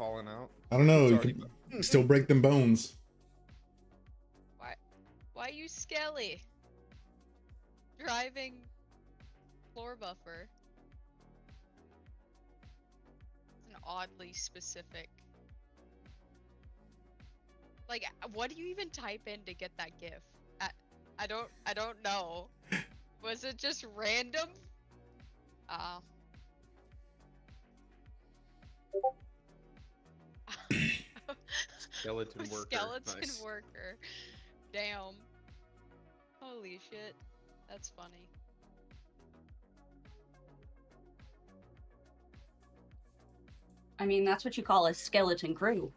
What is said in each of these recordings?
falling out. I don't know. It's You already can still break them bones. Why you Skelly? Driving floor buffer. It's an oddly specific. Like, what do you even type in to get that GIF? I don't know. Was it just random? skeleton worker. Skeleton Nice. worker. Damn. Holy shit. That's funny. I mean, that's what you call a skeleton crew.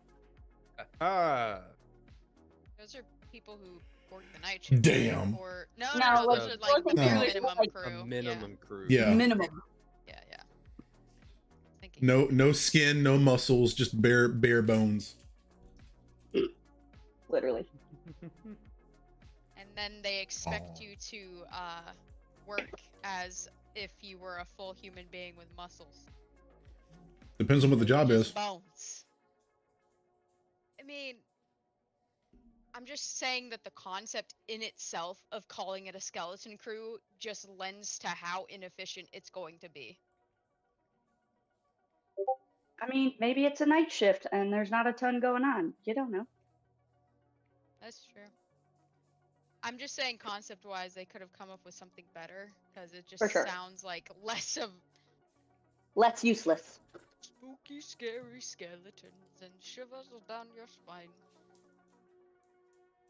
Ah. Those are people who work the night shift. Damn. Or no, No, those like, are like the no. bare No. minimum Like crew. A minimum crew. Yeah. Minimum. Yeah. Thinking No skin, no muscles, just bare bones. Literally. And then they expect you to work as if you were a full human being with muscles. Depends on what the job is. Bones. I mean, I'm just saying that the concept in itself of calling it a skeleton crew just lends to how inefficient it's going to be. I mean, maybe it's a night shift and there's not a ton going on. You don't know. That's true. I'm just saying concept-wise, they could have come up with something better, because it just For sure. sounds like less of Less useless. spooky, scary skeletons and shivers down your spine.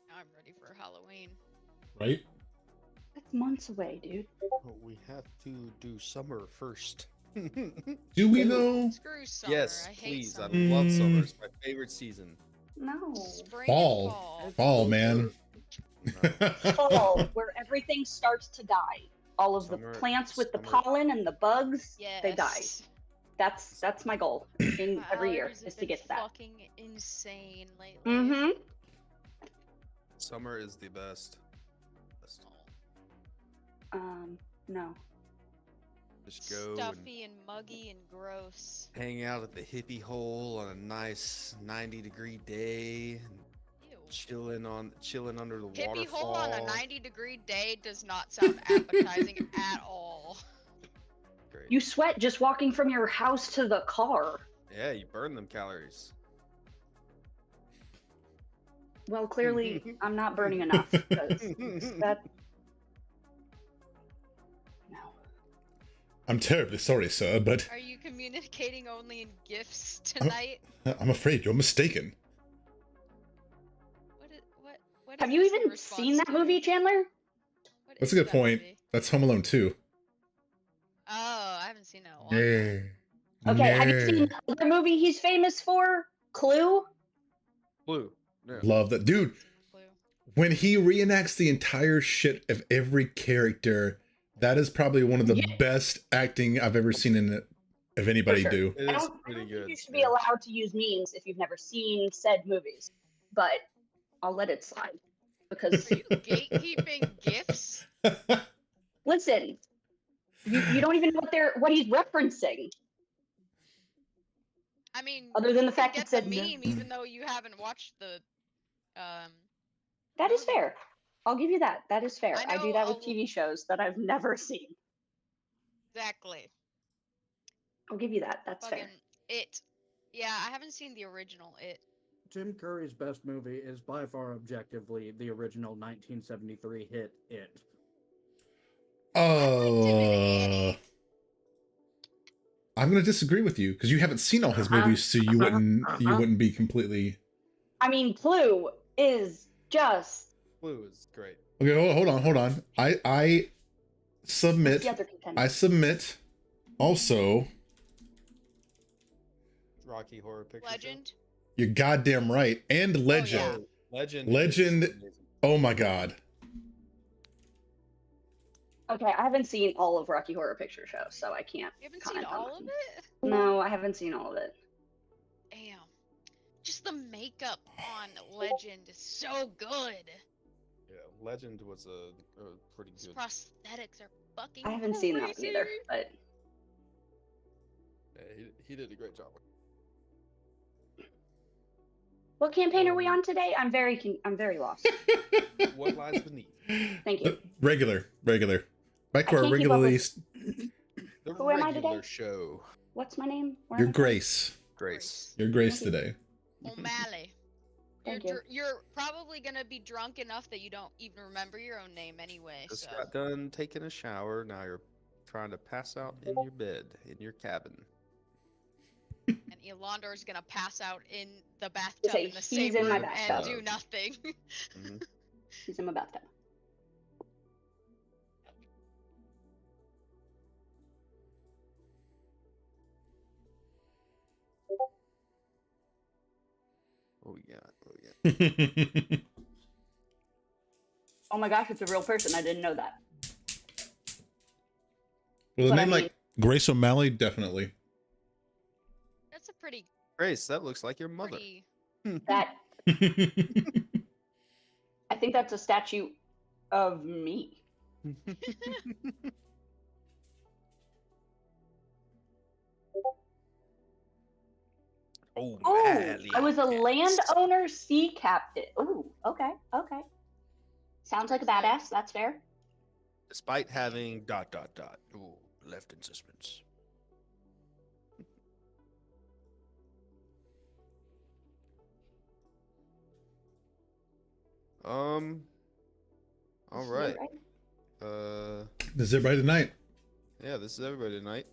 Now I'm ready for Halloween. Right? That's months away, dude. But we have to do summer first. Do we though? Screw summer. Yes, I hate please. I summer. love summer. It's my favorite season. No. Spring Fall. and fall. Fall, man. Fall, where everything starts to die. All of Summer- the plants with the summer- pollen and the bugs, Yes. they die. That's my goal in My every year, allergies is have to been get to that. fucking insane lately. Mm-hmm. Summer is the best. No. Just go and Stuffy and muggy and gross. hang out at the hippie hole on a nice 90-degree day, and Ew. chilling under the Hippie waterfall. hole on a 90-degree day does not sound appetizing at all. Great. You sweat just walking from your house to the car. Yeah, you burn them calories. Well, clearly I'm not burning enough, because that... No. I'm terribly sorry, sir, but Are you communicating only in GIFs tonight? I'm afraid you're mistaken. What Have is you this in even response seen that to? movie, Chandler? What That's is a good that point. movie? That's Home Alone 2. Oh, I haven't seen it in a long time. Okay, have you seen the movie he's famous for? Clue? Blue. Yeah. Love that. Dude, Clue. when he reenacts the entire shit of every character, that is probably one of the Yeah. best acting I've ever seen in it, of anybody For sure. do. It I is don't pretty think good. you should be yeah. allowed to use memes if you've never seen said movies, but I'll let it slide because Are you gatekeeping GIFs? listen, you don't even know what he's referencing, I mean, other than the you can fact get it said the meme even though you haven't watched the. That is fair. I'll give you that. That is fair. I I do know that with a- TV shows that I've never seen. Exactly. I'll give you that. That's Fucking fair. It. Yeah, I haven't seen the original It. Tim Curry's best movie is by far objectively the original 1973 hit It. I'm gonna disagree with you because you haven't seen all his movies, so you wouldn't be completely. I mean, Clue is just Blue is great. Okay, hold on. I submit. the other contender. I submit. Also, Rocky Horror Picture Show. Legend. you're goddamn right, and Legend. yeah. Legend. Legend- is amazing. Oh my god. Okay, I haven't seen all of Rocky Horror Picture Show, so I can't. You haven't seen comment on all that. of it? No, I haven't seen all of it. Damn. Just the makeup on Legend is so good. Yeah, Legend was a pretty His good. prosthetics are fucking I haven't seen that one either, crazy. but Yeah, he did a great job. What campaign are we on today? I'm very lost. What lies beneath? Thank you. Regular. Back to I our can't keep up regularly. with- The Who am I regular today? show. What's my name? Where Your am I from? Grace. Grace. Your Grace Thank you. today. O'Malley. Thank you. You're probably gonna be drunk enough that you don't even remember your own name anyway. Just So got done taking a shower. Now you're trying to pass out in your bed, in your cabin. and Elandor's gonna pass out in the bathtub say in the he's same in my room and bathtub. do nothing. Mhm. He's in my bathtub. Oh yeah. Oh yeah. Oh my gosh, it's a real person. I didn't know that. With a But I name like Grace O'Malley, definitely. That's a pretty Grace, that looks like your mother. pretty. That I think that's a statue of me. Oh, Oh, Mally. I was a Yes. landowner sea captain. Ooh, okay. Sounds like a badass. That's fair. Despite having ... Ooh, left in suspense. All This is it, right. right? This is everybody tonight. Yeah, this is everybody tonight.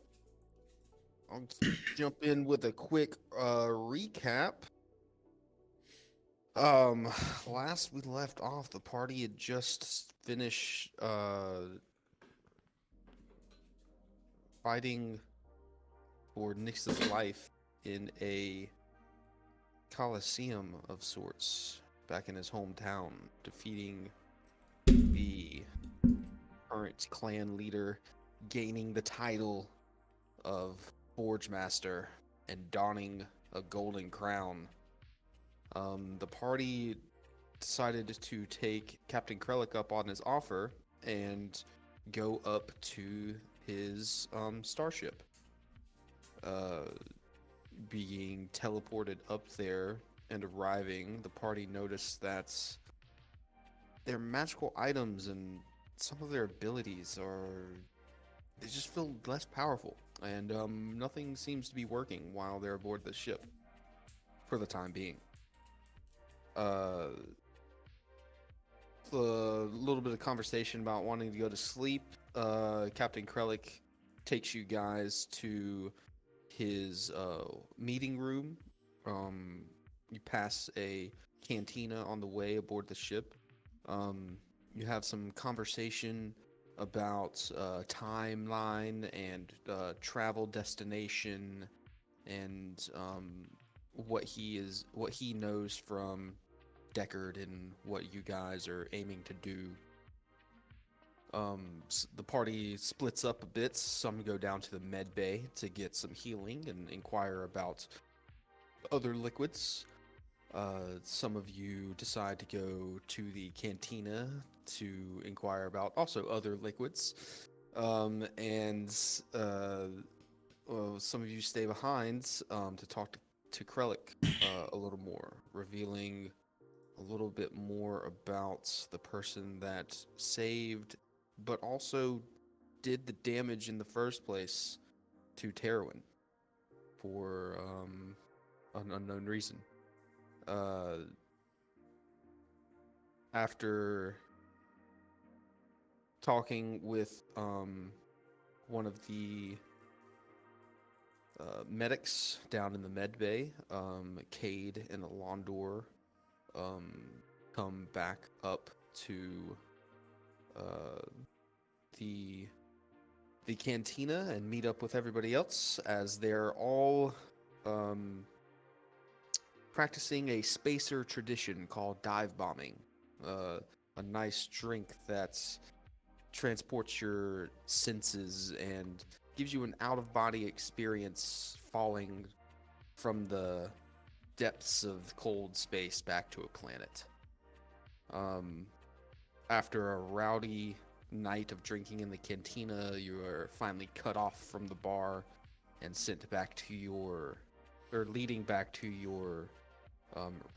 I'll jump in with a quick recap. Last we left off, the party had just finished fighting for Nyx's life in a coliseum of sorts back in his hometown, defeating the current clan leader, gaining the title of Forge Master, and donning a golden crown. The party decided to take Captain Krellick up on his offer and go up to his starship. Being teleported up there and arriving, the party noticed that their magical items and some of their abilities they just feel less powerful, and nothing seems to be working while they're aboard the ship for the time being. A little bit of conversation about wanting to go to sleep. Captain Krellick takes you guys to his meeting room. You pass a cantina on the way aboard the ship. You have some conversation about timeline and travel destination, and what he knows from Deckard and what you guys are aiming to do. The party splits up a bit. Some go down to the med bay to get some healing and inquire about other liquids. Some of you decide to go to the cantina to inquire about also other liquids. And some of you stay behind to talk to Krellick a little more, revealing a little bit more about the person that saved, but also did the damage in the first place to Terwin for an unknown reason. After talking with one of the medics down in the med bay, Cade and Alondor come back up to the cantina and meet up with everybody else, as they're all practicing a spacer tradition called dive bombing, a nice drink that transports your senses and gives you an out-of-body experience falling from the depths of cold space back to a planet. After a rowdy night of drinking in the cantina, you are finally cut off from the bar and sent back to leading back to your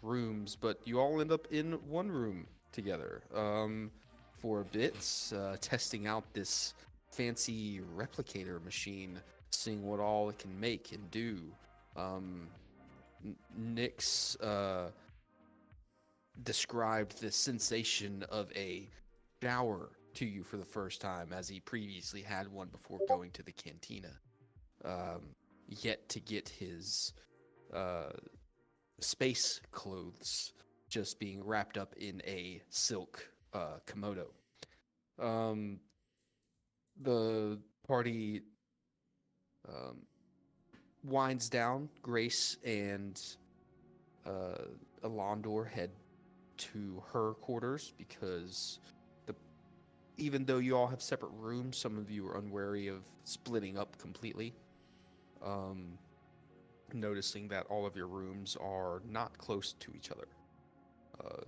rooms, but you all end up in one room together for a bit, testing out this fancy replicator machine, seeing what all it can make and do. Nyx described the sensation of a shower to you for the first time, as he previously had one before going to the cantina. Yet to get his space clothes just being wrapped up in a silk komodo. The party winds down. Grace and Alondor head to her quarters because even though you all have separate rooms, some of you are unwary of splitting up completely. Noticing that all of your rooms are not close to each other,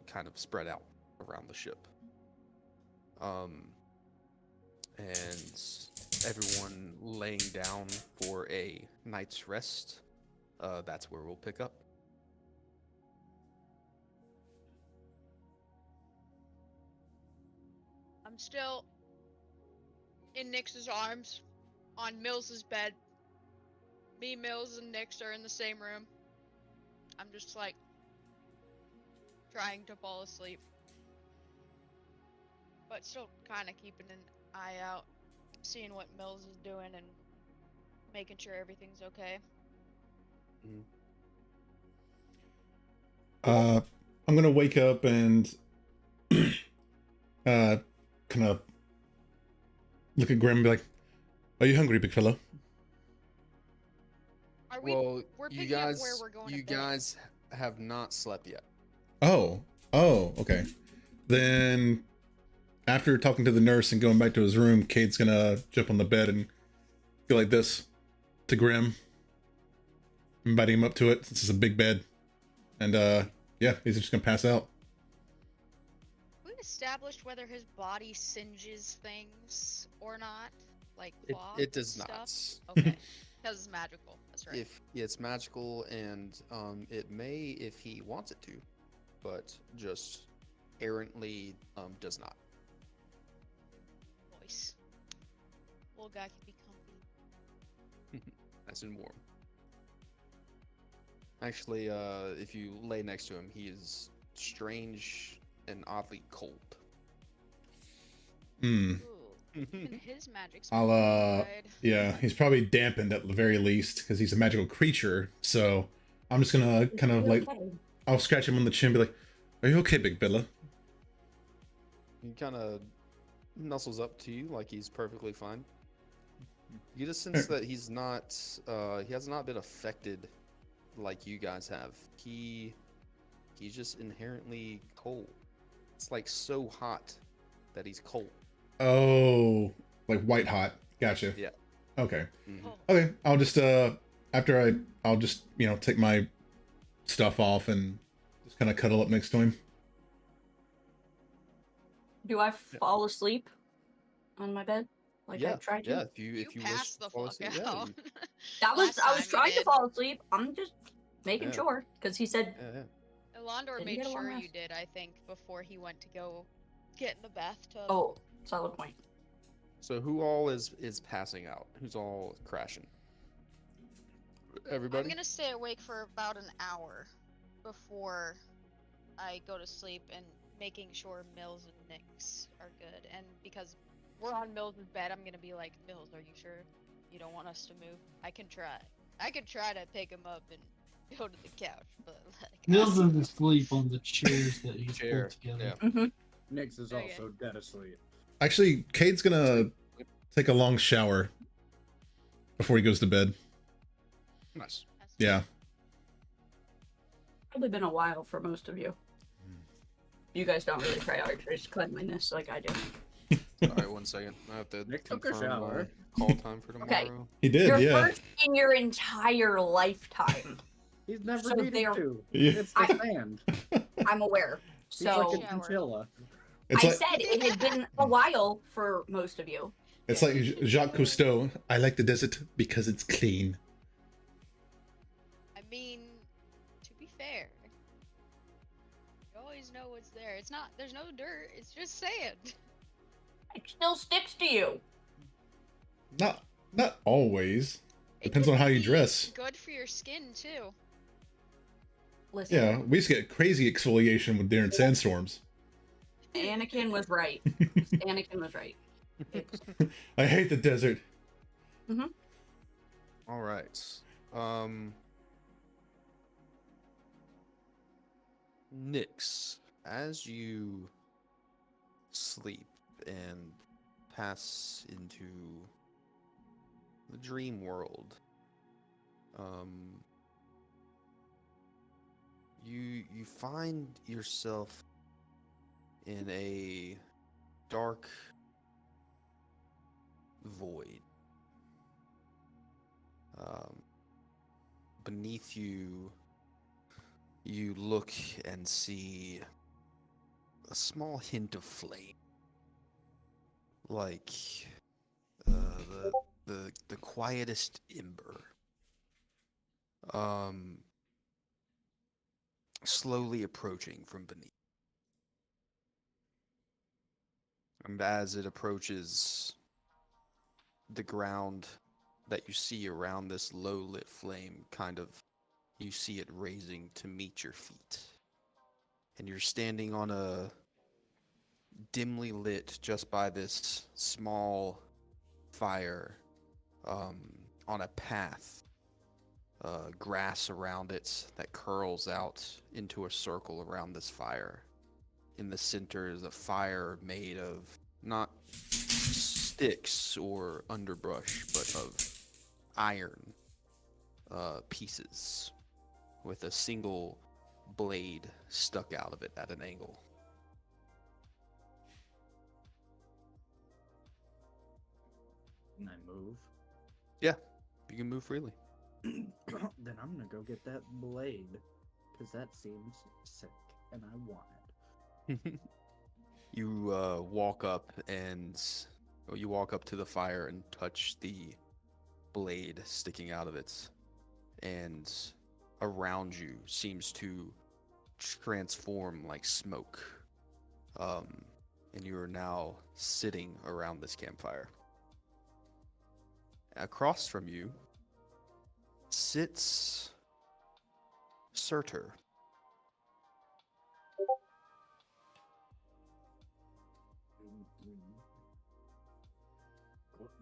kind of spread out around the ship. And everyone laying down for a night's rest. That's where we'll pick up. I'm still in Nyx's arms on Mills's bed. Me, Mills, and Nyx are in the same room. I'm just like trying to fall asleep, but still kind of keeping an eye out, seeing what Mills is doing and making sure everything's okay. I'm gonna wake up and kind of look at Grim and be like, "Are you hungry, big fellow?" Are we? Well, We're you picking guys, up where we're going. you to bed. guys have not slept yet. Oh, okay. Then, after talking to the nurse and going back to his room, Cade's gonna jump on the bed and go like this to Grim, inviting him up to it. This is a big bed, and yeah, he's just gonna pass out. We established whether his body singes things or not, like It, cloth it does and not. stuff? Okay, because it's magical. That's right. If it's magical, and it may if he wants it to, but just errantly does not. Voice. Little guy can be comfy. Nice and warm. Actually, if you lay next to him, he is strange and oddly cold. Hmm. Ooh, even his magic's I'll modified. yeah, he's probably dampened at the very least because he's a magical creature. So I'm just gonna kind of like, I'll scratch him on the chin, and be like, "Are you okay, big fella?" He kind of nuzzles up to you like he's perfectly fine. You just sense that he's not, he has not been affected like you guys have. He's just inherently cold. It's like so hot that he's cold. Oh, like white hot. Gotcha. Yeah. Okay. Mhm. Oh, Okay. I'll just I'll just take my stuff off and just kind of cuddle up next to him. Do I fall asleep on my bed like yeah, I tried to? yeah. If you wish passed to the fall fuck asleep, yeah, out. That was Last I was time you trying to did. fall asleep. I'm just making Yeah. sure because he said yeah. Elondor Didn't made get a long sure you rest. did, I think, before he went to go get in the bathtub. Oh, solid point. So who all is passing out? Who's all crashing? Everybody. I'm gonna stay awake for about an hour before I go to sleep and making sure Mills and Nyx are good. And because we're on Mills' bed, I'm gonna be like, Mills, are you sure you don't want us to move? I can try. I could try to pick him up and go to the couch, but like. Mills is asleep on the chairs that he's Chair, pulled together. Mm-hmm. Nyx is Okay. also dead asleep. Actually, Cade's gonna take a long shower before he goes to bed. Nice. Yeah. Probably been a while for most of you. You guys don't really prioritize cleanliness like I do. All right, 1 second. I have to Nick took a confirm shower. my call time for tomorrow. Okay. He did. Your Yeah. first in your entire lifetime. He's never So needed they're- to. Yeah. It's the sand. I'm aware. He's So like a Shower. chinchilla. It's I like said it had been a while for most of you. it's like Jacques Cousteau. I like the desert because it's clean. I mean, to be fair, You always know what's there. It's not. There's no dirt. It's just sand. It still sticks to you. Not always. It Depends could on how you be dress. Good for your skin too. Listen, Yeah, we used to get crazy exfoliation with during sandstorms. Anakin was right. Anakin was right. It's, I hate the desert. All right. Nyx, as you sleep and pass into the dream world, you find yourself in a dark void. Beneath you, you look and see a small hint of flame, like the quietest ember, slowly approaching from beneath. And as it approaches the ground that you see around this low lit flame, you see it raising to meet your feet. And you're standing on a dimly lit, just by this small fire, on a path, grass around it that curls out into a circle around this fire. In the center is a fire made of not sticks or underbrush, but of iron pieces with a single blade stuck out of it at an angle. Can I move? Yeah, you can move freely. Then I'm gonna go get that blade, because that seems sick, and I want it. You walk up you walk up to the fire and touch the blade sticking out of it, and around you seems to transform like smoke. And you are now sitting around this campfire. Across from you sits Surtur.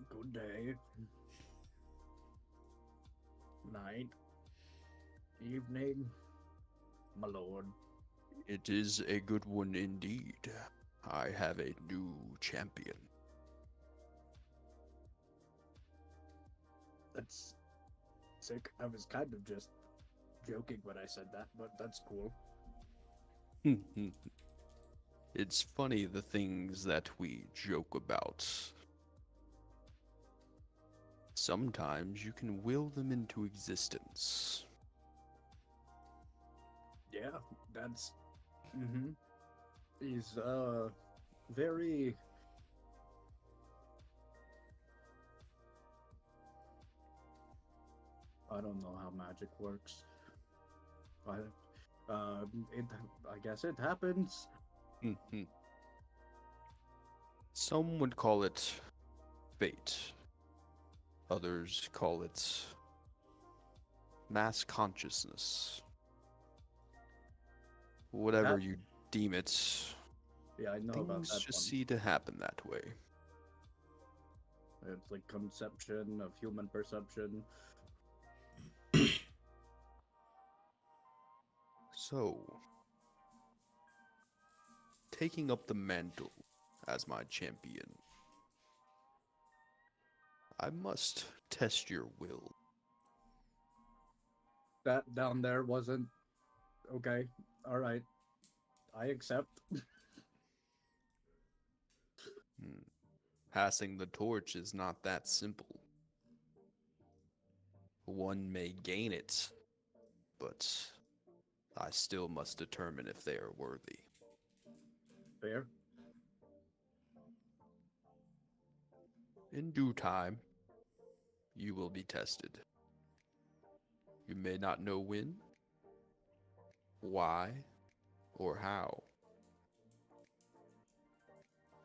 Good day. Night. Evening. My lord. It is a good one indeed. I have a new champion. That's sick. I was kind of just joking when I said that, but that's cool. It's funny the things that we joke about. Sometimes you can will them into existence. Yeah, that's. He's very. I don't know how magic works. I guess it happens. Some would call it fate. Others call it mass consciousness. Whatever That- you deem it, Yeah, I know about things that just one. seem to happen that way. It's like conception of human perception. So, taking up the mantle as my champion, I must test your will. That down there wasn't okay. All right, I accept. Passing the torch is not that simple. One may gain it, but I still must determine if they are worthy. Fair. In due time, you will be tested. You may not know when, why, or how.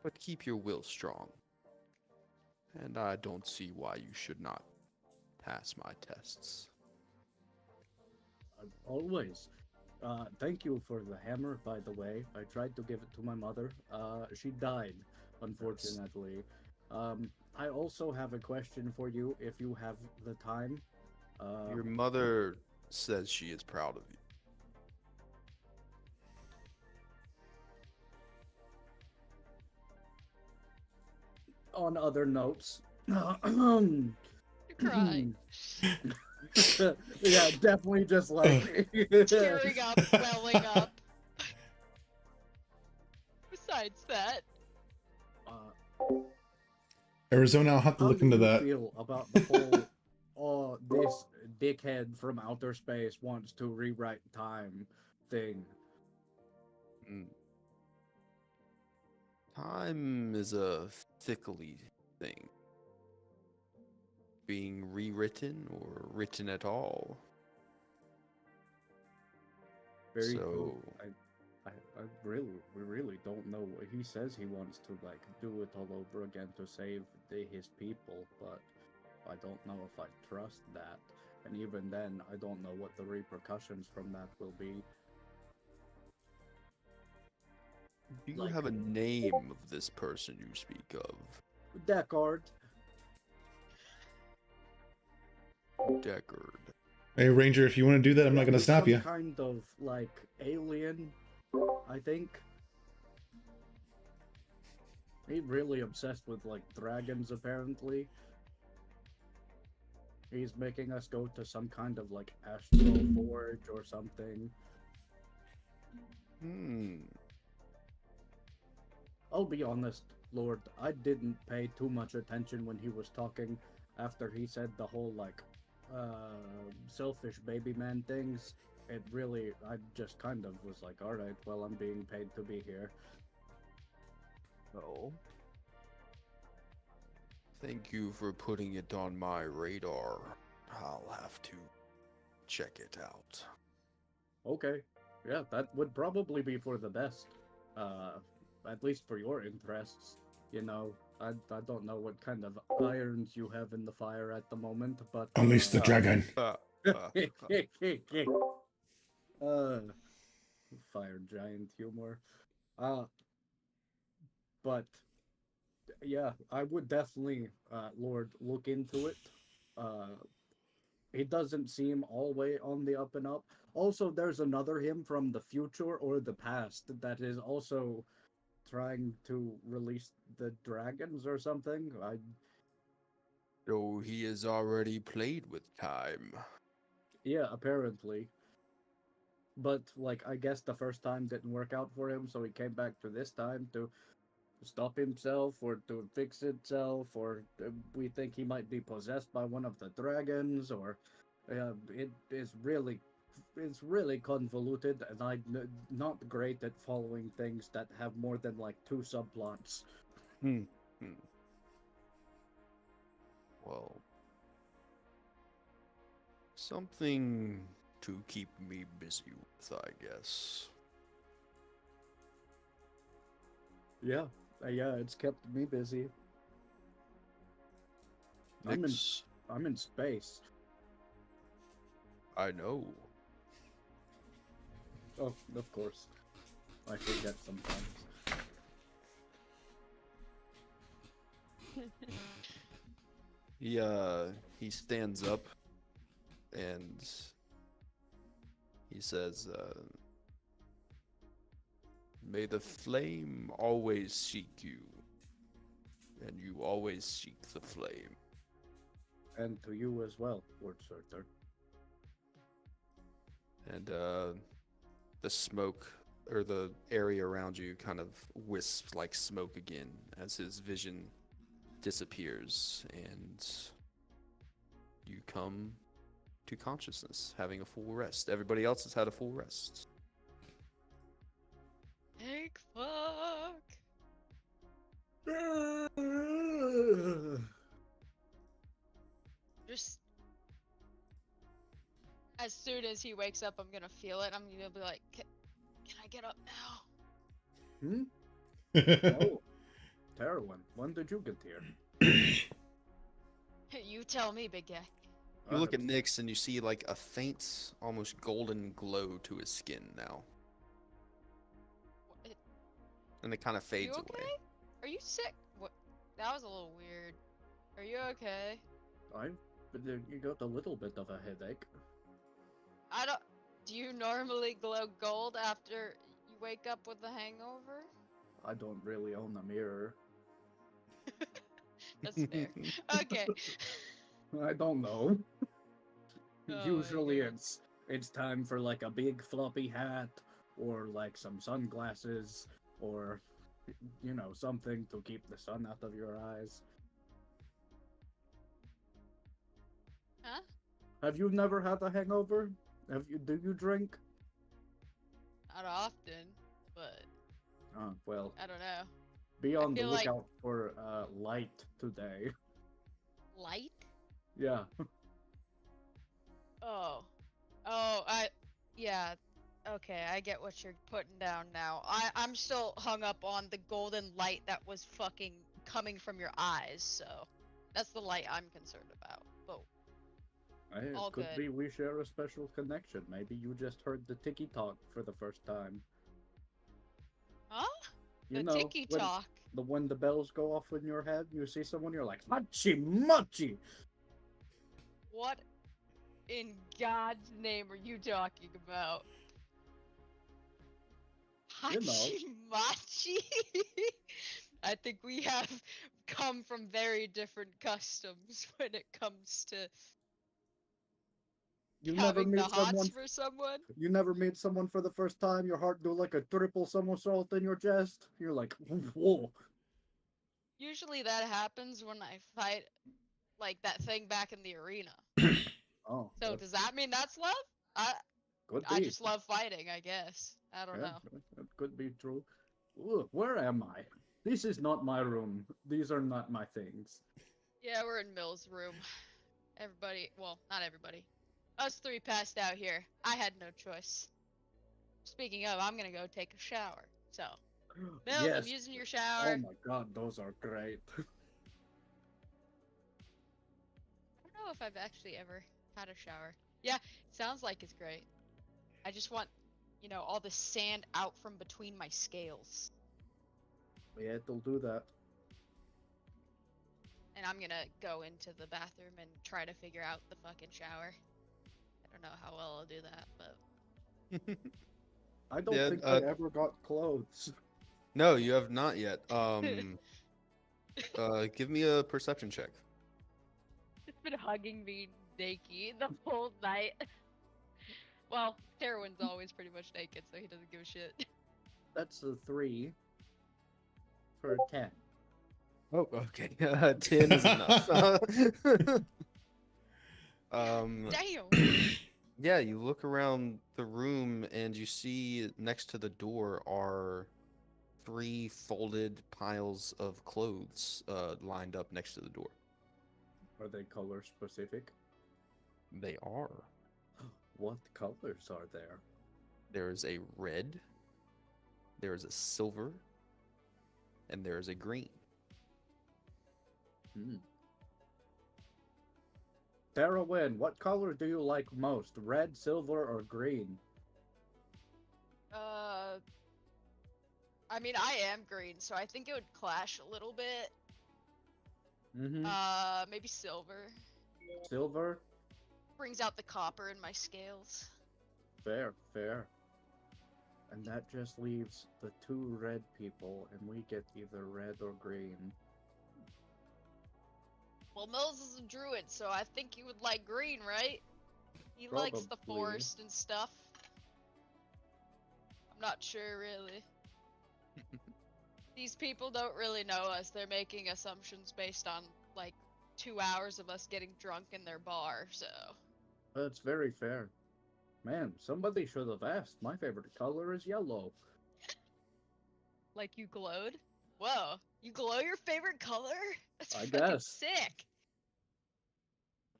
But keep your will strong. And I don't see why you should not pass my tests. Always. Thank you for the hammer, by the way. I tried to give it to my mother. She died, unfortunately. I also have a question for you, if you have the time. Your mother says she is proud of you. On other notes, You're crying. yeah, definitely just like Tearing up, welling up. Besides that, Arizona, I'll have to how look do into you that. feel about the whole "oh, this dickhead from outer space wants to rewrite time" thing? Mm. Time is a fickly thing. Being rewritten or written at all. Very cool. So- We really don't know what he says. He wants to like do it all over again to save his people, but I don't know if I trust that. And even then, I don't know what the repercussions from that will be. Do you Like- have a name of this person you speak of? Deckard. Deckard. Hey, Ranger, if you want to do that, I'm not going to He's stop some you. Kind of like alien, I think. He's really obsessed with like dragons, apparently. He's making us go to some kind of like astral forge or something. I'll be honest, Lord, I didn't pay too much attention when he was talking after he said the whole like selfish baby man things. It really, I just kind of was like, alright, well, I'm being paid to be here. Oh. Thank you for putting it on my radar. I'll have to check it out. Okay, yeah, that would probably be for the best. At least for your interests. You know, I don't know what kind of irons you have in the fire at the moment, but Unleash the dragon. Fire giant humor. But yeah, I would definitely, Lord, look into it. He doesn't seem all way on the up and up. Also, there's another him from the future or the past that is also trying to release the dragons or something. So he has already played with time. Yeah, apparently. But like, I guess the first time didn't work out for him, so he came back to this time to stop himself or to fix itself, or we think he might be possessed by one of the dragons, or it's really convoluted, and I'm not great at following things that have more than like 2 subplots. Well, something to keep me busy with, I guess. Yeah, it's kept me busy. Nix, I'm in space. I know. Oh, of course. I forget sometimes. He stands up and he says, may the flame always seek you, and you always seek the flame. And to you as well, Lord Surtur. And the smoke, or the area around you, kind of wisps like smoke again as his vision disappears, and you come to consciousness, having a full rest. Everybody else has had a full rest. thank fuck. Just as soon as he wakes up, I'm gonna feel it. I'm gonna be like, Can I get up now? Hmm? Oh, Terwin, when did you get here? You tell me, big guy. You look at Alright. Nyx and you see like a faint, almost golden glow to his skin now, What- and it kind of You fades okay? away. Are you sick? What? That was a little weird. Are you okay? You got a little bit of a headache. I don't. Do you normally glow gold after you wake up with a hangover? I don't really own a mirror. That's fair. Okay. I don't know. Oh my Usually God. it's time for like a big floppy hat or like some sunglasses or something to keep the sun out of your eyes. Huh? Have you never had a hangover? Do you drink? Not often, but Well, I don't know. be on the feel like- lookout for light today. Light? Yeah. Oh. Yeah. Okay, I get what you're putting down now. I'm still hung up on the golden light that was fucking coming from your eyes, so that's the light I'm concerned about. But It All could good. be we share a special connection. Maybe you just heard the tiki talk for the first time. huh? You The know, tiki talk. when the bells go off in your head, you see someone, you're like, Hachi Machi! What in God's name are you talking about? You know. Hachimachi? I think we have come from very different customs when it comes to You never having the meet hots someone. for someone. You never meet someone for the first time. Your heart do like a triple somersault in your chest. You're like, whoa. Usually that happens when I fight like that thing back in the arena. Oh, So that does that mean that's love? could I be. just love fighting, I guess. I don't Yeah, know. that could be true. Ooh, where am I? This is not my room. These are not my things. Yeah, we're in Mill's room. Everybody, well, not everybody. Us three passed out here. I had no choice. Speaking of, I'm gonna go take a shower. So, Mills, Yes. I'm using your Oh shower. my god, those are great. I don't know if I've actually ever had a shower. Yeah, sounds like it's great. I just want, all the sand out from between my scales. Yeah, it'll do that. And I'm gonna go into the bathroom and try to figure out the fucking shower. I don't know how well I'll do that, but I don't Yeah, think I ever got clothes. No, you have not yet. Give me a perception check. it's been hugging me naked the whole night. Well, Terwin's always pretty much naked, so he doesn't give a shit. That's a 3 for 10. Oh, okay. 10 is enough. Damn! Yeah, you look around the room and you see next to the door are 3 folded piles of clothes lined up next to the door. Are they color specific? They are. What colors are there? There is a red, there is a silver, and there is a green. Darwin, what color do you like most? Red, silver, or green? I mean, I am green, so I think it would clash a little bit. Mm-hmm. Maybe silver. Silver? Brings out the copper in my scales. Fair, fair. And that just leaves the 2 red people, and we get either red or green. Well, Mills is a druid, so I think he would like green, right? He likes the Probably. forest and stuff. I'm not sure, really. These people don't really know us. They're making assumptions based on, like, 2 hours of us getting drunk in their bar, so... That's very fair. Man, somebody should have asked. My favorite color is yellow. Like, you glowed? Whoa, you glow your favorite color? That's I fucking guess. sick!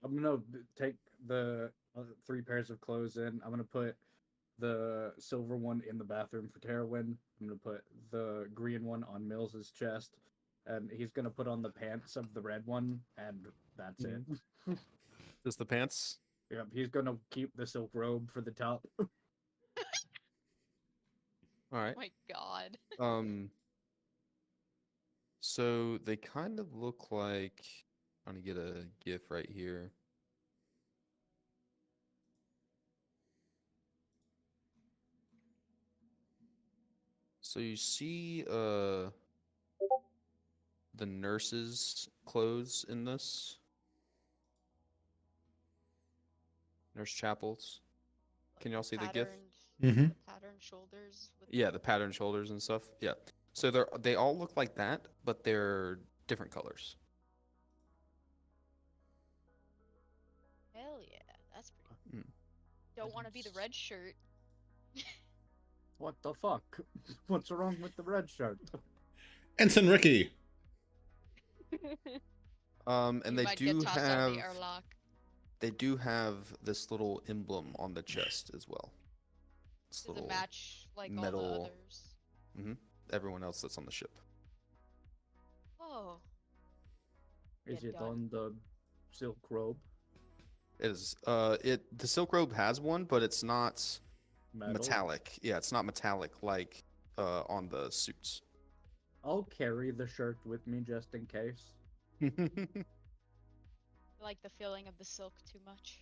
I'm gonna take the 3 pairs of clothes in. I'm gonna put the silver one in the bathroom for Terwin. I'm gonna put the green one on Mills's chest, and he's gonna put on the pants of the red one, and that's it. Just the pants. Yep, he's gonna keep the silk robe for the top. All right. Oh my god. So they kind of look like. I'm trying to get a GIF right here. So you see the nurse's clothes in this? Nurse Chapel's. Can y'all see the GIF? Mm-hmm. Patterned shoulders. With Yeah, the patterned shoulders and stuff. Yeah. So they all look like that, but they're different colors. Hell yeah, that's pretty. Mm. Don't want to be the red shirt. What the fuck? What's wrong with the red shirt? Ensign Ricky. And You they might get do tossed out have of the airlock. they do have this little emblem on the chest as well. This Does it little match like all metal- the others? everyone else that's on the ship. Oh, Is Get it done. on the silk robe? It is the silk robe has one, but it's not Metal? metallic. Yeah, it's not metallic like on the suits. I'll carry the shirt with me just in case. I like the feeling of the silk too much.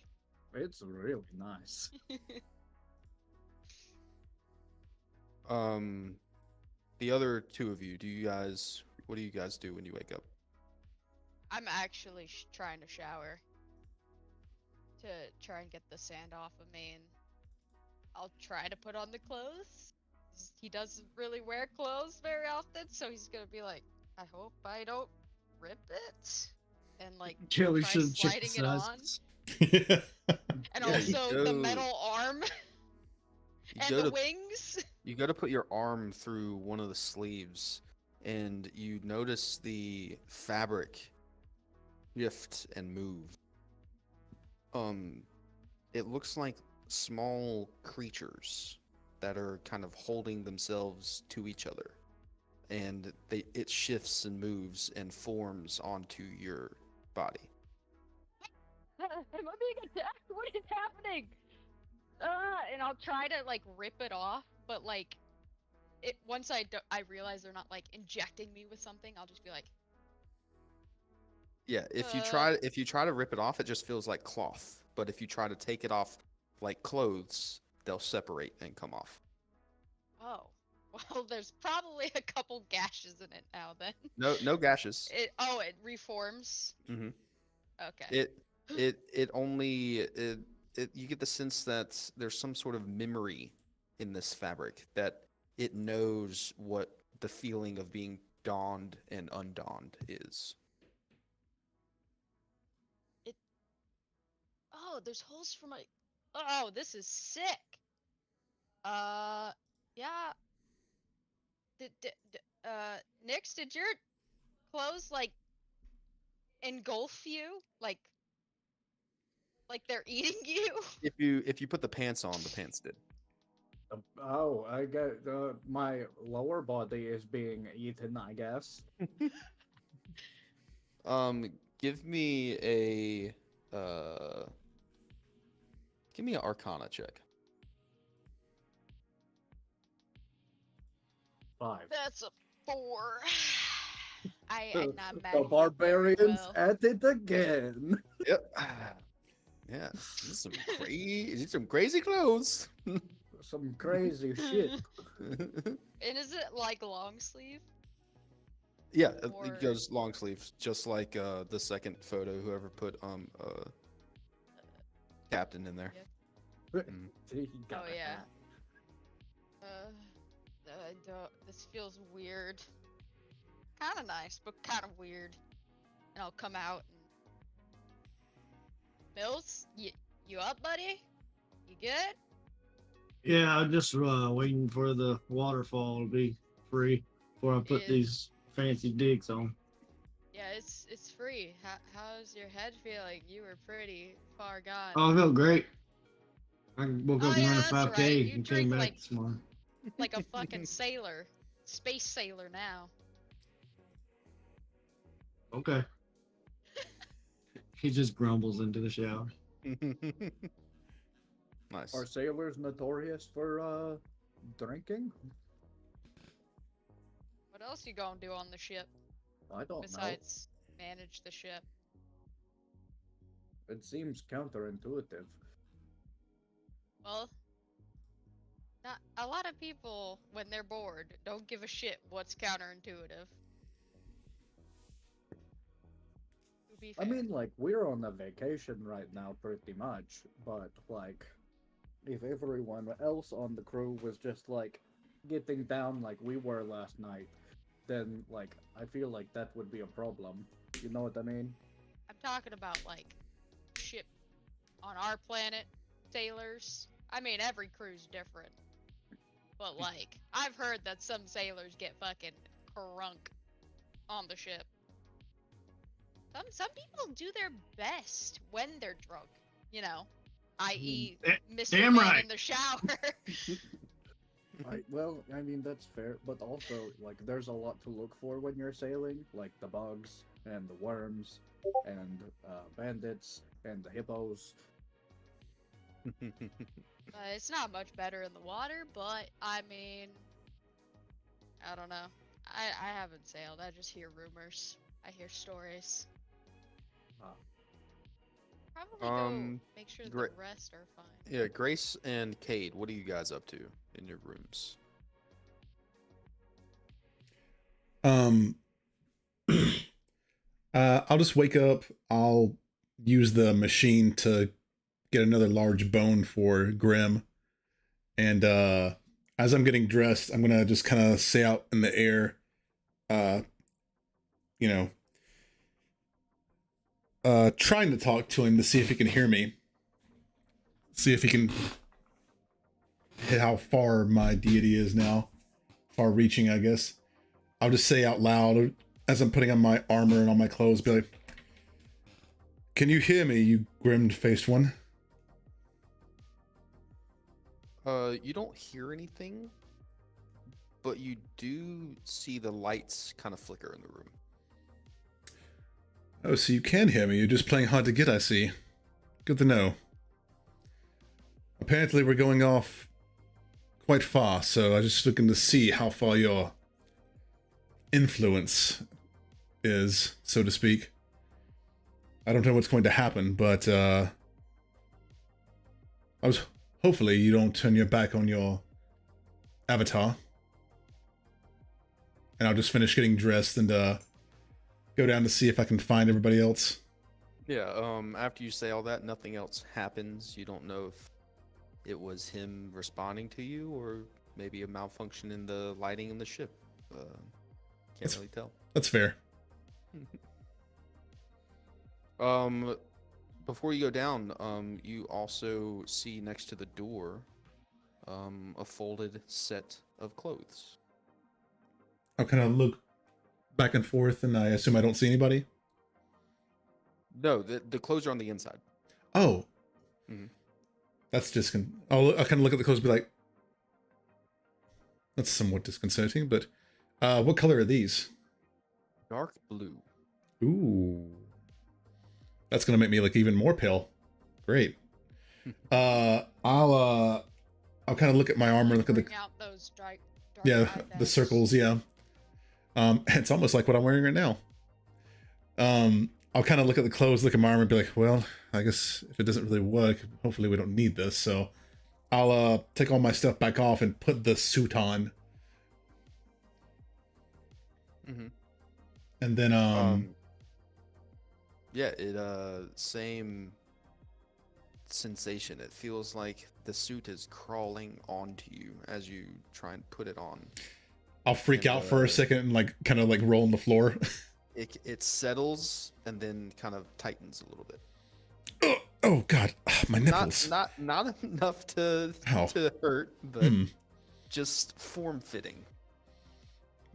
It's really nice. The other two of you, what do you guys do when you wake up? I'm actually trying to shower to try and get the sand off of me, and I'll try to put on the clothes. He doesn't really wear clothes very often, so he's gonna be like, I hope I don't rip it, and like Kelly try should check the sliding it on, sizes. and Yeah, you also the go- metal arm You and go the to wings. you go to put your arm through one of the sleeves, and you notice the fabric shift and move. It looks like small creatures that are kind of holding themselves to each other, and it shifts and moves and forms onto your body. Am I being attacked? What is happening? And I'll try to like rip it off, but like, once I realize they're not like injecting me with something, I'll just be like, Yeah, if you try to rip it off, it just feels like cloth. But if you try to take it off like clothes, they'll separate and come off. oh, well, there's probably a couple gashes in it now. Then No gashes. it reforms. hmm Okay. It only you get the sense that there's some sort of memory in this fabric, that it knows what the feeling of being donned and undonned is. Oh, there's holes for my. Oh, this is sick. Yeah. Nix, did your clothes like engulf you? Like they're eating you? If you put the pants on, the pants did. Oh, I get my lower body is being eaten, I guess. Give me a Arcana check. 5. That's a 4. I'm The, not the managing very barbarians well. at it again. Yep. Yeah. These are some crazy clothes. Some crazy shit. And is it like long sleeve? Yeah, Or- it goes long sleeves, just like the second photo. Whoever put Captain in there. He got Oh it. yeah. This feels weird. Kind of nice, but kind of weird. And I'll come out and... Mills, you up, buddy? You good? Yeah, I'm just waiting for the waterfall to be free before I put Yeah. these fancy digs on. Yeah, it's free. How's your head feeling? You were pretty far gone. Oh, I feel great. I woke Oh, up and yeah, ran a that's 5K right. You and came drink back like- this morning. Like a fucking sailor. Space sailor now. Okay. He just grumbles into the shower. Nice. Are sailors notorious for drinking? What else you gonna do on the ship I don't besides manage the ship? know. It seems counterintuitive. Well, not a lot of people when they're bored don't give a shit what's counterintuitive. To be I fair. mean, like, we're on a vacation right now, pretty much, but, like, if everyone else on the crew was just, like, getting down like we were last night, then, like, I feel like that would be a problem. You know what I mean? I'm talking about like ship on our planet sailors. I mean, every crew's different. But like, I've heard that some sailors get fucking crunk on the ship. Some people do their best when they're drunk, you know, i.e. Mr. damn Man right. in the shower. Well, I mean, that's fair, but also, like, there's a lot to look for when you're sailing, like the bugs, and the worms, and bandits, and the hippos. It's not much better in the water, but I mean, I don't know. I haven't sailed. I just hear rumors. I hear stories. Ah. Probably go make sure great. the rest are fine. Yeah, Grace and Cade, what are you guys up to in your rooms? I'll just wake up. I'll use the machine to get another large bone for Grim. And as I'm getting dressed, I'm gonna just kind of say out in the air, you know, trying to talk to him to see if he can hear me. See if he can hit how far my deity is now. Far reaching, I guess. I'll just say out loud as I'm putting on my armor and all my clothes, be like, "Can you hear me, you grim-faced one?" You don't hear anything, but you do see the lights kind of flicker in the room. Oh, so you can hear me. You're just playing hard to get, I see. Good to know. Apparently we're going off quite far, so I was just looking to see how far your influence is, so to speak. I don't know what's going to happen, but hopefully you don't turn your back on your avatar. And I'll just finish getting dressed and go down to see if I can find everybody else. Yeah, after you say all that, nothing else happens. You don't know if it was him responding to you or maybe a malfunction in the lighting in the ship. Can't really tell. That's fair. Before you go down, you also see next to the door a folded set of clothes. I'll kind of look back and forth, and I assume I don't see anybody. No, the clothes are on the inside. Oh. Mhm. That's I'll kind of look at the clothes and be like, that's somewhat disconcerting, but what color are these? Dark blue. Ooh. That's going to make me look even more pale. Great. I'll kind of look at my armor, look at the... Bring out those dark Yeah, eye the bags. circles, yeah. It's almost like what I'm wearing right now. I'll kind of look at the clothes, look at my armor, and be like, well, I guess if it doesn't really work, hopefully we don't need this. So I'll take all my stuff back off and put the suit on. Mm-hmm. And then, yeah, it same sensation. It feels like the suit is crawling onto you as you try and put it on. I'll freak and, out for a second and like kind of like roll on the floor. It settles and then kind of tightens a little bit. Oh God, my nipples. Not enough to Ow. to hurt, but Hmm. just form fitting.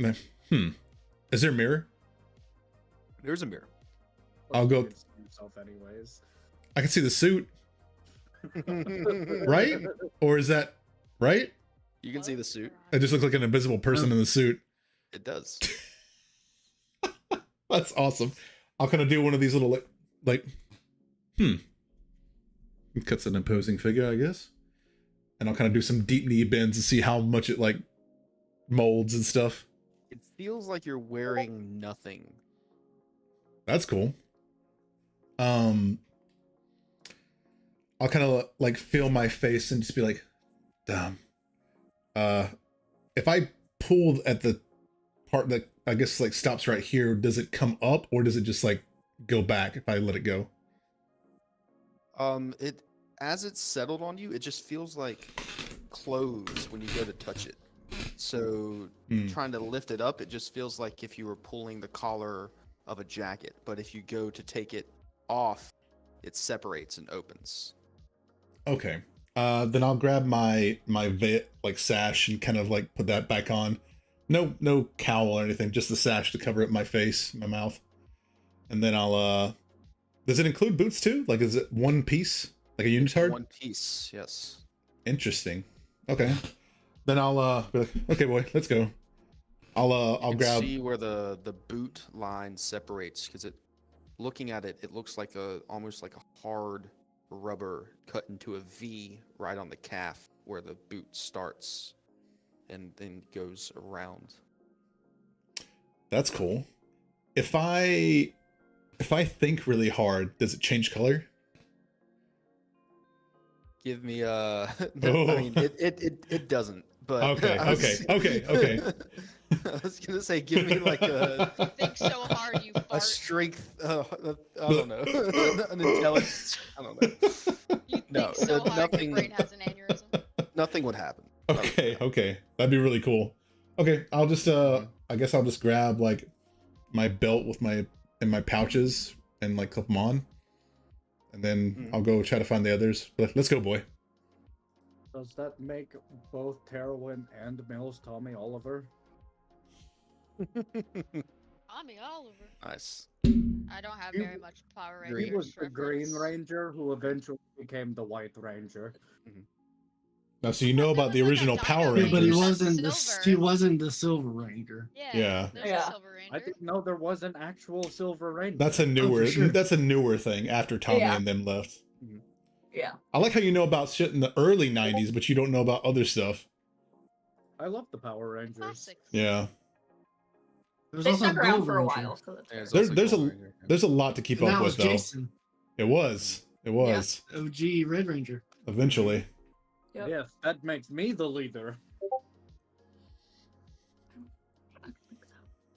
Is there a mirror? There's a mirror. I'll go- You can see yourself anyways. I can see the suit. right? Or is that right? You can see the suit. It just looks like an invisible person in the suit. It does. That's awesome. I'll kind of do one of these little like cuts an imposing figure, I guess. And I'll kind of do some deep knee bends and see how much it like molds and stuff. It feels like you're wearing nothing. That's cool. I'll kind of like feel my face and just be like, damn. If I pull at the part that I guess like stops right here, does it come up or does it just like go back if I let it go? It as it's settled on you, it just feels like clothes when you go to touch it. So trying to lift it up, it just feels like if you were pulling the collar of a jacket. But if you go to take it off, it separates and opens. Okay. Then I'll grab my like sash and kind of like put that back on. No cowl or anything, just the sash to cover up my face, my mouth. And then I'll does it include boots too? Like is it one piece? Like a unitard? One piece, yes. Interesting. Okay. Then I'll be like, okay boy, let's go. I'll You can grab see where the boot line separates because it looking at it, it looks like almost like a hard rubber cut into a V right on the calf where the boot starts and then goes around. That's cool. If I think really hard, does it change color? Give me I Oh. mean it doesn't, but Okay, I was- okay. I was gonna say give me like a Think so hard you a fart. strength I don't know an intelligence I don't know. You think No, so hard nothing- your brain has an aneurysm. Nothing would happen. Okay. That'd be really cool. Okay, I'll just I guess I'll just grab like my belt with my pouches and like clip them on. And then I'll go try to find the others. But let's go, boy. Does that make both Terwin and Mills Tommy Oliver? Tommy Oliver. Nice. I don't have You- very much Power Green. Rangers. He was the Green reference. Ranger who eventually became the White Ranger. Now, so you know about the There was original like a Power Dino Yeah, but he Rangers. Ranger. wasn't he Silver. wasn't the Silver Ranger. Yeah. Yeah. There's Yeah. a Silver Ranger. I didn't know there was an actual Silver Ranger. That's a newer sure. that's a newer thing after Tommy Yeah. and them left. Yeah. I like how you know about shit in the early 90s, but you don't know about other stuff. I love the Power Rangers. Classics. Yeah. There's They also stuck around Gold for a Ranger. while, so that's There's fair. There's also there's Gold a Ranger, yeah. there's a lot to keep And up that with was though. Jason, It was. OG Red Ranger. Eventually. Yep. Yes, that makes me the leader.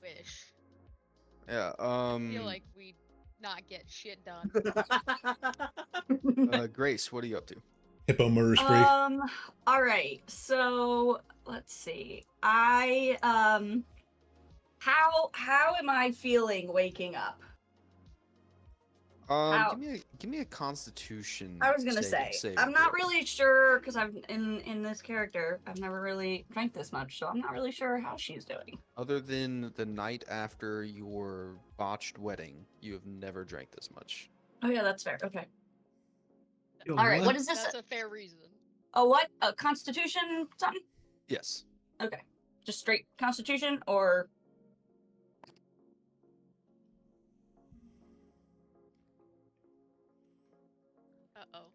Wish. Yeah. I feel like we not get shit done. Grace, what are you up to? Hippo murder spree. All right. So let's see. How am I feeling waking up? How- Give me a Constitution. I was gonna say saving I'm not throw. really sure because I've in this character I've never really drank this much, so I'm not really sure how she's doing. Other than the night after your botched wedding, you have never drank this much. Oh yeah, that's fair. Okay. Yo, All right. What is this? That's a fair reason. Oh, what? A Constitution something? Yes. Okay. Just straight Constitution or? Uh-oh.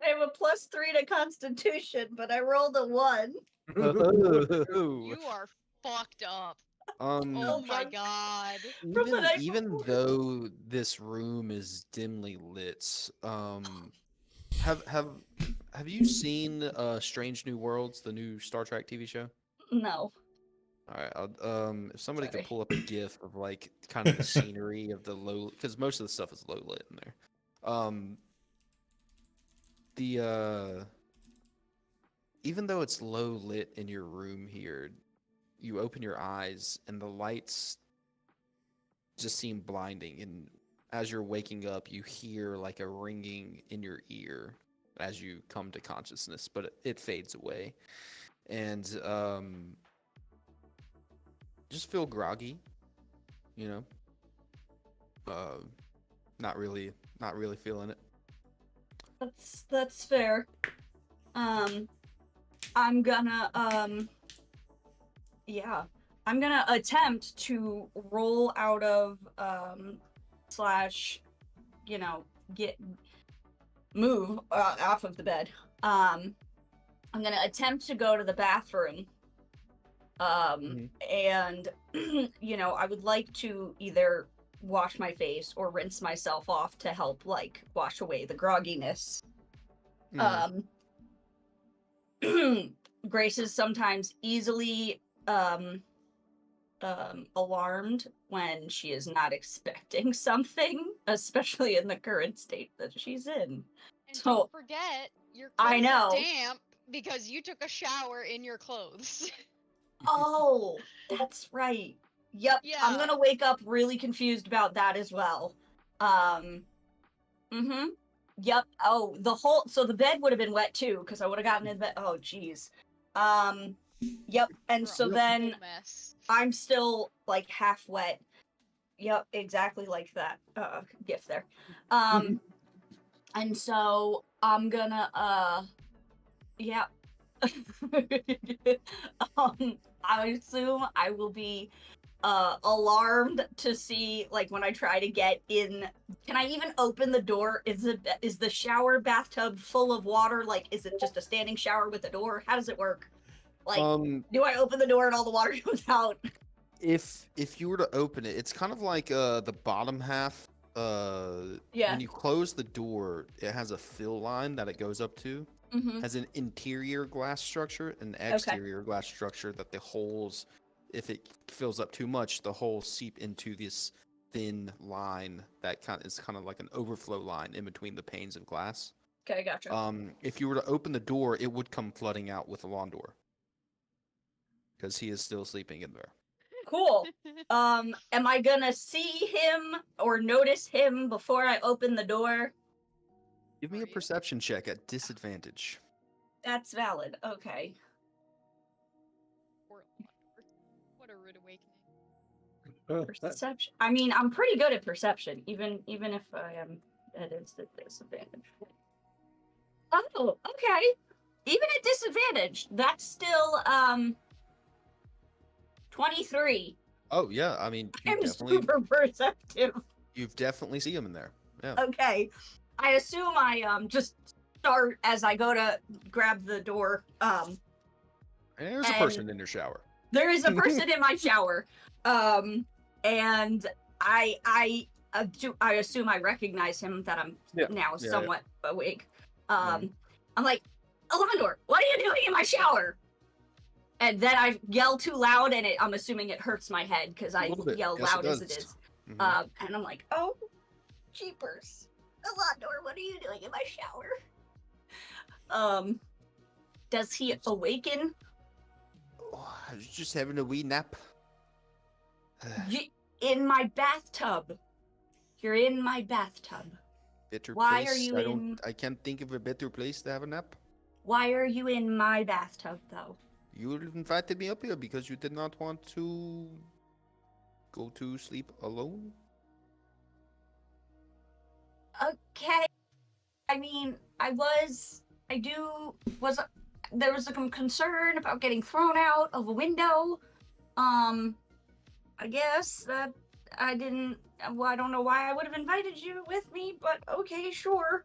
I have a +3 to Constitution, but I rolled a 1. You are fucked up. Oh Um, my god. From the even, night even before. though this room is dimly lit, have you seen Strange New Worlds, the new Star Trek TV show? No. All right, if somebody Sorry. could pull up a GIF of like kind of the scenery of the low, because most of the stuff is low lit in there. Even though it's low lit in your room here, you open your eyes and the lights just seem blinding. And as you're waking up, you hear like a ringing in your ear as you come to consciousness, but it fades away. And just feel groggy, you know. Not really feeling it. That's fair. I'm gonna yeah. I'm gonna attempt to roll out of slash, you know, move off of the bed. I'm gonna attempt to go to the bathroom. And you know, I would like to either wash my face or rinse myself off to help like wash away the grogginess. Grace is sometimes easily alarmed when she is not expecting something, especially in the current state that she's in. And So don't forget, your I clothes know. are damp because you took a shower in your clothes. Oh, that's right. Yep. Yeah. I'm gonna wake up really confused about that as well. Yep. Oh, so the bed would have been wet too, because I would have gotten in bed. Oh, jeez. Yep. And so You're a then whole mess. I'm still like half wet. Yep, exactly like that. Gift there. And so I'm gonna yeah. I assume I will be alarmed to see like when I try to get in. Can I even open the door? Is the shower bathtub full of water? Like, is it just a standing shower with a door? How does it work? Like, do I open the door and all the water comes out? If you were to open it, it's kind of like the bottom half. Yeah. When you close the door, it has a fill line that it goes up to. Has an interior glass structure and exterior glass structure that the holes, if it fills up too much, the holes seep into this thin line that is kind of like an overflow line in between the panes of glass. Okay, gotcha. If you were to open the door, it would come flooding out with Alondor because he is still sleeping in there. Cool. Am I gonna see him or notice him before I open the door? Give me a perception check at disadvantage. That's valid. Okay. What a rude awakening. Perception. I mean, I'm pretty good at perception, even if I am at a disadvantage. Oh, okay. Even at disadvantage, that's still 23. Oh yeah, I mean, I'm super perceptive. You've definitely seen him in there. Yeah. Okay. I assume I just start as I go to grab the door. And there's a person in your shower. There is a person in my shower. And I assume I recognize him, that I'm now somewhat awake. I'm like, Alondor, what are you doing in my shower? And then I yell too loud, and I'm assuming it hurts my head because I yell loud as it is. And I'm like, oh, jeepers. Alondor, what are you doing in my shower? Does he awaken? Oh, I was just having a wee nap. In my bathtub. You're in my bathtub. Better Why place? are you I can't think of a better place to have a nap. Why are you in my bathtub, though? You invited me up here because you did not want to go to sleep alone. Okay. I mean, there was some concern about getting thrown out of a window. I guess that I don't know why I would have invited you with me, but okay, sure.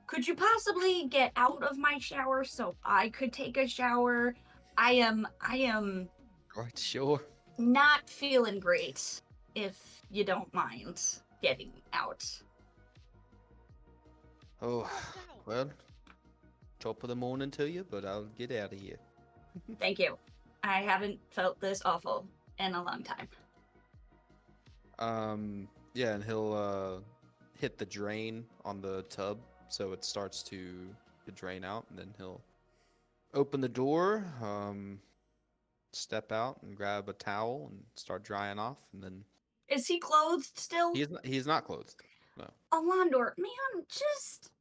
Could you possibly get out of my shower so I could take a shower? I am Right, sure. not feeling great, if you don't mind getting out. Oh, well, top of the morning to you, but I'll get out of here. Thank you. I haven't felt this awful in a long time. Yeah, and he'll hit the drain on the tub so it starts to drain out, and then he'll open the door, step out and grab a towel and start drying off, and then Is he clothed still? he's not clothed. No. Alondor, man, just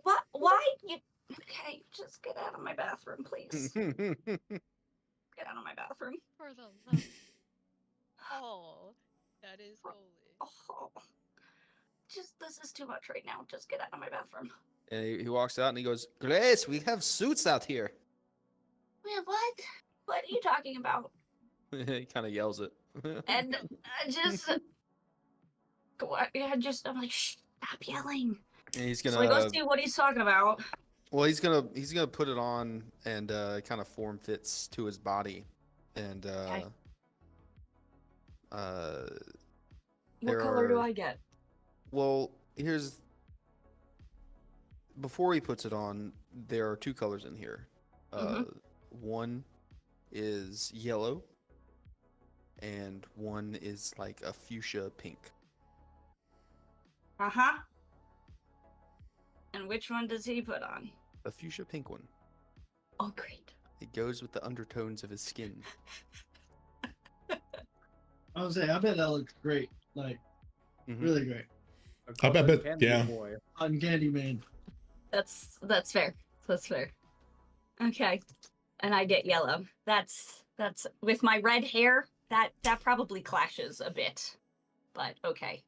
why you okay, just get out of my bathroom, please. Get out of my bathroom. For the love. Oh, that is holy. Oh. just this is too much right now. Just get out of my bathroom. And he walks out and he goes, Grace, we have suits out here. Man, what? What are you talking about? He kind of yells it. And I just, I'm like, shh, stop yelling. And he's So gonna I go see what he's talking about. well, he's gonna put it on and kind of form fits to his body, and Okay. There What color do are- I get? well, here's before he puts it on, there are two colors in here. One is yellow, and one is like a fuchsia pink. Uh huh. And which one does he put on? A fuchsia pink one. Oh, great. It goes with the undertones of his skin. I was saying, I bet that looks great. Like, Mhm. really great. I bet- Candy yeah. Boy. On Candyman. That's fair. That's fair. Okay. And I get yellow. That's with my red hair. That probably clashes a bit, but okay.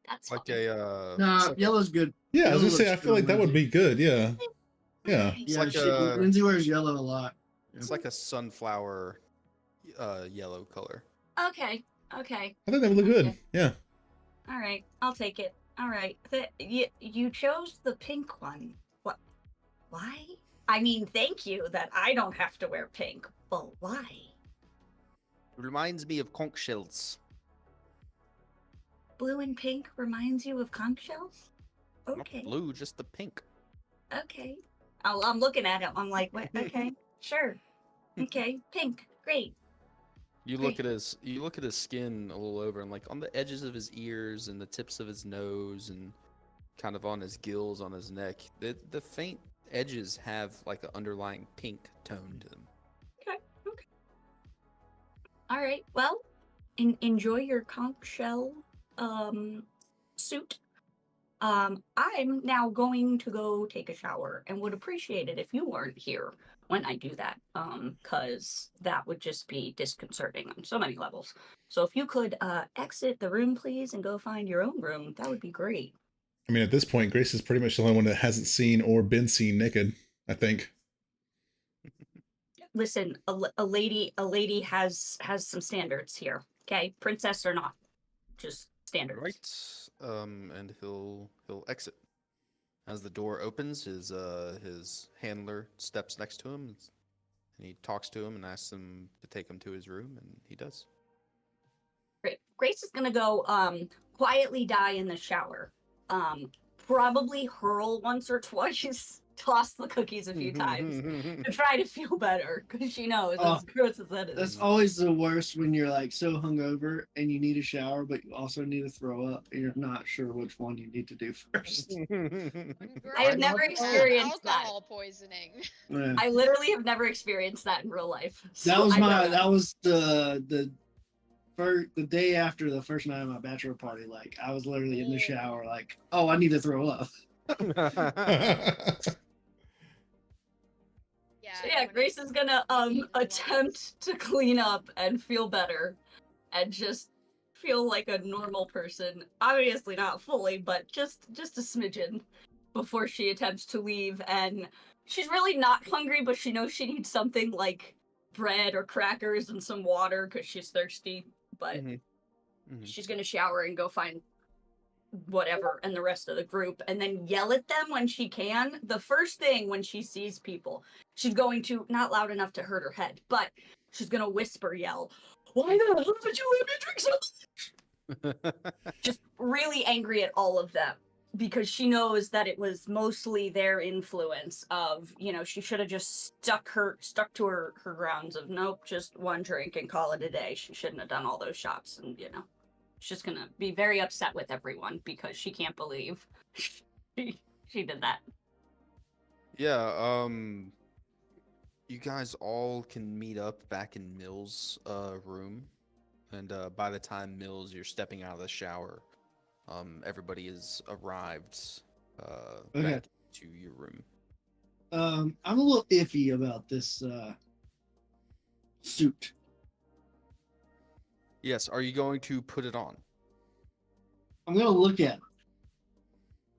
That's Like fine. a Nah, yellow's good. Yeah, I was Yellow gonna say, I looks feel like good, that would Lindsay. be good. Yeah. Yeah. Yeah, like she, a- Lindsay wears yellow a lot. it's like a sunflower yellow color. Okay. Okay. I think that would look good. Okay. Yeah. All right. I'll take it. All right. You chose the pink one. What? Why? I mean, thank you that I don't have to wear pink, but why? It reminds me of conch shells. Blue and pink reminds you of conch shells? Not Okay. blue, just the pink. Okay. I'm looking at him. I'm like, what? Okay. Sure. Okay. Pink. Great. You look at his skin a little over, and like on the edges of his ears and the tips of his nose and kind of on his gills on his neck, the faint edges have like an underlying pink tone to them. Okay. All right. Well, enjoy your conch shell suit. I'm now going to go take a shower and would appreciate it if you weren't here when I do that. Cause that would just be disconcerting on so many levels. So if you could exit the room, please, and go find your own room, that would be great. I mean, at this point, Grace is pretty much the only one that hasn't seen or been seen naked, I think. Listen, a lady has some standards here. Okay, princess or not, just standards. Right. And he'll exit. As the door opens, his handler steps next to him, and he talks to him and asks him to take him to his room, and he does. Great. Grace is gonna go quietly die in the shower. Probably hurl once or twice, toss the cookies a few times to try to feel better because she knows as gross as that is. That's always the worst when you're like so hungover and you need a shower, but you also need to throw up and you're not sure which one you need to do first. I have never experienced that. alcohol poisoning. Yeah. I literally have never experienced that in real life. That so was I don't know. the day after the first night of my bachelor party. Like I was literally in the shower, like, oh, I need to throw up. So yeah, Grace is gonna attempt to clean up and feel better and just feel like a normal person. Obviously not fully, but just a smidgen before she attempts to leave. And she's really not hungry, but she knows she needs something like bread or crackers and some water because she's thirsty. But she's gonna shower and go find whatever and the rest of the group and then yell at them when she can. The first thing when she sees people, she's going to, not loud enough to hurt her head, but she's gonna whisper yell, "Why the hell did you let me drink so much?" Just really angry at all of them because she knows that it was mostly their influence of, you know, she should have just stuck to her grounds of nope, just one drink and call it a day. She shouldn't have done all those shots and, you know. She's gonna be very upset with everyone because she can't believe she did that. Yeah, you guys all can meet up back in Mill's room, and by the time Mills, you're stepping out of the shower, everybody has arrived back to your room. I'm a little iffy about this suit. Yes, are you going to put it on? I'm gonna look at it.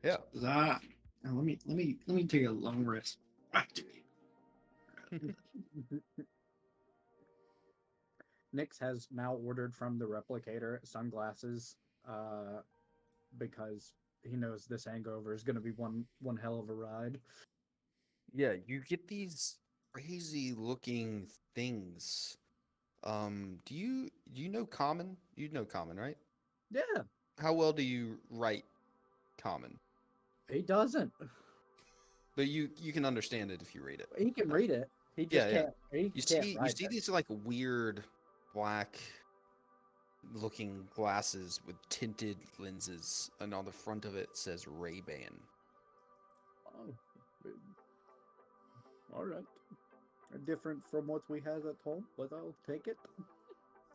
Yeah. 'Cause let me take a long rest. Nyx has now ordered from the replicator sunglasses, because he knows this hangover is going to be one hell of a ride. Yeah, you get these crazy looking things. Do you know Common? You know Common, right? Yeah, How well do you write Common? he doesn't. But you can understand it if you read it. He can read it. He just Yeah, yeah. can't. He You can't see write it. these like weird black looking glasses with tinted lenses, and on the front of it says Ray-Ban. Oh, all right. Different from what we had at home, but I'll take it.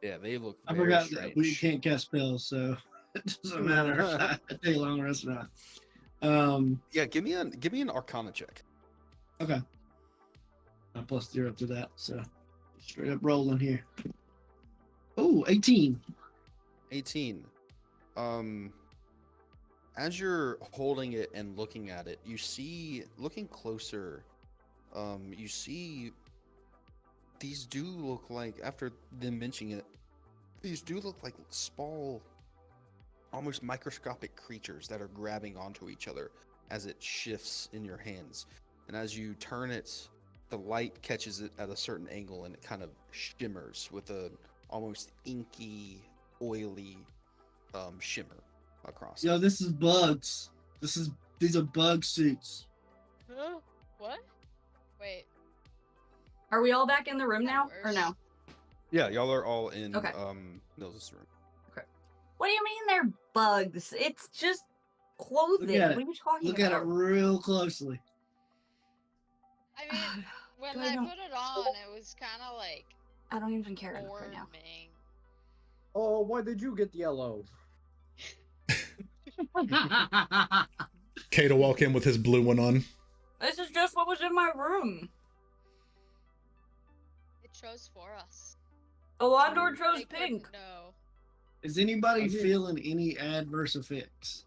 Yeah, they look I very forgot strange. that we can't cast spells, so it doesn't matter if I take a long rest or not. Yeah, give me an Arcana check. Okay. I plus 0 to that, so straight up rolling here. Oh, 18. 18. As you're holding it and looking at it, you see, looking closer, you see these do look like, after them mentioning it, these do look like small, almost microscopic creatures that are grabbing onto each other as it shifts in your hands. And as you turn it, the light catches it at a certain angle and it kind of shimmers with a almost inky, oily shimmer across. Yo, this is bugs. These are bug suits. Huh? What? Wait. Are we all back in the room now, or no? Yeah, y'all are all in Okay. Nils' room. What do you mean they're bugs? It's just clothing. at What are it. you talking Look at it about? real closely. I mean, when Do I I don't- put it on, it was kind of like I don't even care enough right now. warming. Oh, why did you get yellow? Kay to walk in with his blue one on. This is just what was in my room. It chose for us. Alondor They chose couldn't pink. know. Is anybody I mean- feeling any adverse effects?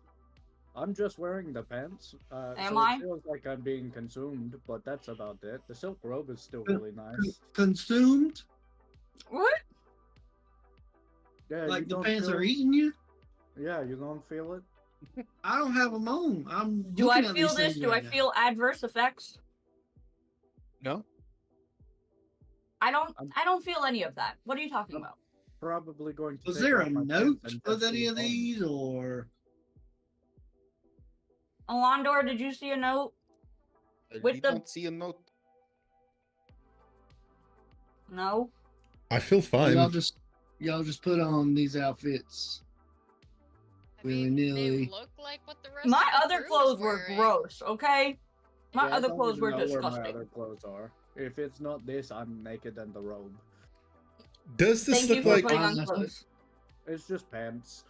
I'm just wearing the pants. Am so I? It feels like I'm being consumed, but that's about it. The silk robe is still really nice. Consumed? What? Yeah, you Like the don't pants feel- are eating you? Yeah, you don't feel it? I don't have them on. I'm Do I looking at feel these this? things Do I right now. feel adverse effects? No? I don't. I'm- I don't feel any of that. What are you talking I'm- about? Probably going to. Was take there off a my note pants and with just any leave of home. these, or Alondor, did you see a note? With You the- don't see a note. No. I feel fine. y'all just put on these outfits? I mean, Willy-nilly. they look like what the rest My of the other crew clothes was were wearing. gross. Okay. My Yeah, I other don't clothes even were know where disgusting. My other clothes are. If it's not this, I'm naked in the robe. Does this Thank you look for like? putting on Honestly. clothes. It's just pants.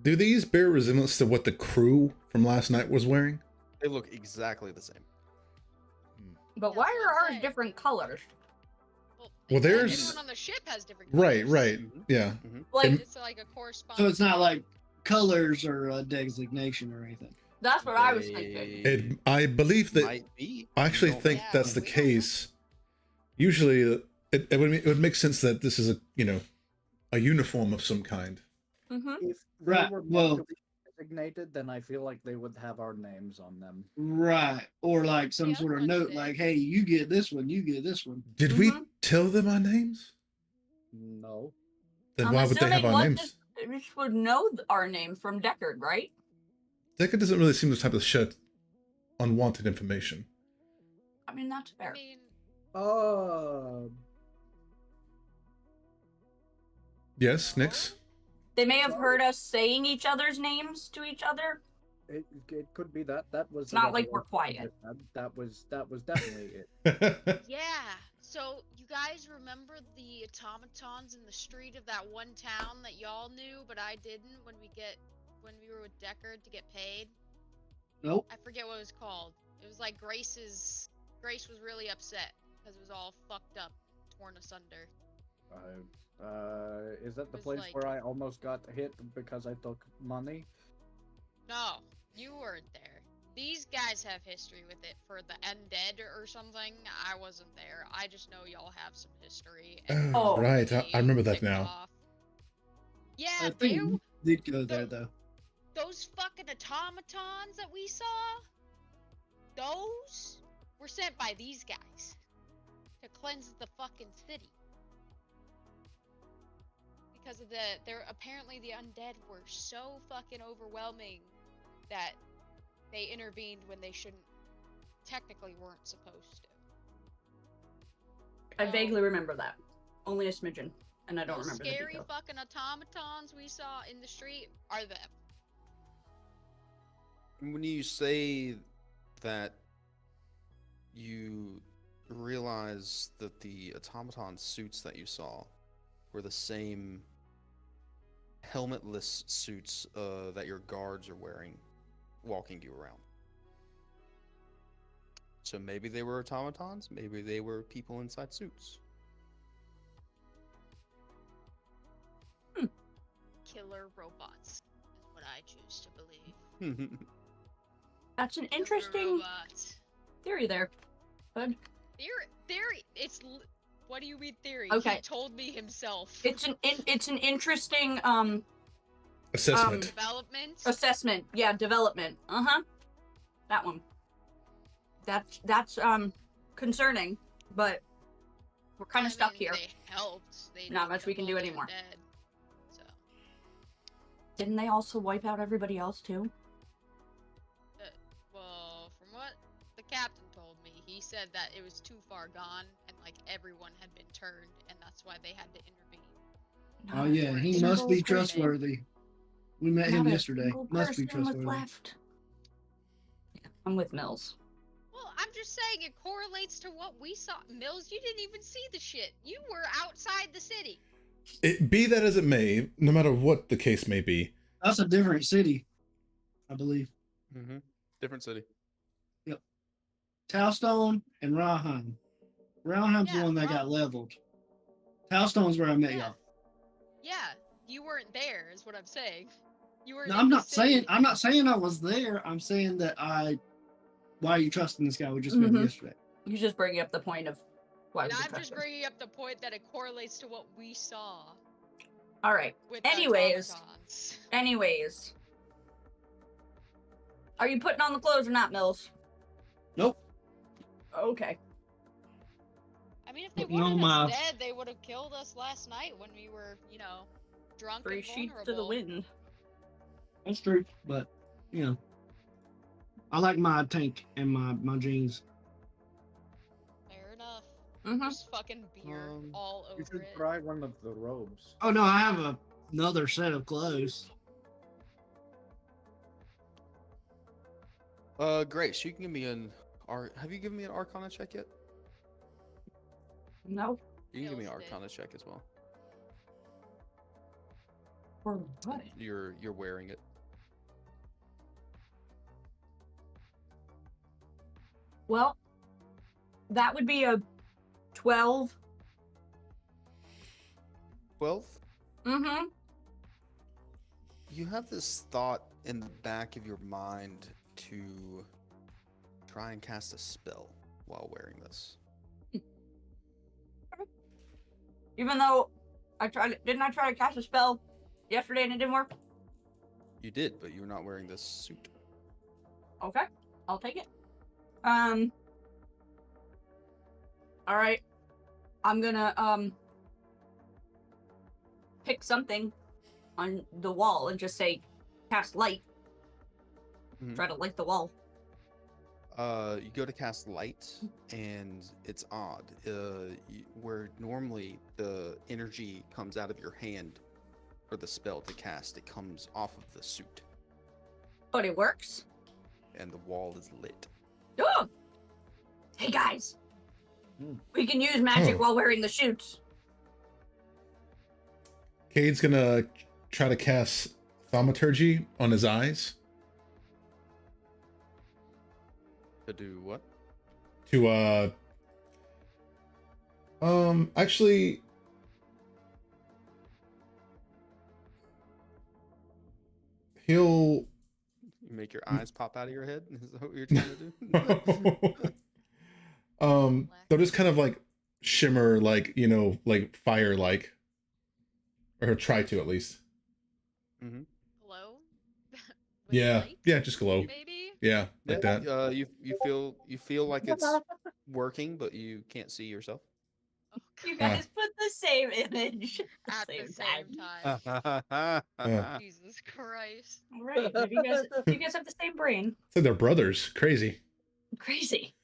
Do these bear resemblance to what the crew from last night was wearing? They look exactly the same. But That's why what are I'm ours saying. different colors? Well, there's- everyone on the ship has different Right, colors. right. Yeah. Like It's like a corresponding. So it's not like colors or a designation or anything. that's what I was thinking. I believe that. Might be. I actually You don't think Yeah, that's the we don't know. case. Usually, it would make sense that this is a uniform of some kind. Mm-hmm. If they Right, were meant well- to be designated, then I feel like they would have our names on them. Right. Or like some Yeah, sort of I'd note say. like, hey, you get this one, you get this one. Did we Mhm. tell them our names? No. Then I'm why would they have assuming our what names? This would know our names from Deckard, right? Deckard doesn't really seem the type to shed unwanted information. I mean, that's I fair. mean, Yes, Nix? They may have heard us saying each other's names to each other. it could be that. That was. It's not another like we're one. quiet. That was definitely it. yeah. So you guys remember the automatons in the street of that one town that y'all knew, but I didn't when we were with Deckard to get paid? Nope. I forget what it was called. It was like Grace was really upset because it was all fucked up, torn asunder. Is that the Was place like- where I almost got hit because I took money? No, you weren't there. These guys have history with it for the undead or something. I wasn't there. I just know y'all have some history. And Oh, Oh. right. I remember that ticked now. off. Yeah, I they think we did go there though. those fucking automatons that we saw, those were sent by these guys to cleanse the fucking city. Because of they're apparently the undead were so fucking overwhelming that they intervened when they shouldn't, technically weren't supposed to. I vaguely remember that. Only a smidgen, and I don't Those remember the scary details. fucking automatons we saw in the street are them. When you say that, you realize that the automaton suits that you saw were the same helmetless suits that your guards are wearing, walking you around. So maybe they were automatons, maybe they were people inside suits. Killer robots is what I choose to believe. That's an Killer interesting robots. theory there. Bud. Theory. What do you mean theory? Okay. He told me himself. It's an interesting Assessment. Development. assessment. Yeah, development. That one. That's concerning, but we're kind of stuck here. They helped. They Not didn't much we can kill do all the anymore. undead, so. Didn't they also wipe out everybody else too? Well, from what the captain told me, he said that it was too far gone and like everyone had been turned, and that's why they had to intervene. Oh Not a yeah, he single must be person- trustworthy. We met him not a yesterday. single Must be person was trustworthy. left. I'm with Mills. Well, I'm just saying it correlates to what we saw. Mills, you didn't even see the shit. You were outside the city. Be that as it may, no matter what the case may be, That's a different city, I believe. Mm-hmm. Different city. Talstone and Raheim. Raheim's the Yeah, one that got leveled. Talstone's where I met Yeah. y'all. Yeah, you weren't there, is what I'm saying. You were. No, I'm not saying I was there. I'm saying that why are you trusting this guy? We just met Mhm. yesterday. You're just bringing up the point of why And we I'm trust just him. bringing up the point that it correlates to what we saw All right. with the Anyways. automatons. Anyways. Are you putting on the clothes or not, Mills? Nope. Okay. I mean, if they Putting on wanted us my- dead, they would have killed us last night when we were, drunk Three and sheets vulnerable. to the wind. That's true, but I like my tank and my jeans. Fair enough. Mm-hmm. Just fucking beer all You over should it. try one of the robes. Oh no, I have another set of clothes. Grace, you can give me have you given me an Arcana check yet? No. You can give me an Mills did. Arcana check as well. For what? You're wearing it. Well, that would be a 12. 12? Mm-hmm. You have this thought in the back of your mind to try and cast a spell while wearing this. Even though didn't I try to cast a spell yesterday and it didn't work? You did, but you're not wearing this suit. Okay, I'll take it. All right, I'm gonna pick something on the wall and just say cast light. Mhm. Try to light the wall. You go to cast light, and it's odd. Where normally the energy comes out of your hand for the spell to cast, it comes off of the suit, But it works. and the wall is lit. Oh! Hey guys, Hmm. we can use magic Oh. while wearing the suits. Cade's gonna try to cast thaumaturgy on his eyes To do what? to actually he'll You make your eyes pop out of your head? Is that what you're trying to do? They'll just kind of like shimmer, like, you know, like fire, like, or try to at least. Mm-hmm. Glow? With Yeah, light, yeah, just glow. maybe? Yeah, like that. You feel like it's working, but you can't see yourself. Oh, You God. guys put the same image At the same time. Yeah. Jesus Christ. All right, maybe you guys have the same brain. It's like they're brothers. Crazy. Crazy.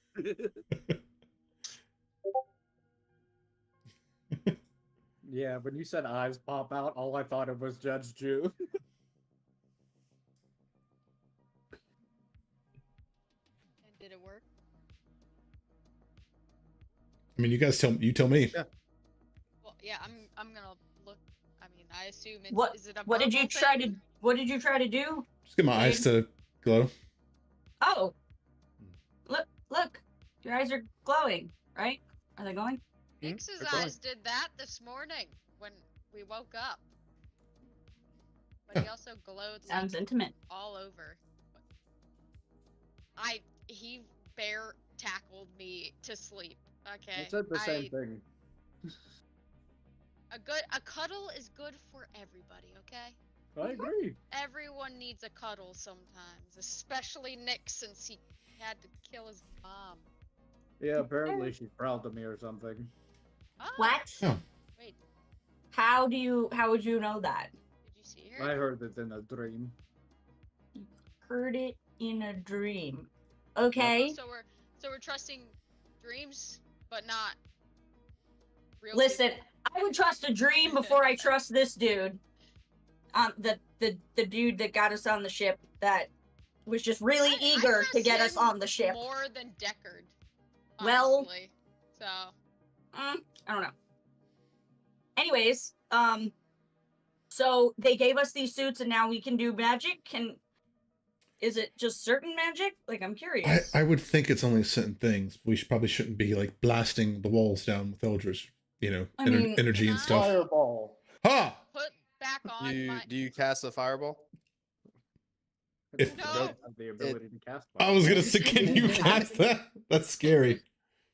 Yeah, when you said eyes pop out, all I thought of was Judge Jew. And did it work? I mean, you guys tell me. Yeah. Well, yeah, I'm gonna look. I mean, I assume it's. What? Is it a What did you purple try to? thing? What did you try to do? Just get my eyes to glow. Oh, look, your eyes are glowing, right? Are they glowing? Nix's they're glowing. eyes did that this morning when we woke up. But he also glowed like, Sounds intimate. all over. He bear tackled me to sleep. Okay. You said the same thing. A cuddle is good for everybody, okay? I agree. Everyone needs a cuddle sometimes, especially Nick since he had to kill his mom. Yeah, apparently she's proud of me or something. Oh, What? Oh. wait, How would you know that? did you see her? I heard it in a dream. Heard it in a dream. Okay. So we're trusting dreams, but not real Listen, people. I would trust a dream before I trust this dude. The dude that got us on the ship that was just really I eager to trust get us him on the ship. More than Deckard. Well- honestly. So I don't know. Anyways, so they gave us these suits and now we can do magic. Is it just certain magic? Like, I'm curious. I would think it's only certain things. We probably shouldn't be like blasting the walls down with Eldritch, you know, I mean, energy and can I- stuff. Fireball. Ha! put back on my. Do you cast a fireball? If- No. I don't have the ability to cast I was gonna fireball. say, can you cast that? That's scary.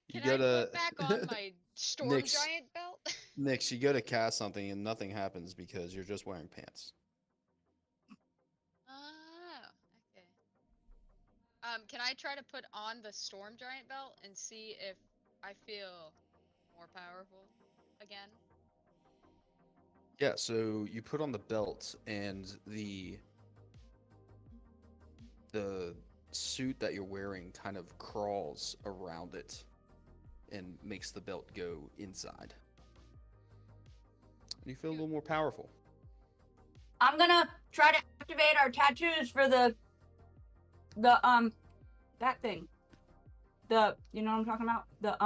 You Can go I to put back on my storm Nyx. giant belt? Nix, you go to cast something and nothing happens because you're just wearing pants. Oh, okay. Can I try to put on the storm giant belt and see if I feel more powerful again? Yeah, so you put on the belt and the suit that you're wearing kind of crawls around it and makes the belt go inside. And you feel a little more powerful. I'm gonna try to activate our tattoos for the that thing. You know what I'm talking about? Yeah,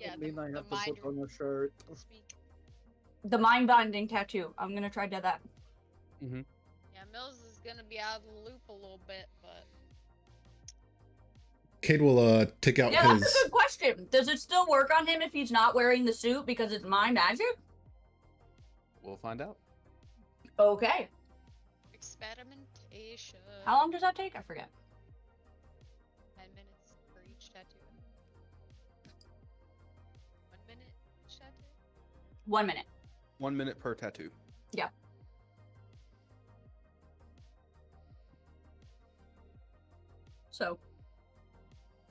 Doesn't mean I the have to mind put on a shirt. Speak. The mind binding tattoo. I'm gonna try to do that. Yeah, Mills is gonna be out of the loop a little bit, but Cade will take out Yeah, his. that's a good question. Does it still work on him if he's not wearing the suit because it's my magic? We'll find out. Okay. experimentation. How long does that take? I forget. 10 minutes for each tattoo. 1 minute each tattoo. 1 minute. 1 minute per tattoo. Yeah. So,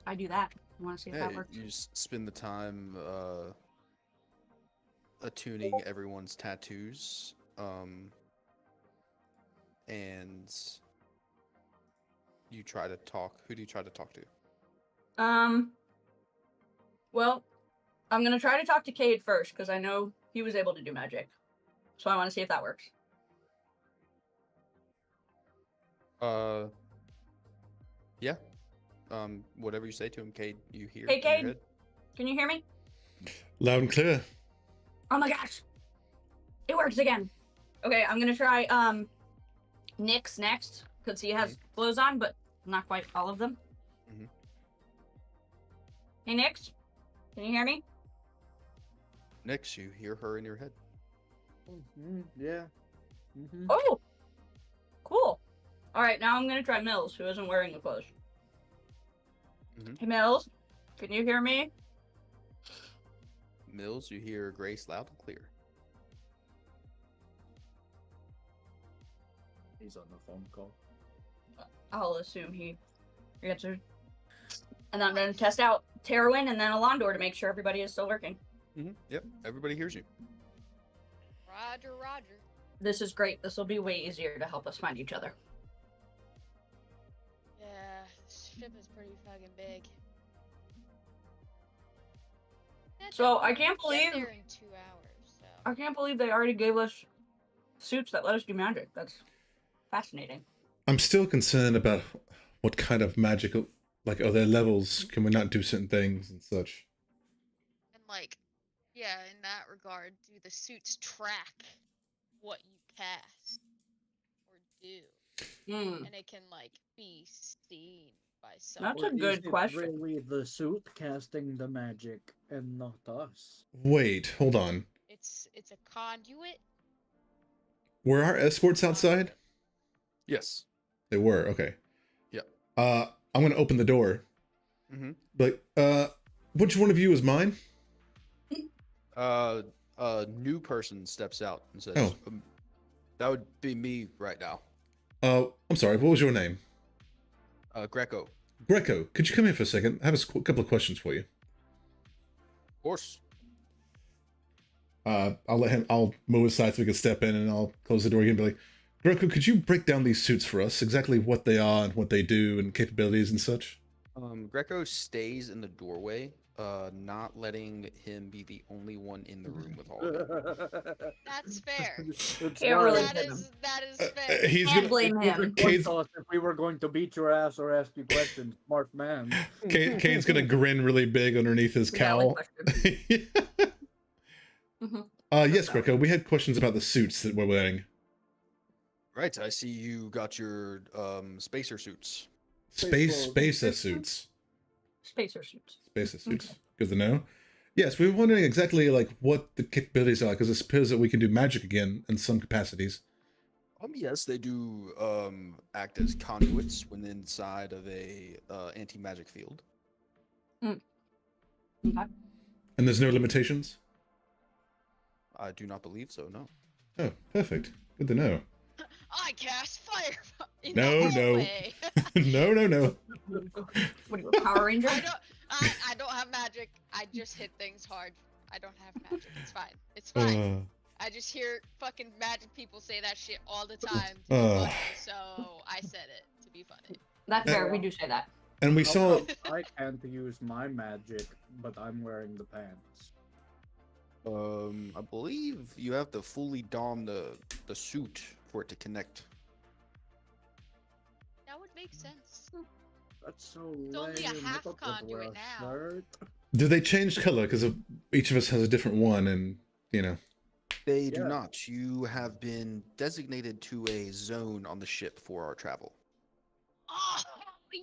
I do that. You want to see if Yeah, that works? you just spend the time attuning everyone's tattoos, and you try to talk. Who do you try to talk to? Well, I'm gonna try to talk to Cade first because I know he was able to do magic. So I want to see if that works. Yeah. Whatever you say to him, Cade, you hear. Hey, in your Cade. head. Can you hear me? Loud and clear. Oh my gosh. It works again. Okay, I'm gonna try Nyx next, because he has clothes on, but not quite all of them. Mhm. Hey Nyx, can you hear me? Nix, you hear her in your head. Yeah. Mm-hmm. Oh, cool. All right, now I'm gonna try Mills, who isn't wearing the clothes. Mhm. Hey, Mills, can you hear me? Mills, you hear Grace loud and clear. He's on the phone call. I'll assume he answered. And then I'm gonna test out Terwin and then Alondor to make sure everybody is still working. Yep, everybody hears you. Roger, Roger. This is great. This will be way easier to help us find each other. Yeah, this ship is pretty fucking big. That's So, okay, I can't we'll get believe- there in 2 hours. So. I can't believe they already gave us suits that let us do magic. That's fascinating. I'm still concerned about what kind of magical, like, are there levels? Can we not do certain things and such? And like, yeah, in that regard, do the suits track what you cast or do? Hmm. And it can like be seen by That's someone. a good Is it question. really the suit casting the magic and not us? Wait, hold on. It's a conduit. Were our escorts outside? Yes. They were, okay. Yep. I'm gonna open the door. Mm-hmm. Like, which one of you is mine? A new person steps out and says, Oh. "That would be me right now." I'm sorry, what was your name? Greco. Greco, could you come here for a second? I have a couple of questions for you. Of course. I'll move aside so we can step in, and I'll close the door again and be like, Greco, could you break down these suits for us? Exactly what they are and what they do and capabilities and such? Greco stays in the doorway, not letting him be the only one in the room with all of them. That's fair. It's Can't really That hit is that is fair. He's Can't gonna, blame him. Cade's- If we were going to beat your ass or ask you questions, smart man. Cade's gonna grin really big underneath his Valid cowl. question. Mhm. Yes, Greco, we had questions about the suits that we're wearing. Right. I see you got your spacer suits. Baseball. Spacer suits. Spacer suits. Spacer suits. Good to know. Yes, we were wondering exactly like what the capabilities are, because it appears that we can do magic again in some capacities. Yes, they do act as conduits when inside of a anti-magic field. Okay. And there's no limitations? I do not believe so. No. Oh, perfect. Good to know. I cast fire in No, the no. hallway. No. What are you, a Power Ranger? I don't have magic. I just hit things hard. I don't have magic. It's fine. It's fine. I just hear fucking magic people say that shit all the time to be funny, so I said it to be funny. That's fair. We do say that. And we How saw... come I can't use my magic, but I'm wearing the pants. I believe you have to fully don the suit for it to connect. That would make sense. That's so It's only a lame. half Look up with conduit a now. shirt. Do they change color? Because each of us has a different one, and, you know... They do Yeah. not. You have been designated to a zone on the ship for our travel. Oh yeah,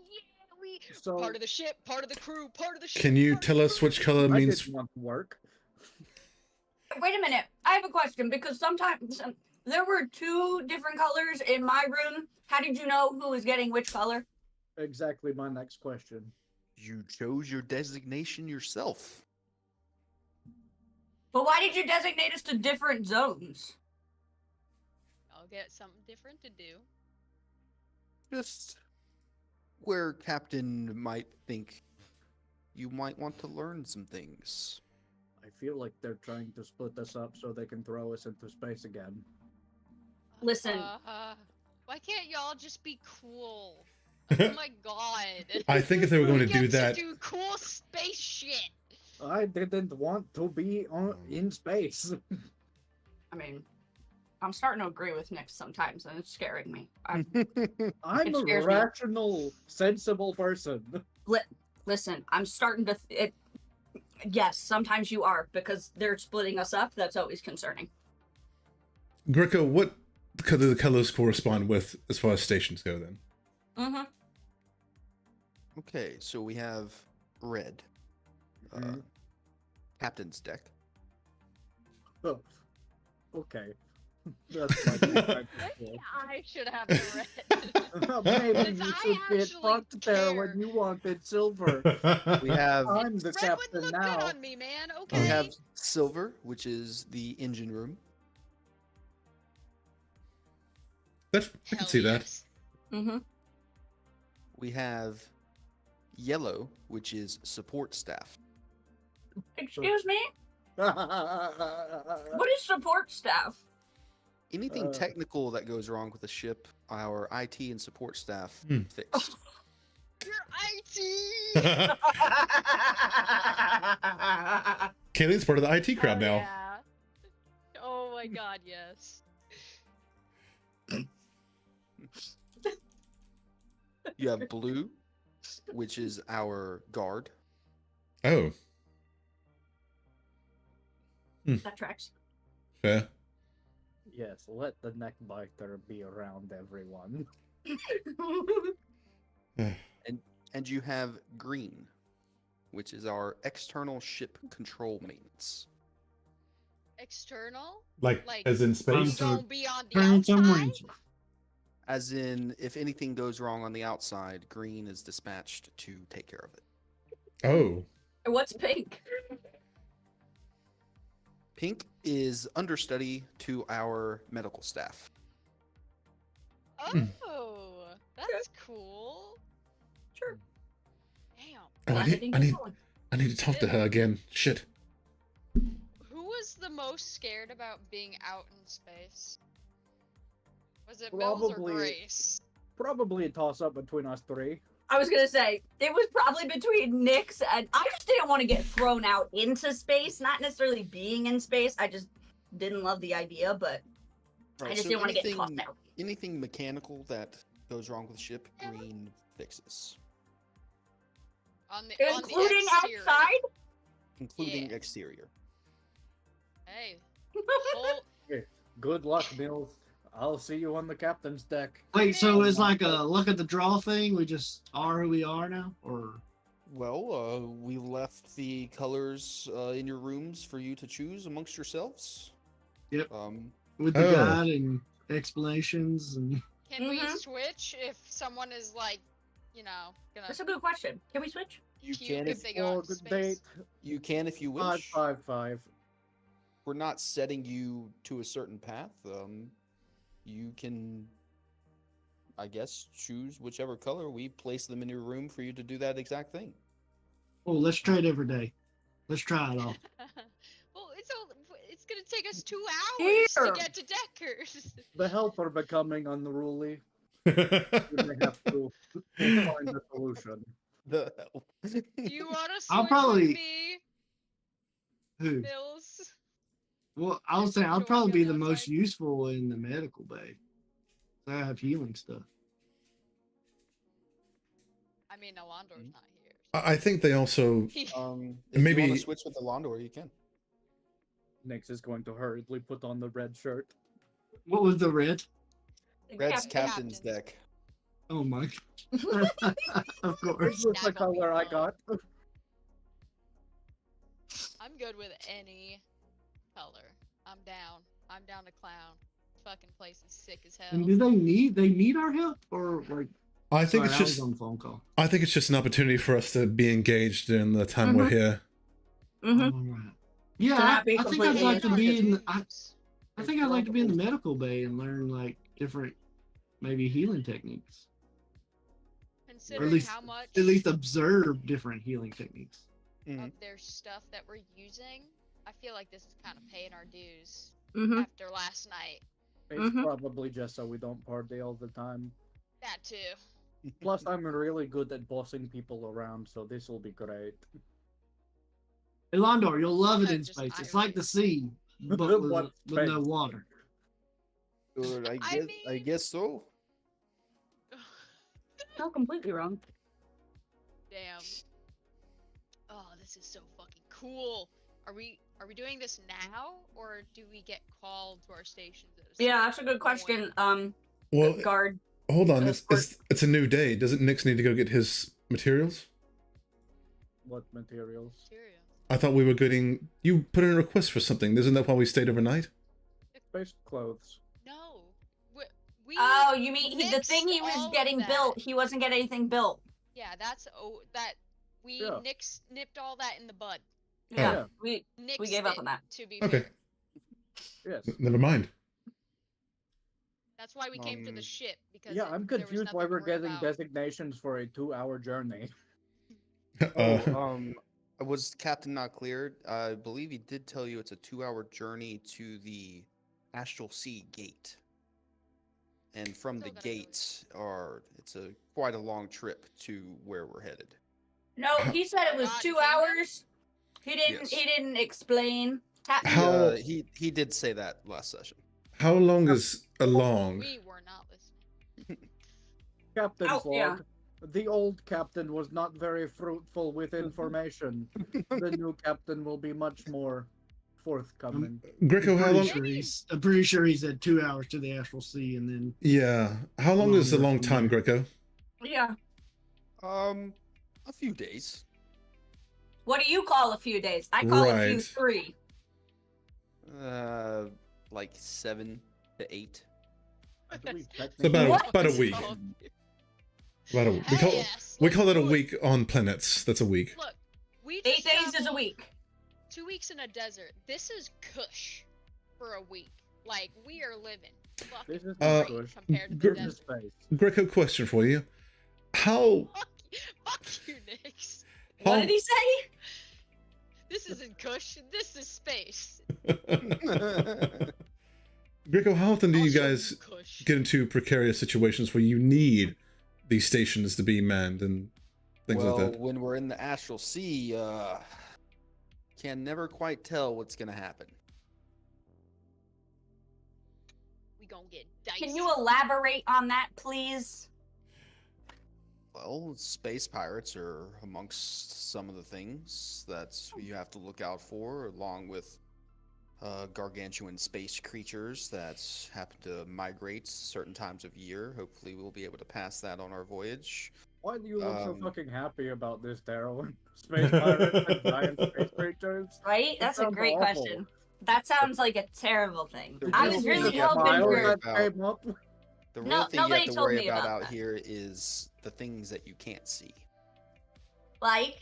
we So part of the ship, part of the crew, part of the ship. Can you part of tell the us crew. which color I means... didn't want to work. Wait a minute. I have a question because sometimes there were two different colors in my room. How did you know who was getting which color? Exactly my next question. You chose your designation yourself. But why did you designate us to different zones? I'll get something different to do. Just where Captain might think you might want to learn some things. I feel like they're trying to split us up so they can throw us into space again. Listen. Why can't y'all just be cool? Oh my god. I think if they were going to We do get that... do cool space shit. I didn't want to be in space. I mean, I'm starting to agree with Nick sometimes, and it's scaring me. I'm It a scares me. rational, sensible person. Listen, I'm starting to. Yes, sometimes you are because they're splitting us up. That's always concerning. Greco, what do the colors correspond with as far as stations go, then? Mm-hmm. Okay, so we have red. Mhm. Captain's deck. Oh, okay. That's my favorite. Maybe I should have the red. Maybe Since you I should be at actually front there care. when you wanted silver. We have I'm the Red captain would look now. good on me, man. we Okay. have silver, which is the engine room. That's, I can Hell see that. yes. Mm-hmm. We have yellow, which is support staff. Excuse me? What is support staff? Anything Uh. technical that goes wrong with the ship, our IT and support staff Hmm. fix. Your IT. Kaylee's part of the IT crowd Hell now. Yeah. Oh my god, yes. You have blue, which is our guard. Oh, That tracks. fair. Yes, let the neck biter be around everyone. And you have green, which is our external ship control maintenance. External? Like, Like, as in You space? Turn- gonna be on the Turn some outside? Ranger. As in, if anything goes wrong on the outside, green is dispatched to take care of it. Oh, What's pink? Pink is understudy to our medical staff. Oh, that's cool. Sure. Damn. oh, I Glad need, didn't I get need, going. I need to talk to her again. Shit. Who was the most scared about being out in space? Was it Mills Probably- or Grace? Probably a toss up between us three. I was gonna say it was probably between Nyx and I just didn't want to get thrown out into space, not necessarily being in space. I just didn't love the idea, but I just didn't want to get tossed out. Anything mechanical that goes wrong with the ship, green fixes, On the Including exterior. outside? including Yeah. exterior. Hey. Whole, Good luck, Mills. I'll see you on the captain's deck. Wait, so it's like a look at the draw thing? We just are who we are now? Or Well, we left the colors in your rooms for you to choose amongst yourselves. Yep. With the Oh. guide and explanations and can we Mhm. switch if someone is like, gonna That's a good question. Can we switch? you puke can if if they go Oh, into good space? date. you can if you wish. 555. We're not setting you to a certain path. You can, I guess, choose whichever color. We place them in your room for you to do that exact thing. oh, let's trade every day. Let's try it all. Well, it's gonna take us 2 hours Here. to get to Deckers. The help are becoming unruly. We may have to find a solution. The hell? Do you want to switch I'll probably- with me, Who? Mills? Well, I would say I'll Sure, probably go be the most outside. useful in the medical bay. I have healing stuff. I mean, Alondor's not here. I think they also If you want Maybe- to switch with the Londor, you can. Nyx is going to hurriedly put on the red shirt. What was the red? Red's Captain. captain's deck. Oh my. Of This course. is the Snaggle color I people. got. I'm good with any color. I'm down. I'm down to clown. Fucking place is sick as hell. And do they need our help or like? I think Sorry, it's I was just on the phone call. I think it's just an opportunity for us to be engaged in the time we're here. Mm-hmm. Alright. Yeah, not be I think I'd completely like to be in. Use. I think I'd like to be in the medical bay and learn like different, maybe healing techniques. Considering least- how much At least observe different healing techniques. Mhm. of their stuff that we're using, I feel like this is kind of paying our dues Mm-hmm. after last night. It's Mhm. probably just so we don't party all the time. That too. Plus, I'm really good at bossing people around, so this will be great. Elondor, you'll love it I'm in just space. It's like the irate. sea, but with, What with no space? water. Good, I I mean- guess so. Not completely wrong. Damn. Oh, this is so fucking cool. Are we doing this now, or do we get called to our stations? At a Yeah, certain that's a good question. point? Well, Guard. hold on. Of course. It's a new day. Doesn't Nyx need to go get his materials? What materials? Material. I thought we were getting. You put in a request for something. Isn't that why we stayed overnight? space clothes. No. We Oh, you mean the nixed thing he all was of getting that. built? He wasn't getting anything built. Yeah, that's that we Yeah. nipped all that in the bud. Yeah, Yeah. we Nixed gave up it, on that. to be Okay. fair. Yes. Never mind. That's why we came to the Um, ship because Yeah, I'm there was confused why nothing we're to worry getting about. designations for a 2-hour journey. Was Captain not cleared? I believe he did tell you it's a 2-hour journey to the Astral Sea Gate. And from the Still gotta go. gates it's quite a long trip to where we're headed. No, he said it was God 2 Kingdom? hours. He didn't. Yes. He didn't explain. How- He did say that last session. How long is a long? We were not listening. Captain's Oh, yeah. log. The old captain was not very fruitful with information. The new captain will be much more forthcoming. Greco, how long? I'm pretty sure he said 2 hours to the Astral Sea, and then Yeah. How long is a long time, Greco? Yeah. A few days. What do you call a few days? I call a few Right. 3. Like 7 to 8. I believe It's about technically- about a week. About a week. We Hell call yes, we let's call it a do week on planets. That's a week. Look, we 8 just days is a traveled week. 2 weeks in a desert. This is cush for a week. Like we are living. Fucking This is Uh, not Kush. compared to the gr- This is desert. space. Greco, question for you. How Fuck you, Nix. What how did he say? This isn't cush. This is space. Greco, how often do I'll you show guys cush. get into precarious situations where you need these stations to be manned and things well, like that? when we're in the Astral Sea, can never quite tell what's gonna happen. We gonna get dicey. Can you elaborate on that, please? Well, space pirates are amongst some of the things that you have to look out for, along with gargantuan space creatures that happen to migrate certain times of year. Hopefully, we'll be able to pass that on our voyage. Why do you look so Um, fucking happy about this, Daryl? Space pirates and giant space creatures? Right? That's a sounds great awful. question. That sounds like a terrible thing. The I real was thing really you have to hoping worry for. that about- came up. The No- real thing you nobody have to told worry me about about out that. here is the things that you can't see. Like,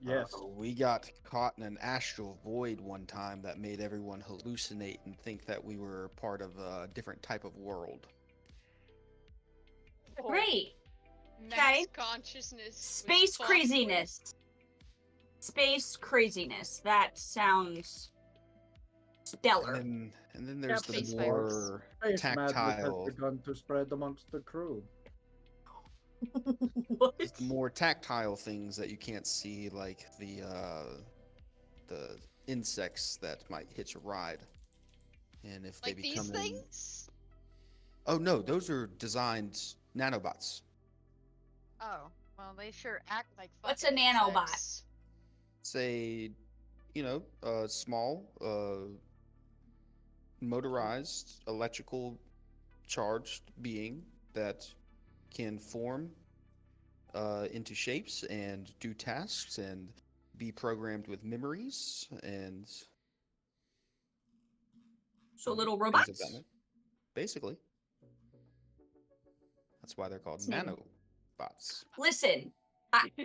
Yes. We got caught in an astral void one time that made everyone hallucinate and think that we were part of a different type of world. Oh, great. mass okay. consciousness. was Space possible. craziness. Space craziness. That sounds stellar. And then there's the Space more Space madness tactile, has begun to spread amongst the crew. What? it's the more tactile things that you can't see, like the insects that might hitch a ride. And if Like they these become things? Oh no, those are designed nanobots. Oh, well, they sure act like. What's a fucking nanobot? insects. It's a, small, motorized, electrical charged being that can form into shapes and do tasks and be programmed with memories and So little things of robots. that nature. Basically. That's why they're called It's neat. nanobots. Listen,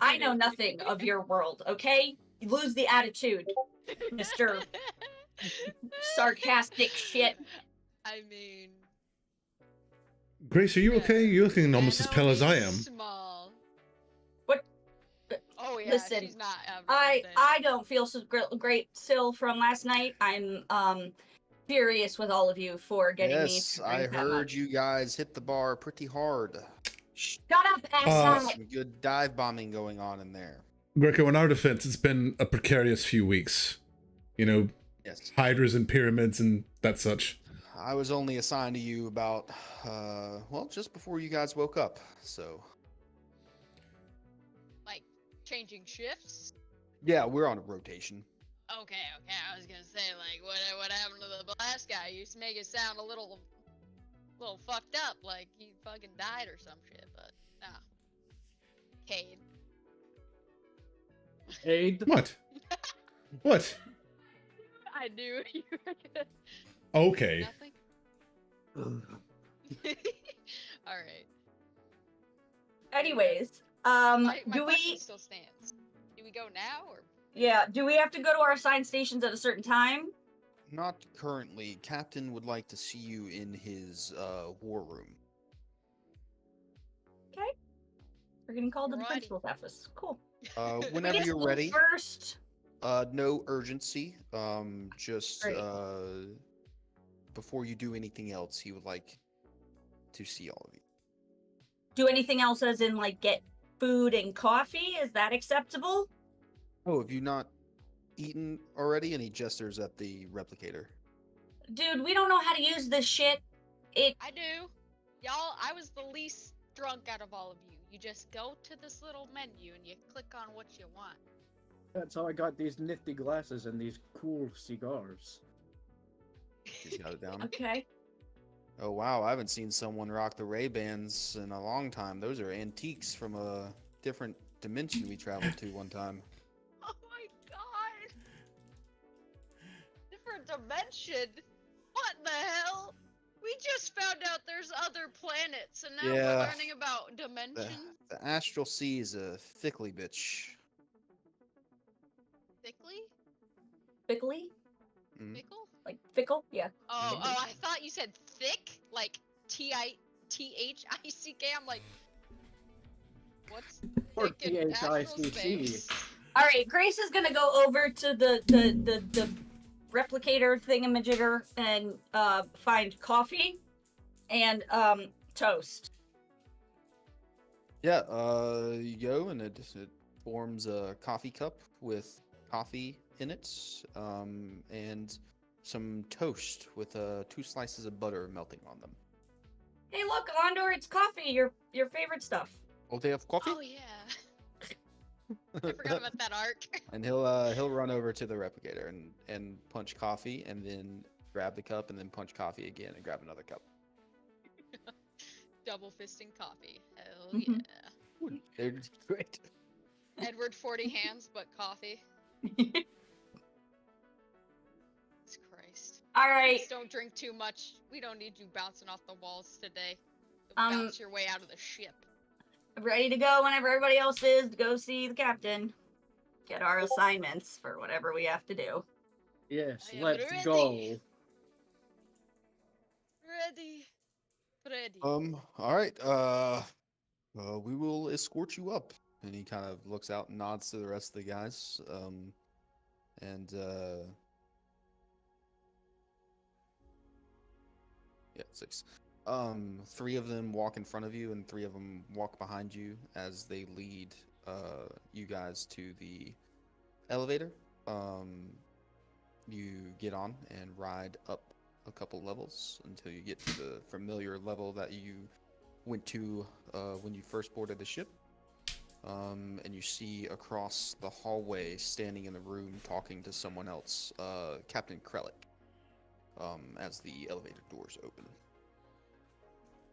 I know nothing of your world, okay? You lose the attitude, Mr. Sarcastic shit. I mean. Grace, are you okay? You're looking almost as nano pale as I is am. Small. What? Oh yeah, Listen, she's not having a I good day. I don't feel so great still from last night. I'm furious with all of you for getting me. Yes, to I drink that heard much. you guys hit the bar pretty hard. Shut up, asshole. Some good dive bombing going on in there. Greco, in our defense, it's been a precarious few weeks. You know, Yes. hydras and pyramids and that such. I was only assigned to you about, just before you guys woke up. So, Like changing shifts. yeah, we're on a rotation. Okay. I was gonna say like what happened to the last guy? You used to make it sound a little fucked up, like he fucking died or some shit. But nah. Cade. Aid. What? What? I knew you were gonna. Okay. Nothing. All right. Anyways, My do question we? still stands. Do we go now or? Yeah, do we have to go to our assigned stations at a certain time? Not currently. Captain would like to see you in his war room. We're getting called to the Alrighty. principal's office. Cool. We Whenever get you're school ready. First. No urgency. Just Great. before you do anything else, he would like to see all of you. Do anything else, as in like get food and coffee? Is that acceptable? Oh, have you not eaten already? And he gestures at the replicator. Dude, we don't know how to use this shit. I do. Y'all, I was the least drunk out of all of you. You just go to this little menu and you click on what you want. That's how I got these nifty glasses and these cool cigars. He's got it down. Okay. Oh wow, I haven't seen someone rock the Ray-Bans in a long time. Those are antiques from a different dimension we traveled to one time. Oh my god! Different dimension? What the hell? We just found out there's other planets, and now Yeah. we're learning about dimensions. The astral sea is a thickly bitch. Thickly? Fickly? Mm. Fickle? Like fickle? Yeah. Oh, I thought you said thick, like T-I-T-H-I-C-K. I'm like, what's Or thick in astral THICC. space? All right, Grace is gonna go over to the replicator thingamajigger and find coffee and toast. Yeah, you go and it forms a coffee cup with coffee in it, and some toast with 2 slices of butter melting on them. Hey, look, Ondor, it's coffee. Your favorite stuff. Oh, they have coffee? Oh yeah. I forgot about that arc. And he'll run over to the replicator and punch coffee, and then grab the cup, and then punch coffee again and grab another cup. Double fisting coffee. Hell Mhm. yeah. They're great. Edward 40 hands, but coffee. Jesus Christ. All right. Just don't drink too much. We don't need you bouncing off the walls today. Um, Bounce your way out of the ship. Ready to go whenever everybody else is to go see the captain. Get our assignments for whatever we have to do. Yes, I am let's ready. go. Ready. Ready. All right. We will escort you up. And he kind of looks out and nods to the rest of the guys. Yeah, 6. 3 of them walk in front of you, and 3 of them walk behind you as they lead you guys to the elevator. You get on and ride up a couple levels until you get to the familiar level that you went to when you first boarded the ship. And you see across the hallway, standing in the room, talking to someone else, Captain Krellick, as the elevator doors open.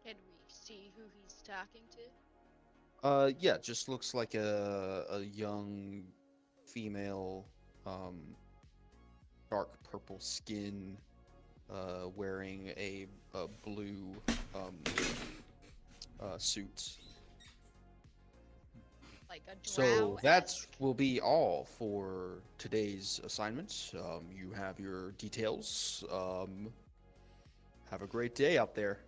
Can we see who he's talking to? Yeah, just looks like a young female, dark purple skin, wearing a blue suit. Like a So drow that will be all for today's assignments. You have your details. Have a great day out there.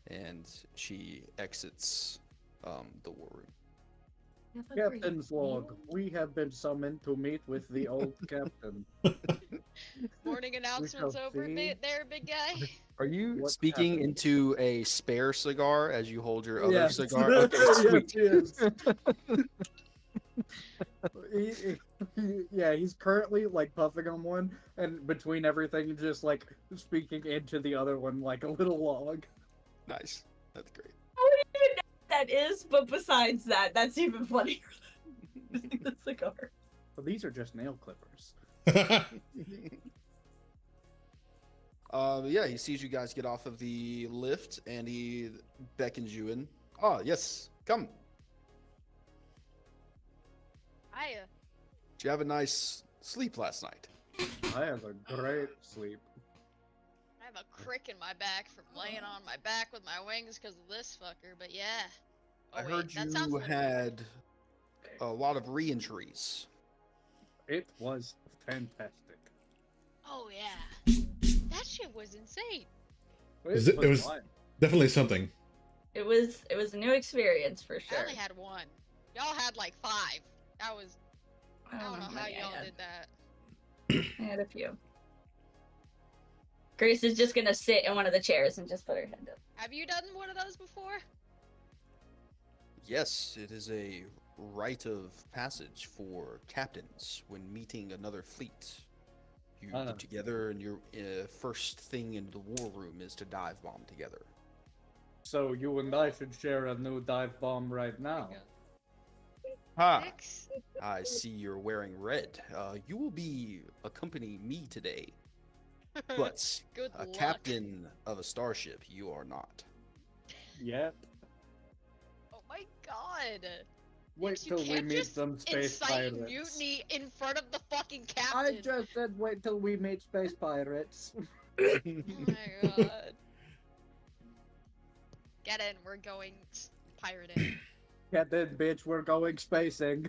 And she exits the war room. Have a great Captain's log. meal. We have been summoned to meet with the old captain. Morning announcements shall over see. there, big guy. Are you What speaking happened? into a spare cigar as you hold your other Yes. cigar? Okay, sweet. Yes, yeah, he's currently like puffing on one, and between everything, just like speaking into the other one like a little log. Nice. That's great. I don't even know what that is, but besides that, that's even funnier than using the cigar. But these are just nail clippers. Yeah, he sees you guys get off of the lift and he beckons you in. Oh, yes, come. Hiya. Did you have a nice sleep last night? I have a great sleep. I have a crick in my back from laying on my back with my wings because of this fucker, but yeah. Oh, I wait, heard that sounds a you little had a lot of re-injuries. It was fantastic. Oh yeah. That shit was insane. It was fine. definitely something. It was a new experience for I sure. only had one. Y'all had like 5. That was I don't know how many I y'all had. did that. I had a few. Grace is just gonna sit in one of the chairs and just put her head up. Have you done one of those before? Yes, it is a rite of passage for captains when meeting another fleet. You get together, and your first thing in the war room is to dive bomb together. So you and I should share a new dive bomb right now. Ha! Six? I see you're wearing red. You will be accompanying me today, but Good a luck. captain of a starship, you are not. Yep. Oh my god. Wait You till we can't meet just some space incite pirates. mutiny in front of the fucking I captain. just said wait till we meet space pirates. Oh my god. Get in, we're going pirating. Get in, bitch, we're going spacing.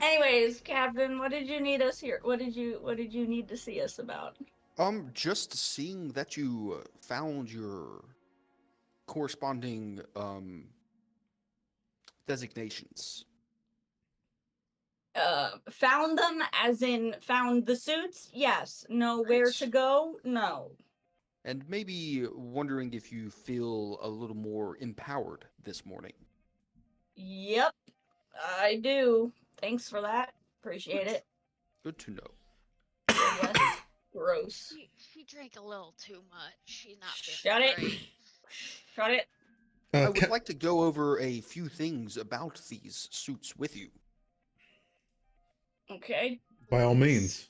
Anyways, Captain, what did you need us here? What did you need to see us about? Just seeing that you found your corresponding designations. Found them as in found the suits? Yes. Know where Right. to go? No. And maybe wondering if you feel a little more empowered this morning. Yep. I do. Thanks for that. Appreciate it. Good to know. Yes. Gross. She drank a little too much. She's not Shut feeling it. great. Shut it. I would Cap- like to go over a few things about these suits with you. Okay. by all means.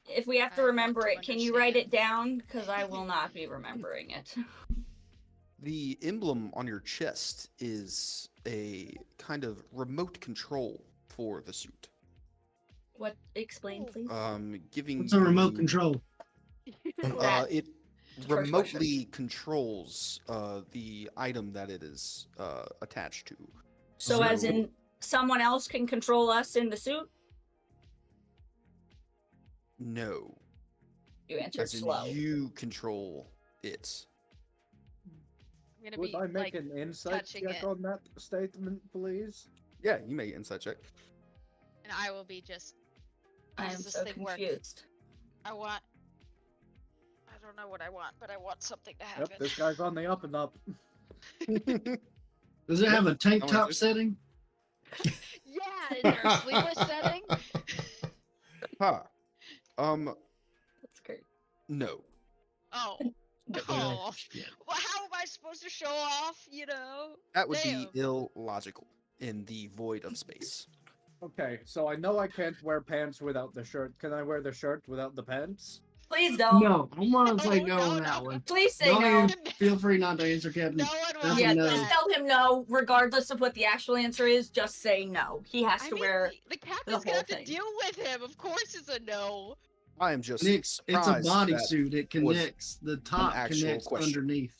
If we have to I want remember to it, can you write it understand. down? Because I will not be remembering it. The emblem on your chest is a kind of remote control for the suit. What? Explain, please. Giving What's a remote you- control? That- It First question. remotely controls the item that it is attached to. So, as so- in, someone else can control us in the suit? No, You answered as in slow. you control it. I'm gonna Would be I make like, an insight touching check it. on that statement, please? Yeah, you make an insight check. and I will be just. I how am does this so thing work? confused. I want. I don't know what I want, but I want something to happen. Yep, this guy's on the up and up. Does it have a tank How top much is- setting? Yeah, is there a sleeveless setting? Huh. That's great. No. Oh. Oh. Well, how am I supposed to show off, you know? That would Damn. be illogical in the void of space. Okay, so I know I can't wear pants without the shirt. Can I wear the shirt without the pants? Please don't. No, I'm gonna say no, No, on no, that no. one. Please say No, no. you- Feel free not to answer, Captain. No one will That's Yeah, a do no. please that. tell him no, regardless of what the actual answer is. Just say no. He has I to mean, wear. the captain's whole gonna have to thing. deal with him. Of course, it's a no. I am just Nick, it's a surprised that- bodysuit. It connects. The top actual connects question. underneath.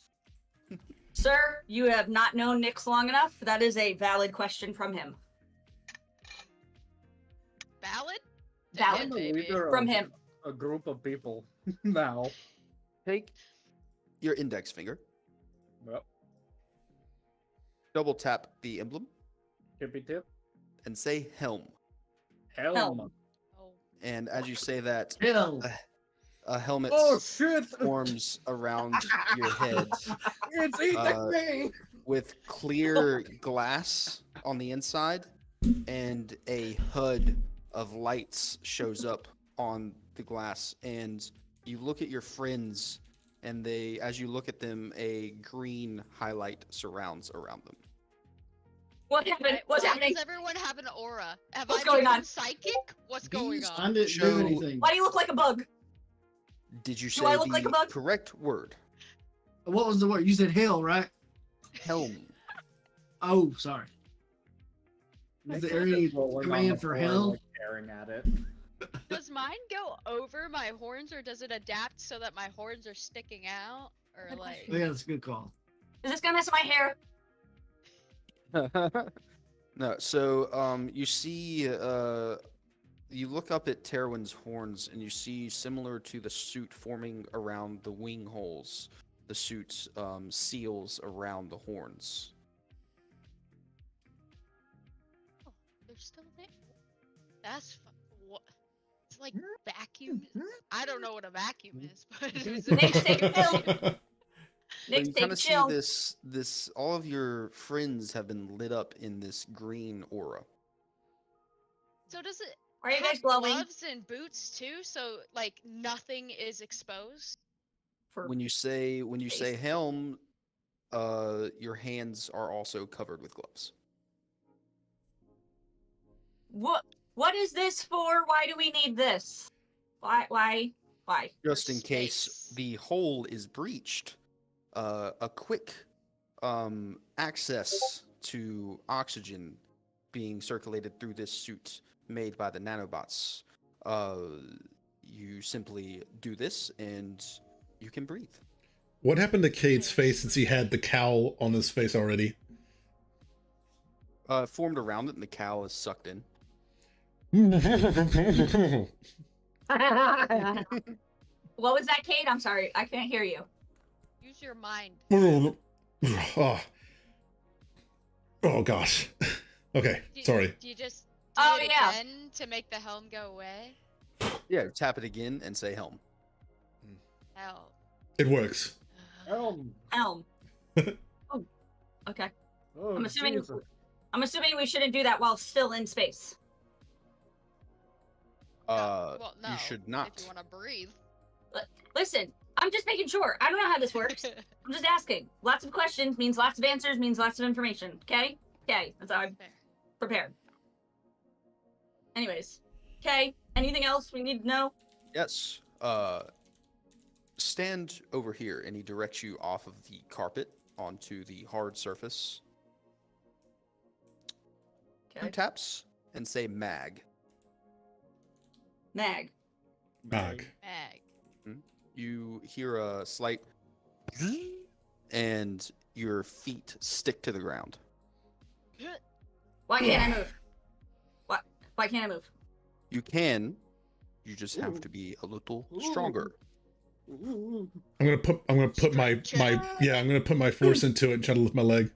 Sir, you have not known Nyx long enough. That is a valid question from him. Valid? Valid. I'm the Maybe. leader From of him. a group of people now. Take your index finger, Well, double tap the emblem, tippy tip. and say helm. Helm. Oh. And as you say that, Hell. a helmet Oh shit! forms around your head It's eating Uh, me! with clear glass on the inside, and a HUD of lights shows up on the glass. And you look at your friends, and they, as you look at them, a green highlight surrounds around them. What happened? What's Why happening? does everyone have an aura? Have What's I going become on? psychic? What's going I on? didn't Show- do anything. Why do you look like a bug? Did you Do say I look the like a bug? correct word? What was the word? You said hell, right? Helm. Oh, sorry. Is Nick there was any just rolling on command the for floor, hell? like, staring at it. Does mine go over my horns, or does it adapt so that my horns are sticking out, or Good like? Oh, yeah, that's a good call. Is this gonna mess my hair? No, so you see, you look up at Terwin's horns, and you see, similar to the suit forming around the wing holes, the suit's seals around the horns. Oh, they're still there. That's what. It's like vacuum. I don't know what a vacuum is, but it's Next, take a pill. So Next, you take kind a of see chill. this. All of your friends have been lit up in this green aura. So does it Are you have guys glowing? gloves and boots too? So like nothing is exposed. For When you say face. helm, your hands are also covered with gloves. What is this for? Why do we need this? Why? Just For in case space. the hole is breached, a quick access to oxygen being circulated through this suit made by the nanobots. You simply do this and you can breathe. What happened to Cade's face since he had the cowl on his face already? Formed around it, and the cowl is sucked in. What was that, Kate? I'm sorry, I can't hear you. Use your mind. oh. Oh gosh. Okay, sorry. Do you just do Oh, it yeah. again to make the helm go away? Yeah, tap it again and say helm. Hell. It works. Elm. Elm. Oh, okay. Oh, I'm assuming. Jesus. I'm assuming we shouldn't do that while still in space. Well, no. You should not. If you want to breathe. Listen, I'm just making sure. I don't know how this works. I'm just asking. Lots of questions means lots of answers means lots of information. Okay? Okay. That's how I'm Fair. prepared. Anyways. Okay. Anything else we need to know? Yes. Stand over here, and he directs you off of the carpet onto the hard surface. Two Okay. taps and say mag. Mag. Mag. Mag. You hear a slight and your feet stick to the ground. Why can't I move? Why can't I move? You can, you just have to be a little stronger. Ooh. I'm gonna put my I'm gonna put my force into it and try to lift my leg.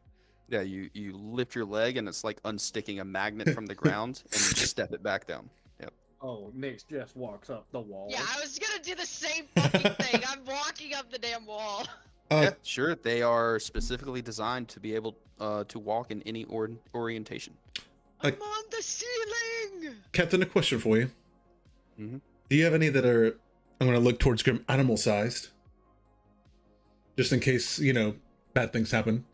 Yeah, you lift your leg and it's like unsticking a magnet from the ground and you step it back down. Yep. Oh, Nix just walks up the wall. Yeah, I was gonna do the same fucking thing. I'm walking up the damn wall. Yeah, sure. They are specifically designed to be able to walk in any orientation. I'm on the ceiling. Captain, a question for you. Mhm. Do you have any that are, I'm gonna look towards Grim, animal sized? Just in case, bad things happen.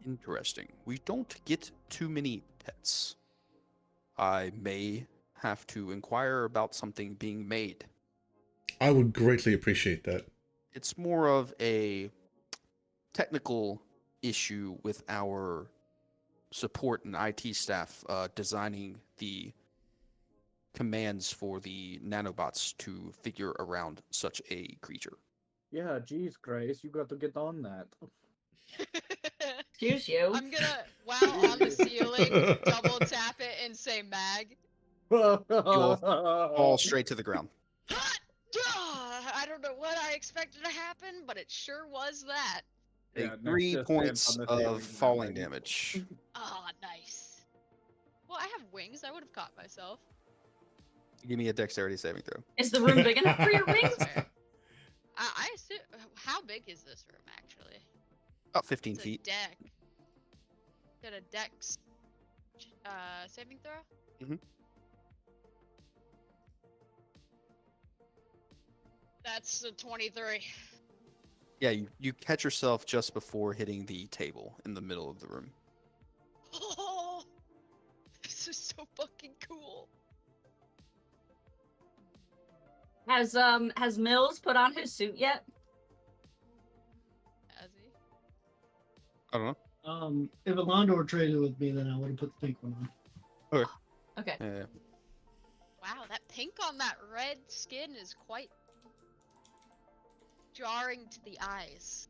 Interesting. We don't get too many pets. I may have to inquire about something being made. I would greatly appreciate that. It's more of a technical issue with our support and IT staff designing the commands for the nanobots to figure around such a creature. Yeah, geez, Grace, you got to get on that. Excuse you. I'm gonna, while on the ceiling, double tap it and say mag. Fall straight to the ground. I don't know what I expected to happen, but it sure was that. Take Yeah, Nix 3 just points stands on the ceiling of and falling like- damage. Ah, nice. Well, I have wings. I would have caught myself. Give me a dexterity saving throw. Is the room big enough for your wings? Fair. I assume. How big is this room actually? About 15 It's a feet. deck. Did a dex saving throw? Mhm. That's a 23. Yeah, you catch yourself just before hitting the table in the middle of the room. Oh, this is so fucking cool. Has Mills put on his suit yet? Has he? I don't know. If Alondor traded with me, then I would have put the pink one on. Okay. Yeah. Wow, that pink on that red skin is quite jarring to the eyes.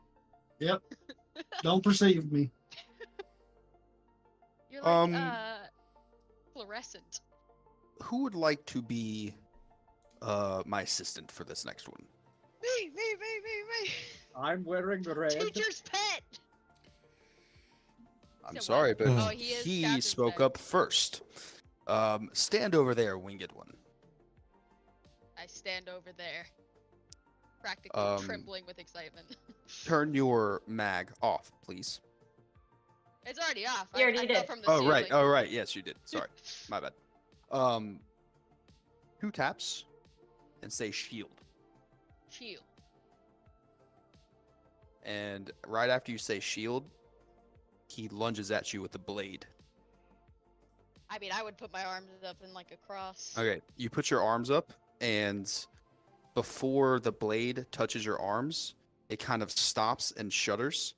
Yep. Don't perceive me. You're like Um, fluorescent. Who would like to be my assistant for this next one? Me. I'm wearing red. Teacher's pet. I'm So sorry, what? but Oh, he is he Captain spoke Pet. up first. Stand over there, winged one. I stand over there, practically Um, trembling with excitement. Turn your mag off, please. It's already off. You already I did. fell from the Oh ceiling. right, oh right, yes you did. Sorry, my bad. 2 taps, and say shield. Shield. And right after you say shield, he lunges at you with the blade. I mean, I would put my arms up in like a cross. Okay, you put your arms up, and before the blade touches your arms, it kind of stops and shudders.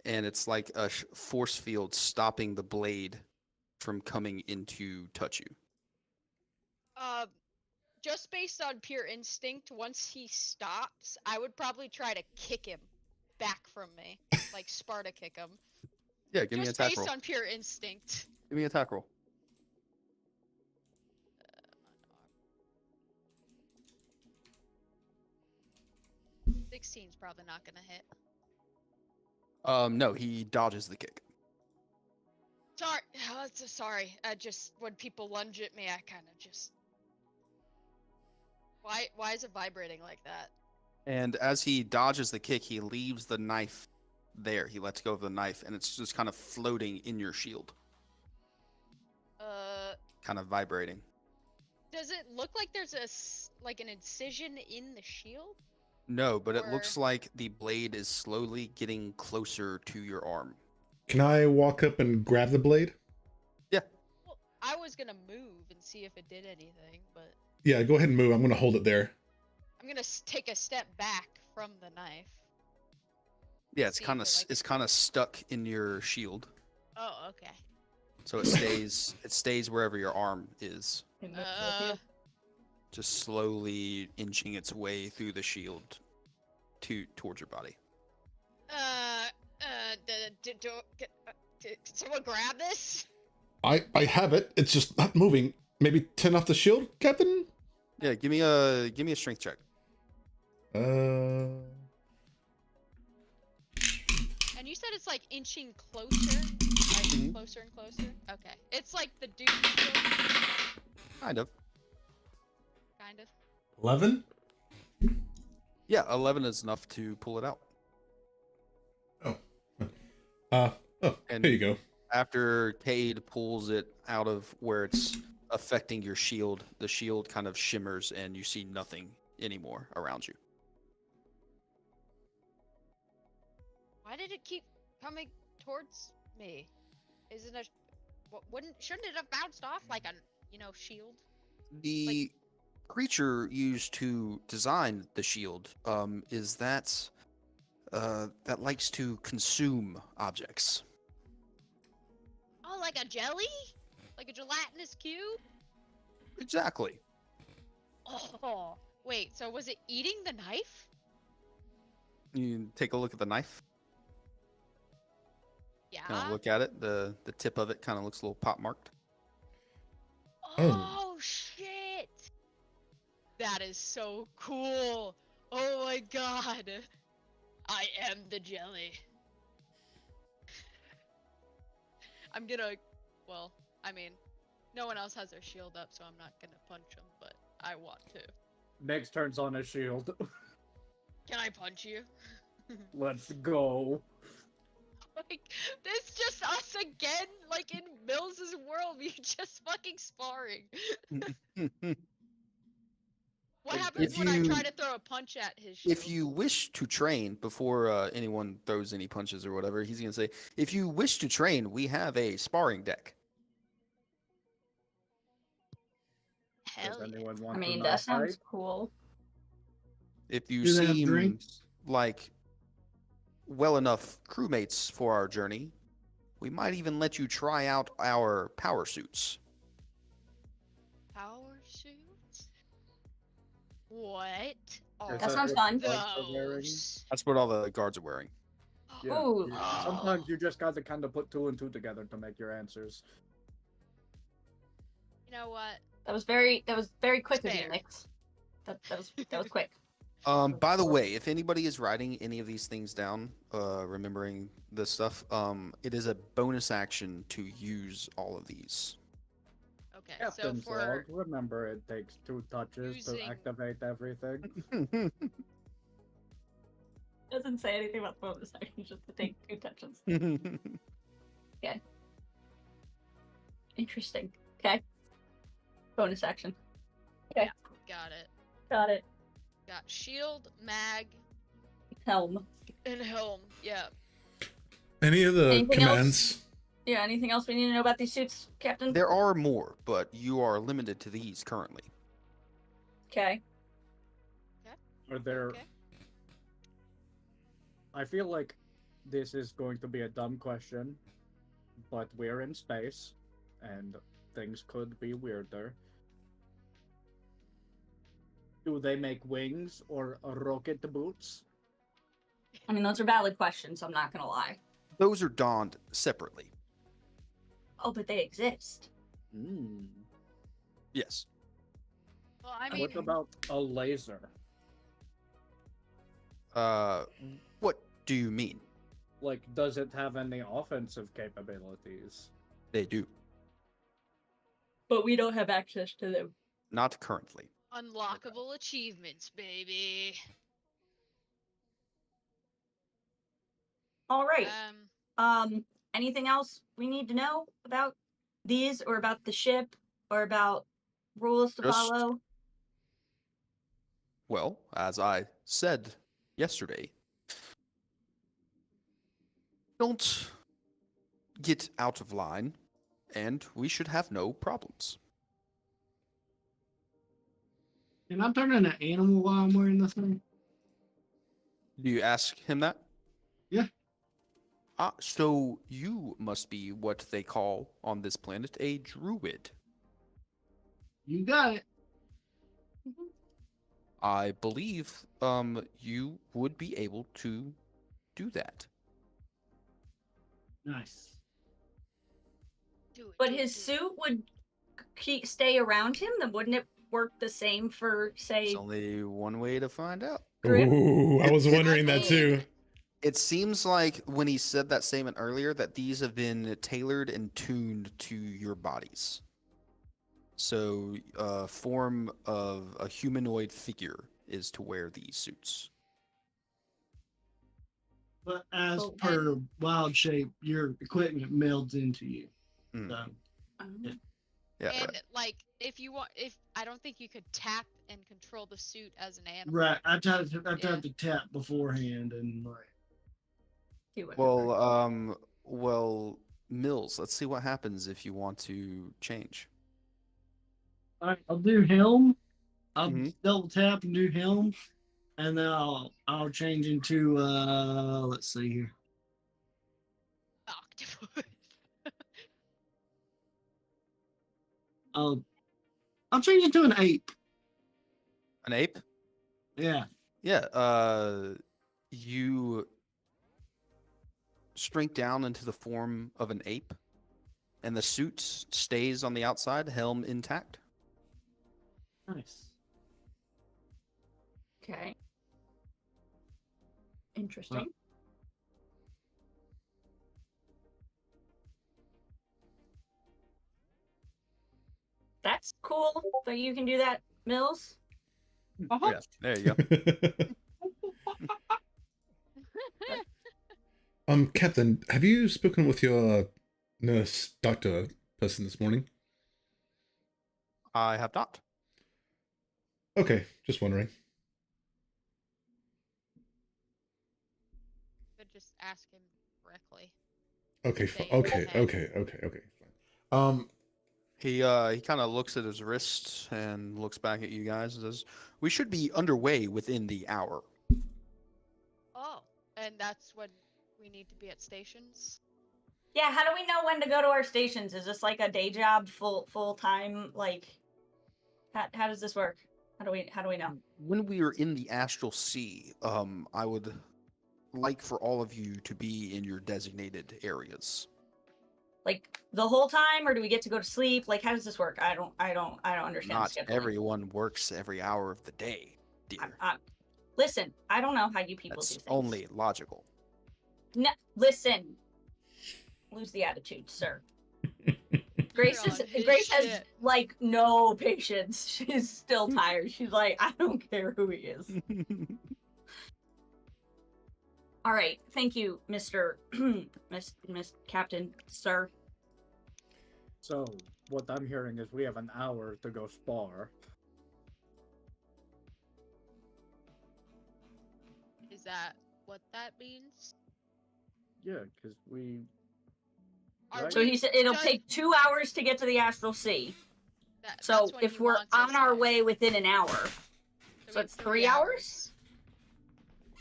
And it's like a force field stopping the blade from coming in to touch you. Just based on pure instinct, once he stops, I would probably try to kick him back from me, like Sparta kick him. Yeah, give me an Just attack based roll. on pure instinct. Give me an attack roll. 16's probably not gonna hit. No, he dodges the kick. Sorry, sorry. Just when people lunge at me, I kind of just. Why is it vibrating like that? And as he dodges the kick, he leaves the knife there. He lets go of the knife, and it's just kind of floating in your shield, kind of vibrating. Does it look like there's like an incision in the shield? No, but it looks Or- like the blade is slowly getting closer to your arm. Can I walk up and grab the blade? Well, I was gonna move and see if it did anything, but Yeah, go ahead and move. I'm going to hold it there. I'm gonna take a step back from the knife. Yeah, it's See if kind of it, like- it's kind of stuck in your shield, Oh, okay. so it stays wherever your arm is, just slowly inching its way through the shield towards your body. Did someone grab this? I have it. It's just not moving. Maybe 10 off the shield, Captain? Yeah, give me a strength check. And you said it's like inching closer, like Mhm. closer and closer. Okay, it's like the Doom shield, Kind of. kind of. 11? Yeah, 11 is enough to pull it out. And- Here you go. After Cade pulls it out of where it's affecting your shield, the shield kind of shimmers and you see nothing anymore around you. Why did it keep coming towards me? Isn't it? Shouldn't it have bounced off like a shield? The creature used to design the shield is that likes to consume objects. Oh, like a jelly? Like a gelatinous cube? Exactly. Oh, wait. So was it eating the knife? You take a look at the knife. Yeah. Kind of look at it. The tip of it kind of looks a little pot marked. Oh shit! That is so cool. Oh my god. I am the jelly. I'm gonna, well, I mean, no one else has their shield up, so I'm not gonna punch him, but I want to. Next turns on his shield. Can I punch you? Let's go. Like, this just us again, like in Mills's world, we just fucking sparring. What happens If when I try you- to throw a punch at his shield? If you wish to train before anyone throws any punches or whatever, he's going to say, if you wish to train, we have a sparring deck. Hell Does yeah. anyone I want mean, to that not sounds fight? cool. If you Do they have seem drinks? like well enough crewmates for our journey, we might even let you try out our power suits. Power What? Is That sounds what fun. the dogs are wearing? those? That's what all the guards are wearing. Yeah, Ooh. sometimes you just gotta kind of put two and two together to make your answers. You know what? That was very quick of you, Fair. Nix. That was quick. By the way, if anybody is writing any of these things down, remembering this stuff, it is a bonus action to use all of these. Okay, Captain's so for log. Remember, it takes 2 touches to using- activate everything. Doesn't say anything about the bonus action, just to take 2 touches. Interesting. Okay. Bonus action. Okay. got it. Got it. Got shield, mag, Helm. and helm. Yeah. Any of the Anything else? commands? Yeah, anything else we need to know about these suits, Captain? There are more, but you are limited to these currently. Okay. Are there? Okay. I feel like this is going to be a dumb question, but we're in space, and things could be weirder. Do they make wings or rocket boots? I mean, those are valid questions, I'm not gonna lie. Those are donned separately. Oh, but they exist. Yes. Well, I mean, What about a laser? What do you mean? Like, does it have any offensive capabilities? They do. But we don't have access to them. Not currently. unlockable achievements, baby. All right. Anything else we need to know about these, or about the ship, or about rules to Just- follow? Well, as I said yesterday, don't get out of line, and we should have no problems. And I'm turning an animal while I'm wearing this thing. Do you ask him that? Yeah. So you must be what they call on this planet a druid. You got it. I believe you would be able to do that. Nice. Do it. But do it, his do it. suit would stay around him, then wouldn't it work the same for, say, There's only one way to find out. Grip? Ooh, I was wondering that too. It seems like when he said that statement earlier that these have been tailored and tuned to your bodies. So, form of a humanoid figure is to wear these suits. But as Oh, per wild shape, your equipment melds into you. Mm. So, Yeah, And right. like, if you want, if I don't think you could tap and control the suit as an animal. right. I tried to Yeah. tap beforehand and like. do it. Well, Mills, let's see what happens if you want to change. All right, I'll do helm. I'll Mhm. double tap and do helm, and then I'll change into let's see here. Octopus. I'll change into an ape. An ape? Yeah. Yeah, you shrink down into the form of an ape, and the suit stays on the outside, helm intact. Nice. Okay. Interesting. That's cool that you can do that, Mills. Yeah, there you go. Captain, have you spoken with your nurse doctor person this morning? I have not. Okay, just wondering. Could just ask him directly. Okay, Say okay, okay. okay, fine. He kind of looks at his wrist and looks back at you guys and says, "We should be underway within the hour." Oh, and that's when we need to be at stations. Yeah, how do we know when to go to our stations? Is this like a day job, full time? Like, how does this work? How do we know? When we are in the astral sea, I would like for all of you to be in your designated areas. Like the whole time, or do we get to go to sleep? Like, how does this work? I don't understand. Not scheduling. everyone works every hour of the day, dear. Listen, I don't know how you people That's do things. only logical. No, listen. Lose the attitude, sir. Grace You're on his Grace has shit. like no patience. She's still tired. She's like, I don't care who he is. All right, thank you, Mr. Miss Captain, sir. So, what I'm hearing is we have an hour to go spar. Is that what that means? Yeah, because we... Are Right. So he said it'll Does- take 2 hours to get to the astral sea. So that's when if he we're wants us on our there. way within an hour, So so we have it's 3 hours?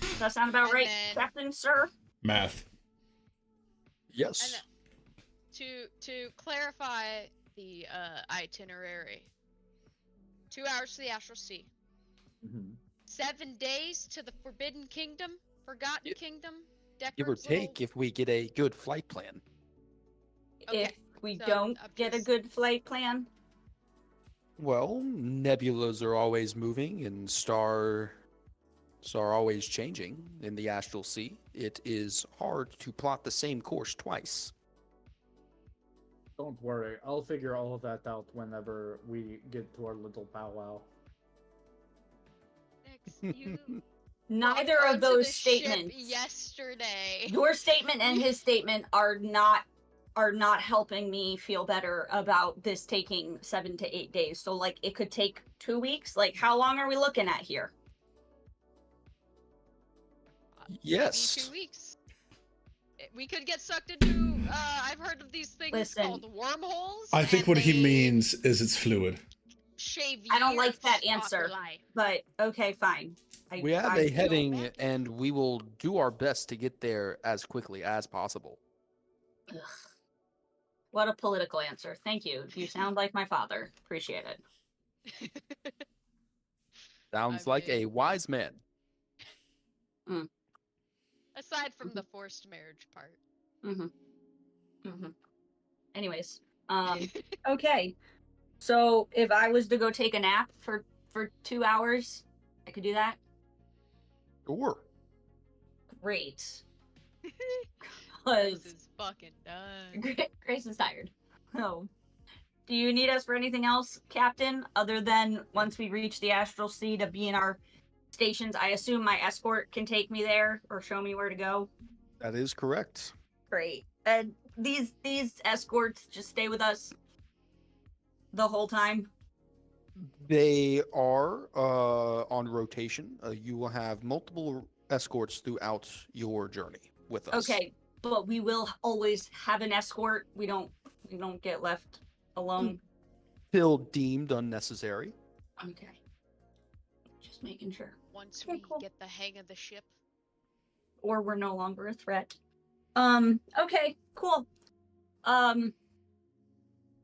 Does that sound about And right, then- Captain, sir? Math. Yes. To clarify the itinerary, 2 hours to the astral sea, Mhm. 7 days to the Forbidden Kingdom, Forgotten Kingdom. Give or Deckard's little- take if we get a good flight plan. Okay, If we so don't I'm get a just- good flight plan, Well, nebulas are always moving and stars are always changing in the astral sea. It is hard to plot the same course twice. Don't worry, I'll figure all of that out whenever we get to our little powwow. Next, you neither walked of onto those the ship statements, yesterday. your statement and his statement, are not helping me feel better about this taking 7 to 8 days. So like it could take 2 weeks. Like how long are we looking at here? Maybe Yes. 2 weeks. We could get sucked into. I've heard of these things Listen. called wormholes. I think and what he they means is it's fluid. Shave I don't like years that off your answer. life. But okay, fine. We have I a feel heading bad. and we will do our best to get there as quickly as possible. Ugh. What a political answer. Thank you. You sound like my father. Appreciate it. Sounds I like a mean- wise man. Aside from the forced marriage part. Anyways, okay. So if I was to go take a nap for 2 hours, I could do that. Sure. Great. This 'Cause is fucking done. Grace is tired. Oh. Do you need us for anything else, Captain? Other than once we reach the astral sea to be in our stations? I assume my escort can take me there or show me where to go. That is correct. Great. And these escorts just stay with us the whole time. They are on rotation. You will have multiple escorts throughout your journey with us. Okay, but we will always have an escort. We don't get left alone. Till deemed unnecessary. Okay. Just making sure. Once Okay, we cool. get the hang of the ship. Or we're no longer a threat. Okay, cool.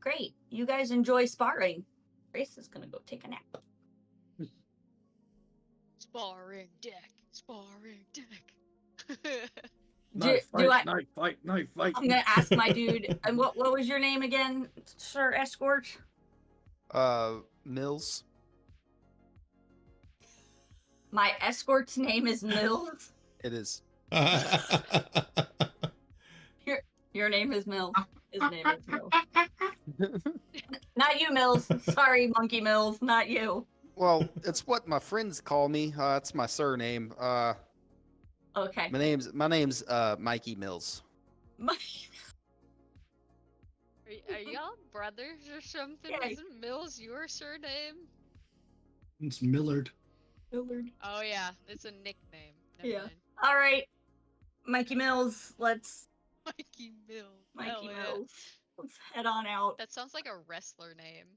Great. You guys enjoy sparring. Grace is gonna go take a nap. Sparring deck. Sparring deck. Knife do fight, I- knife fight, knife fight. I'm gonna ask my dude. And what was your name again, Sir Escort? Mills. My escort's name is Mills. It is. Your name is Mills. His name is Mills. Not you, Mills. Sorry, Monkey Mills. Not you. Well, it's what my friends call me. It's my surname. Okay. My name's Mikey Mills. Are y'all brothers or something? Yeah. Isn't Mills your surname? It's Millard. Millard. Oh yeah, it's a nickname. Never Yeah. mind. All right, Mikey Mills. Let's Mikey Mills. Mikey Hell yeah. Mills. Let's head on out. That sounds like a wrestler name.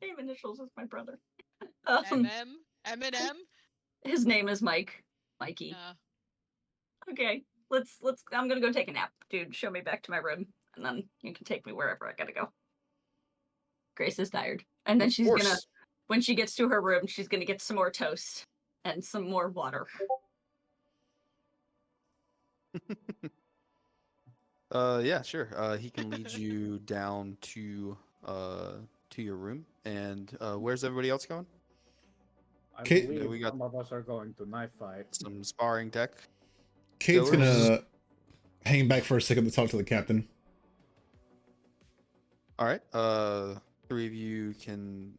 Same initials as my brother. Eminem? His name is Mike. Mikey. Okay. Let's. I'm gonna go take a nap, dude. Show me back to my room, and then you can take me wherever I gotta go. Grace is tired, and then Of she's gonna course. when she gets to her room, she's gonna get some more toast and some more water. Yeah, sure. He can lead you down to your room. And where's everybody else going? I Okay, believe we got- some of us are going to knife fight. Some sparring tech. Kate's Goers. gonna hang back for a second to talk to the captain. All right. Three of you can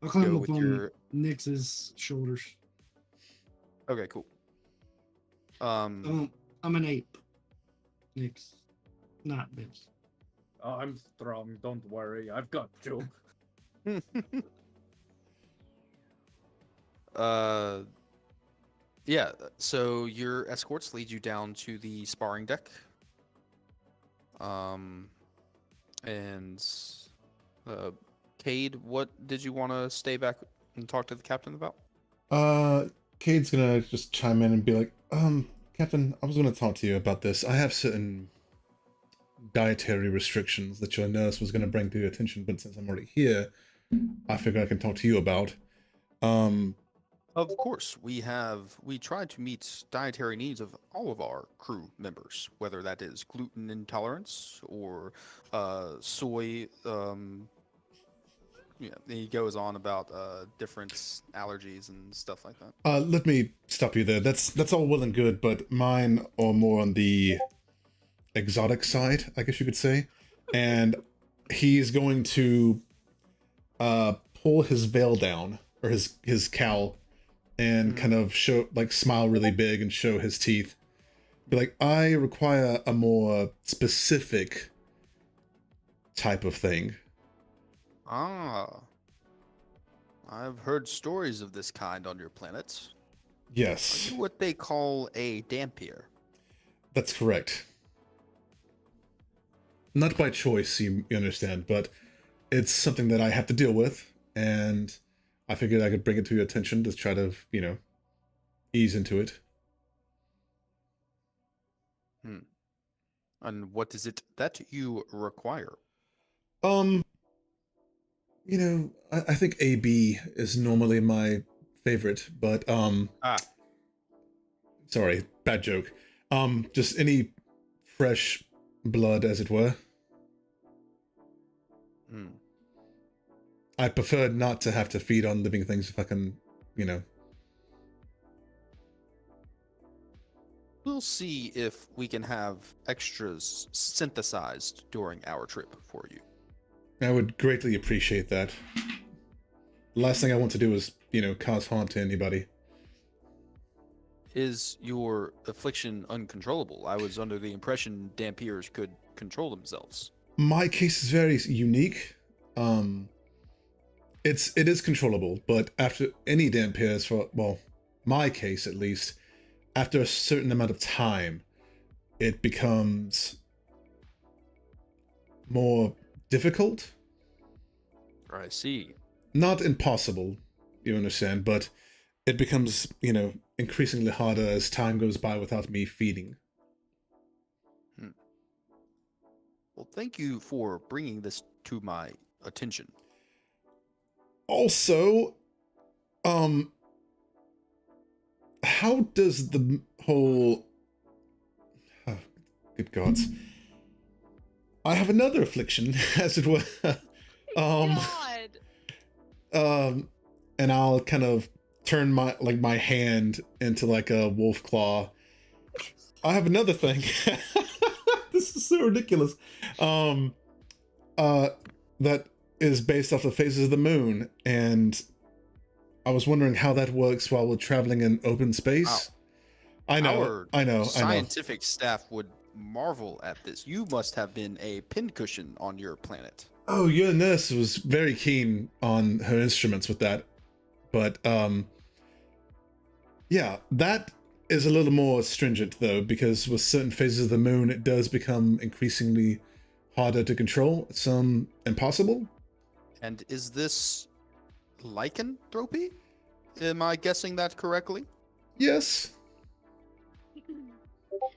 I'll climb go up with on your. Nyx's shoulders. Okay, cool. I'm an ape. Nyx, not Bibbs. Oh, I'm strong. Don't worry. I've got you. Yeah. So your escorts lead you down to the sparring deck. And Cade, what did you want to stay back and talk to the captain about? Cade's gonna just chime in and be like, Captain, I was gonna talk to you about this. I have certain dietary restrictions that your nurse was gonna bring to your attention, but since I'm already here, I figure I can talk to you about. Of course, we try to meet dietary needs of all of our crew members, whether that is gluten intolerance or soy. Yeah, he goes on about different allergies and stuff like that. Let me stop you there. That's all well and good, but mine are more on the exotic side, I guess you could say. And he's going to pull his veil down, or his cowl, and kind of smile really big and show his teeth. Be like, I require a more specific type of thing. Ah, I've heard stories of this kind on your planet. Yes, Are you what they call a dampier? that's correct. Not by choice, you understand, but it's something that I have to deal with, and I figured I could bring it to your attention to try to, ease into it. And what is it that you require? I think AB is normally my favorite, but sorry, bad joke. Just any fresh blood, as it were. I prefer not to have to feed on living things if I can, We'll see if we can have extras synthesized during our trip for you. I would greatly appreciate that. The last thing I want to do is, cause harm to anybody. Is your affliction uncontrollable? I was under the impression Dampiers could control themselves. My case is very unique. It is controllable, but after any Dampiers, my case at least, after a certain amount of time, it becomes more difficult. I see. Not impossible, you understand, but it becomes, increasingly harder as time goes by without me feeding. Well, thank you for bringing this to my attention. Also, how does the whole... Oh, good gods. I have another affliction, as it were. God. And I'll kind of turn my hand into like a wolf claw. I have another thing. This is so ridiculous. That is based off the phases of the moon, and I was wondering how that works while we're traveling in open space. I know. Scientific staff would marvel at this. You must have been a pincushion on your planet. Oh, your nurse was very keen on her instruments with that. But, yeah, that is a little more stringent, though, because with certain phases of the moon, it does become increasingly harder to control. Some impossible. And is this lycanthropy? Am I guessing that correctly? Yes.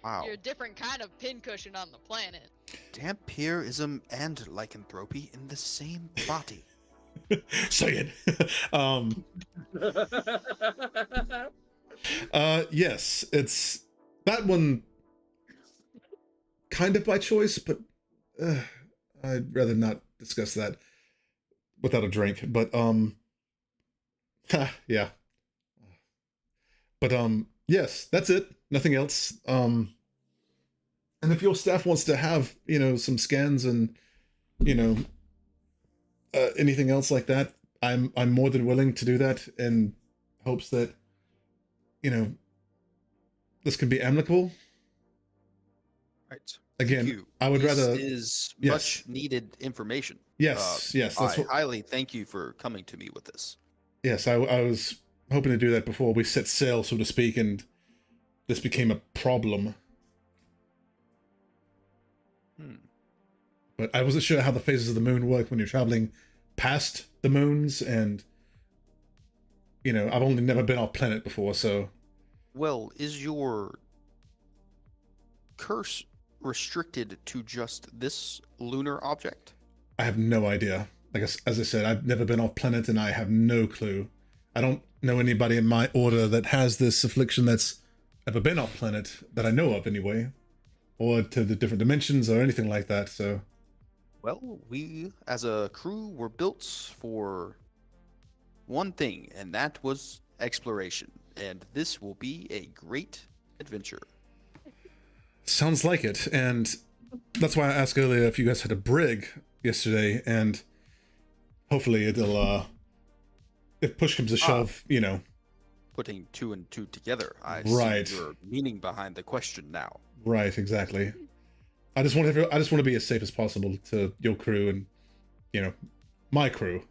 Wow. You're a different kind of pincushion on the planet. Dampirism and lycanthropy in the same body. Say it. Yes, it's that one kind of by choice, but I'd rather not discuss that without a drink. But yeah. But yes, that's it. Nothing else. And if your staff wants to have, some scans and, anything else like that, I'm more than willing to do that in hopes that, this can be amicable. Right. Again, Thank you. I would This rather. is Yes. much needed information. Yes, yes, that's I what. highly thank you for coming to me with this. Yes, I was hoping to do that before we set sail, so to speak, and this became a problem. But I wasn't sure how the phases of the moon work when you're traveling past the moons, and I've only never been off planet before, so. Well, is your curse restricted to just this lunar object? I have no idea. Like as I said, I've never been off planet, and I have no clue. I don't know anybody in my order that has this affliction that's ever been off planet that I know of, anyway, or to the different dimensions or anything like that. So. Well, we as a crew were built for one thing, and that was exploration. And this will be a great adventure. Sounds like it, and that's why I asked earlier if you guys had a brig yesterday, and hopefully it'll, if push comes to shove, Putting two and two together, I Right. see your meaning behind the question now. Right, exactly. I just want to be as safe as possible to your crew and, my crew.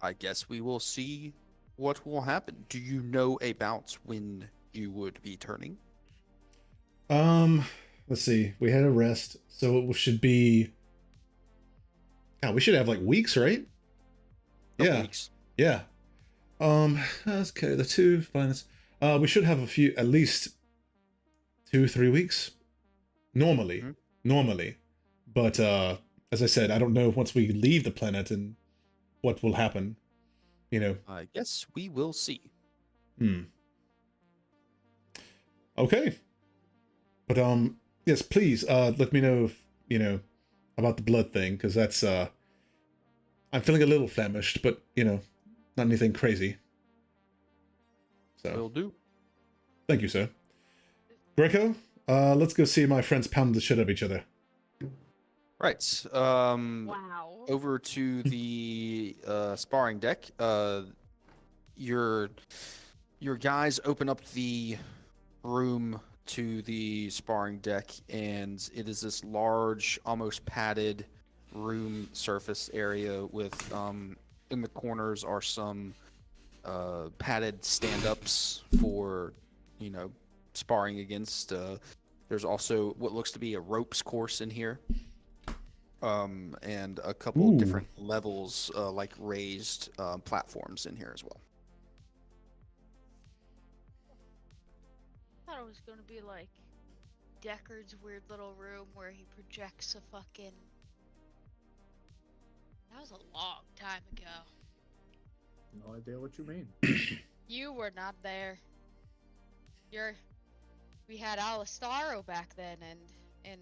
I guess we will see what will happen. Do you know about when you would be turning? Let's see. We had a rest, so it should be. Yeah, we should have like weeks, right? Couple Yeah. weeks. Yeah. Okay, the two finance. We should have at least 2-3 weeks. Normally. Mhm. Normally. But as I said, I don't know once we leave the planet and what will happen. I guess we will see. Okay. But yes, please let me know if, about the blood thing, because that's I'm feeling a little famished, but not anything crazy. So Will do. thank you, sir. Greco, let's go see my friends pound the shit out of each other. Right. Wow. Over to the sparring deck. Your guys open up the room to the sparring deck, and it is this large, almost padded room surface area with in the corners are some padded stand-ups for sparring against. There's also what looks to be a ropes course in here. And a couple Ooh. different levels, like raised platforms in here as well. I thought it was gonna be like Deckard's weird little room where he projects a fucking. That was a long time ago. No idea what you mean. You were not there. We had Alistaro back then, and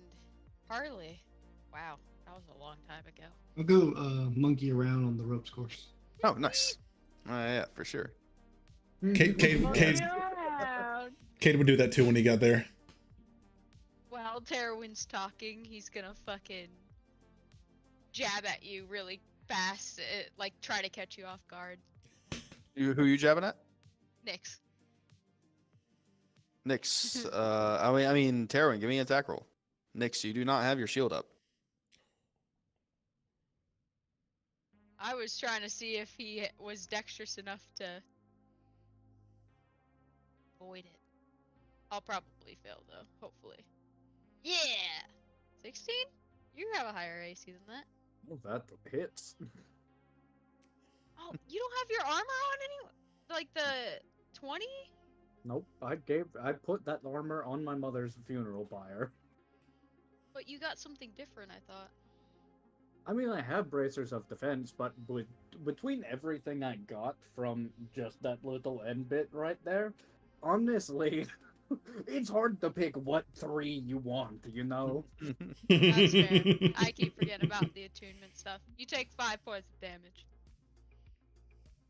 Harley. Wow, that was a long time ago. I'll go monkey around on the ropes course. Oh, nice. Yeah, for sure. Cade would do that too when he got there. While Terwin's talking, he's gonna fucking jab at you really fast, like try to catch you off guard. Who you jabbing at? Nyx. Nyx. I mean, Terwin, give me an attack roll. Nyx, you do not have your shield up. I was trying to see if he was dexterous enough to avoid it. I'll probably fail though, hopefully. Yeah! 16? You have a higher AC than that. Oh, that hits. Oh, you don't have your armor on anyway? Like the 20? Nope. I put that armor on my mother's funeral pyre. But you got something different, I thought. I mean, I have bracers of defense, but between everything I got from just that little end bit right there, honestly, it's hard to pick what 3 you want, you know? That's fair. I keep forgetting about the attunement stuff. You take 5 points of damage.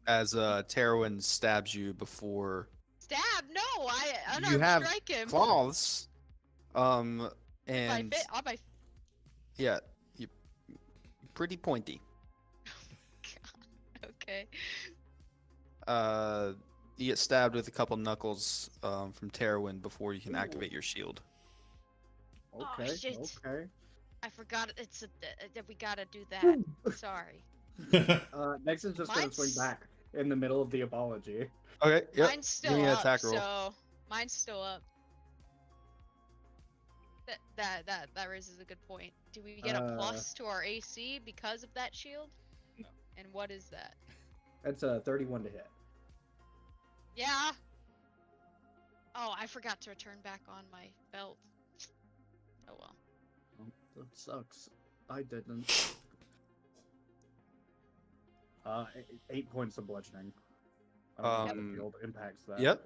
As Terwin stabs you before Stab? No, I you have strike him. claws. And On my yeah, you pretty pointy. God. Okay. You get stabbed with a couple knuckles from Terwin before you can activate your shield. Okay, shit. okay. I forgot that we gotta do that. Sorry. Next is just gonna swing Mine's- back in the middle of the apology. Okay, yep. Mine's Give me still an up, attack roll. so mine's still up. That raises a good point. Do we get a plus to our AC because of that shield? No. And what is that? That's a 31 to hit. Yeah. Oh, I forgot to turn back on my belt. Oh well. Oh, that sucks. I didn't. 8 points of bludgeoning. I don't know how the shield impacts that. Yep.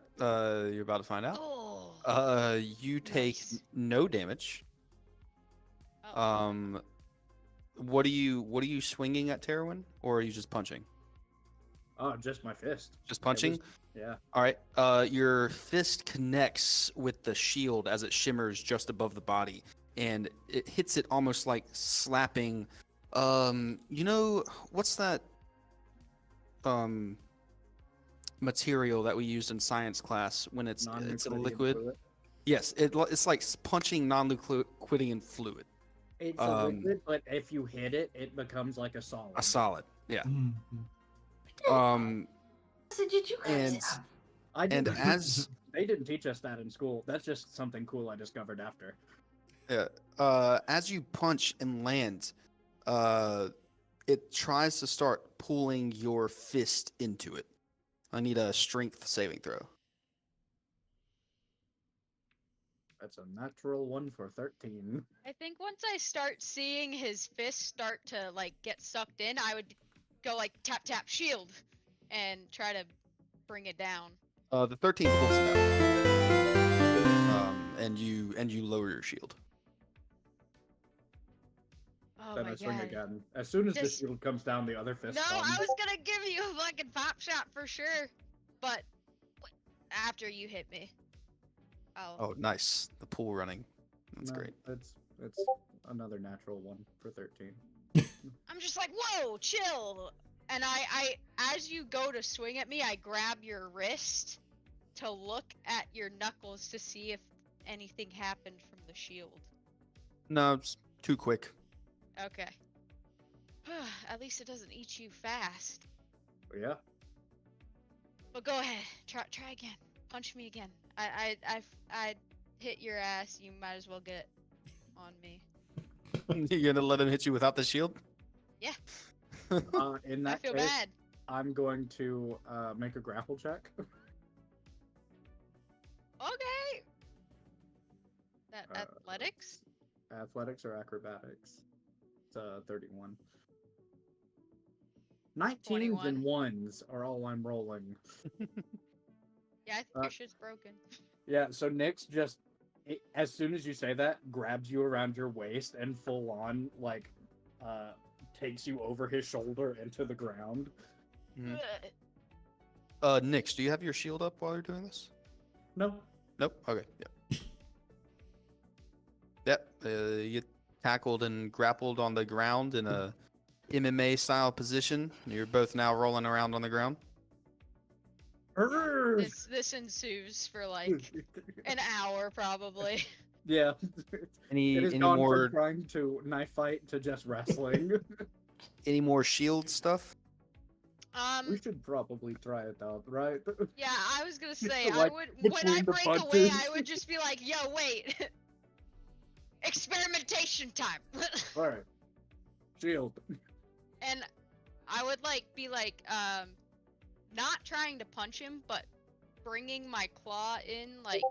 You're about to find out. Oh. You take Nice. no damage. Oh. What are you swinging at, Terwin, or are you just punching? Oh, just my fist. Just punching. Yeah. All right. Your fist connects with the shield as it shimmers just above the body, and it hits it almost like slapping. You know what's that? Material that we used in science class when it's a Non-Euclidean liquid. fluid. Yes, it's like punching non-Euclidean fluid. It's a liquid, but if you hit it, it becomes like a solid. A solid. Yeah. So did you guys And have? I and didn't- as they didn't teach us that in school. That's just something cool I discovered after. as you punch and land, it tries to start pulling your fist into it. I need a strength saving throw. That's a natural 1 for 13. I think once I start seeing his fist start to like get sucked in, I would go like tap tap shield and try to bring it down. The 13 pulls it out. And you lower your shield. Oh Then my I swing god. again. As soon as the This- shield comes down, the other fist No, comes. I was gonna give you a fucking pop shot for sure, but after you hit me. Oh, nice. The pool running. That's No, great. It's another natural 1 for 13. I'm just like, whoa, chill. And I as you go to swing at me, I grab your wrist to look at your knuckles to see if anything happened from the shield. No, it's too quick. Okay. At least it doesn't eat you fast. But yeah. But go ahead, try again. Punch me again. I hit your ass. You might as well get on me. You're gonna let him hit you without the shield? Yeah. In I that feel case, bad. I'm going to make a grapple check. Okay. That athletics? Athletics or acrobatics? It's 31. 19s 21. and 1s are all I'm rolling. Yeah, I think your shit's broken. Yeah, so Nyx just, as soon as you say that, grabs you around your waist and full on, like, takes you over his shoulder into the ground. Mhm. Ugh. Nyx, do you have your shield up while you're doing this? No. Nope. Okay. Yep. Yep. You get tackled and grappled on the ground in a MMA style position. You're both now rolling around on the ground. This ensues for like an hour probably. Yeah. Any It has any gone more from trying to knife fight to just wrestling. any more shield stuff? We should probably try it out, right? Yeah, I was gonna say Like, I would when between I the break away, punches. I would just be like, "Yo, wait, experimentation time," Alright. Shield. and I would like be like, not trying to punch him, but bringing my claw in like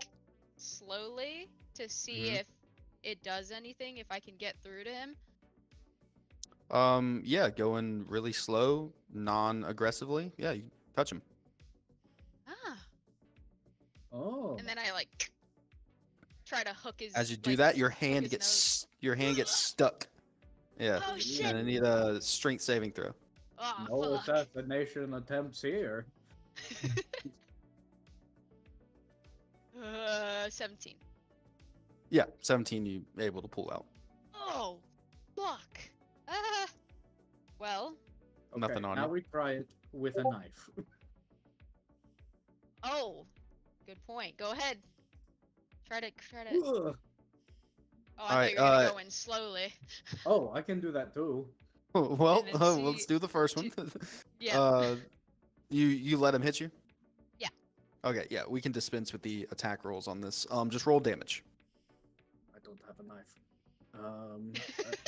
slowly to see Mhm. if it does anything, if I can get through to him. Yeah, going really slow, non-aggressively. Yeah, you touch him. Ah. Oh. And then I like try to hook his. As you do like, that, your hook hand his gets stuck. Yeah, Oh and shit! I need a strength saving throw. Oh No fuck. assassination attempts here. 17. Yeah, 17. You able to pull out. Oh, fuck. Ah. Well. Okay, Nothing on now you. we try it with a knife. Oh, good point. Go ahead. Try to. Ugh. Oh, I Alright, thought you were gonna go in slowly. Oh, I can do that too. Well, And then let's see- do the first one. Yeah. You let him hit you. Yeah. Okay, yeah, we can dispense with the attack rolls on this. Just roll damage. I don't have a knife.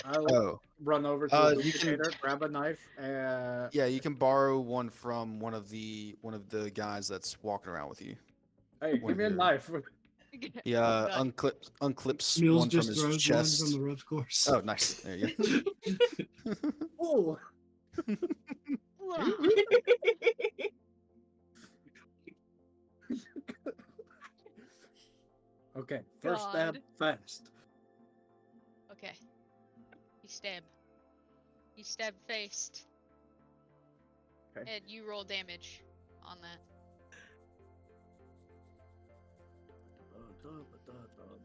I'll Oh, run over to the you can- duplicator, grab a knife. yeah, you can borrow one from one of the guys that's walking around with you. Hey, one give me a of your- knife. Yeah, God. unclips Mills one from just his throws chest. one from the ropes course. Oh, nice. There you go. Oh, Ugh. okay. First stab God. fast. Okay. You stab. You stab faced. Okay. And you roll damage on that.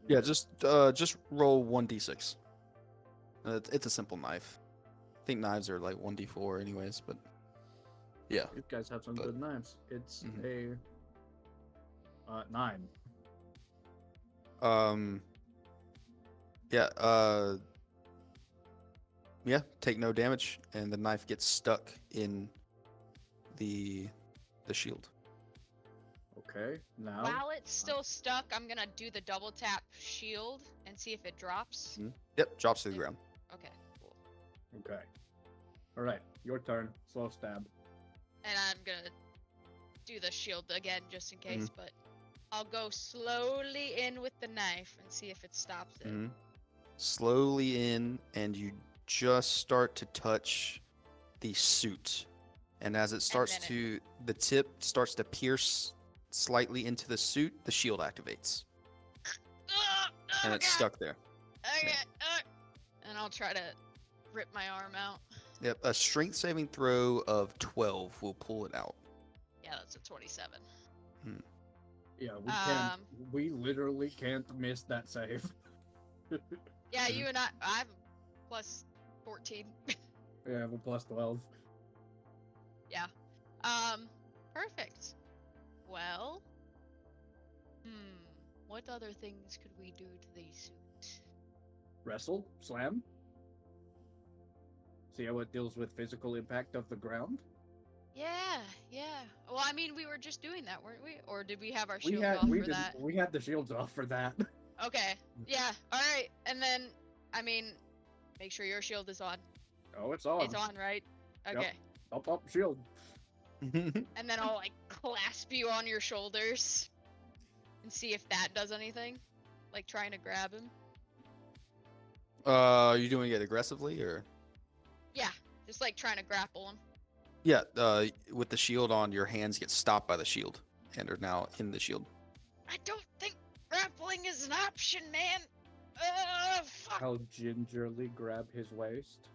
Yeah, just roll 1d6. It's a simple knife. I think knives are like 1d4 anyways, but yeah. You guys have some But- good knives. It's Mhm. a 9. Yeah, yeah, take no damage, and the knife gets stuck in the shield. Okay, now While it's still stuck, I'm gonna do the double tap shield and see if it drops. Yep, drops to the ground. Okay, cool. okay. All right, your turn. Slow stab. And I'm gonna do the shield again just in case, but I'll go slowly in with the knife and see if it stops it. Mhm. Slowly in, and you just start to touch the suit, and as it starts then the tip starts to pierce slightly into the suit, the shield activates, and it's God. stuck there. Okay, and I'll try to rip my arm out. Yep, a strength saving throw of 12 will pull it out. Yeah, that's a 27. Yeah, we can't. Um, We literally can't miss that save. Yeah, you and I have plus 14. We have a plus 12. Perfect. Well, what other things could we do to the suit? Wrestle, slam. See how it deals with physical impact of the ground. Yeah. Well, I mean, we were just doing that, weren't we? Or did we have our We shield had off we for did that? we had the shields off for that. Okay. Yeah. All right. And then, I mean, make sure your shield is on. Oh, it's on. It's on, right? Yep. Okay. Up, shield. And then I'll like clasp you on your shoulders and see if that does anything. Like trying to grab him. Are you doing it aggressively or? Yeah. Just like trying to grapple him. Yeah, with the shield on, your hands get stopped by the shield and are now in the shield. I don't think grappling is an option, man. Fuck. I'll gingerly grab his waist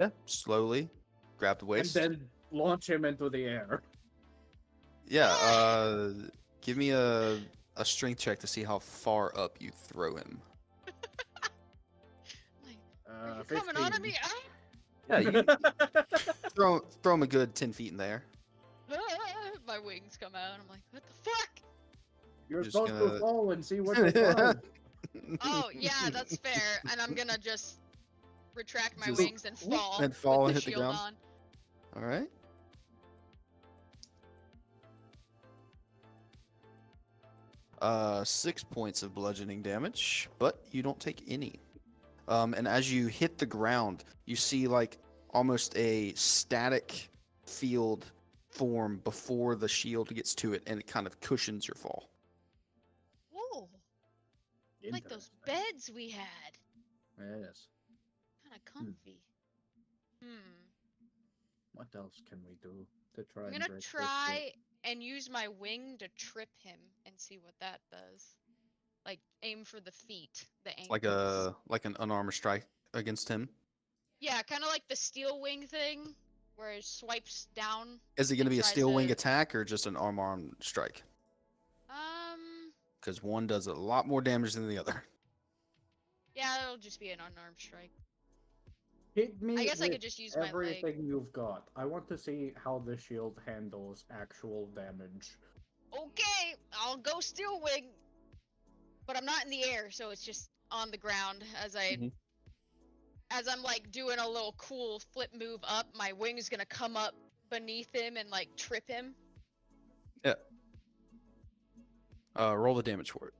Yeah, slowly grab the waist. and then launch him into the air. Yeah, give me a strength check to see how far up you throw him. Like, are you coming 15. on at me? Yeah, you throw him a good 10 feet in there. My wings come out. I'm like, what the fuck? You're Just supposed gonna- to fall and see what you find. Oh yeah, that's fair. And I'm gonna just retract my Just wings and fall. and fall with and hit the shield ground. on. All right. Uh, 6 points of bludgeoning damage, but you don't take any. And as you hit the ground, you see like almost a static field form before the shield gets to it, and it kind of cushions your fall. Whoa, like those Interesting. beds we had. Yes. Kind of comfy. What else can we do to try I'm and gonna break this try and use my wing to trip him and see what that does. Like aim for the feet, the ankles. Like an unarmed strike against him. Yeah, kind of like the steel wing thing, where it swipes down. Is it going to and be a tries steel wing to- attack or just an arm strike? Um, Because one does a lot more damage than the other. yeah, it'll just be an unarmed strike. Hit me I guess I with could just use my leg. everything you've got. I want to see how the shield handles actual damage. Okay, I'll go steel wing. But I'm not in the air, so it's just on the ground as as I'm like doing a little cool flip move up, my wing's gonna come up beneath him and like trip him. Yeah. Roll the damage for it.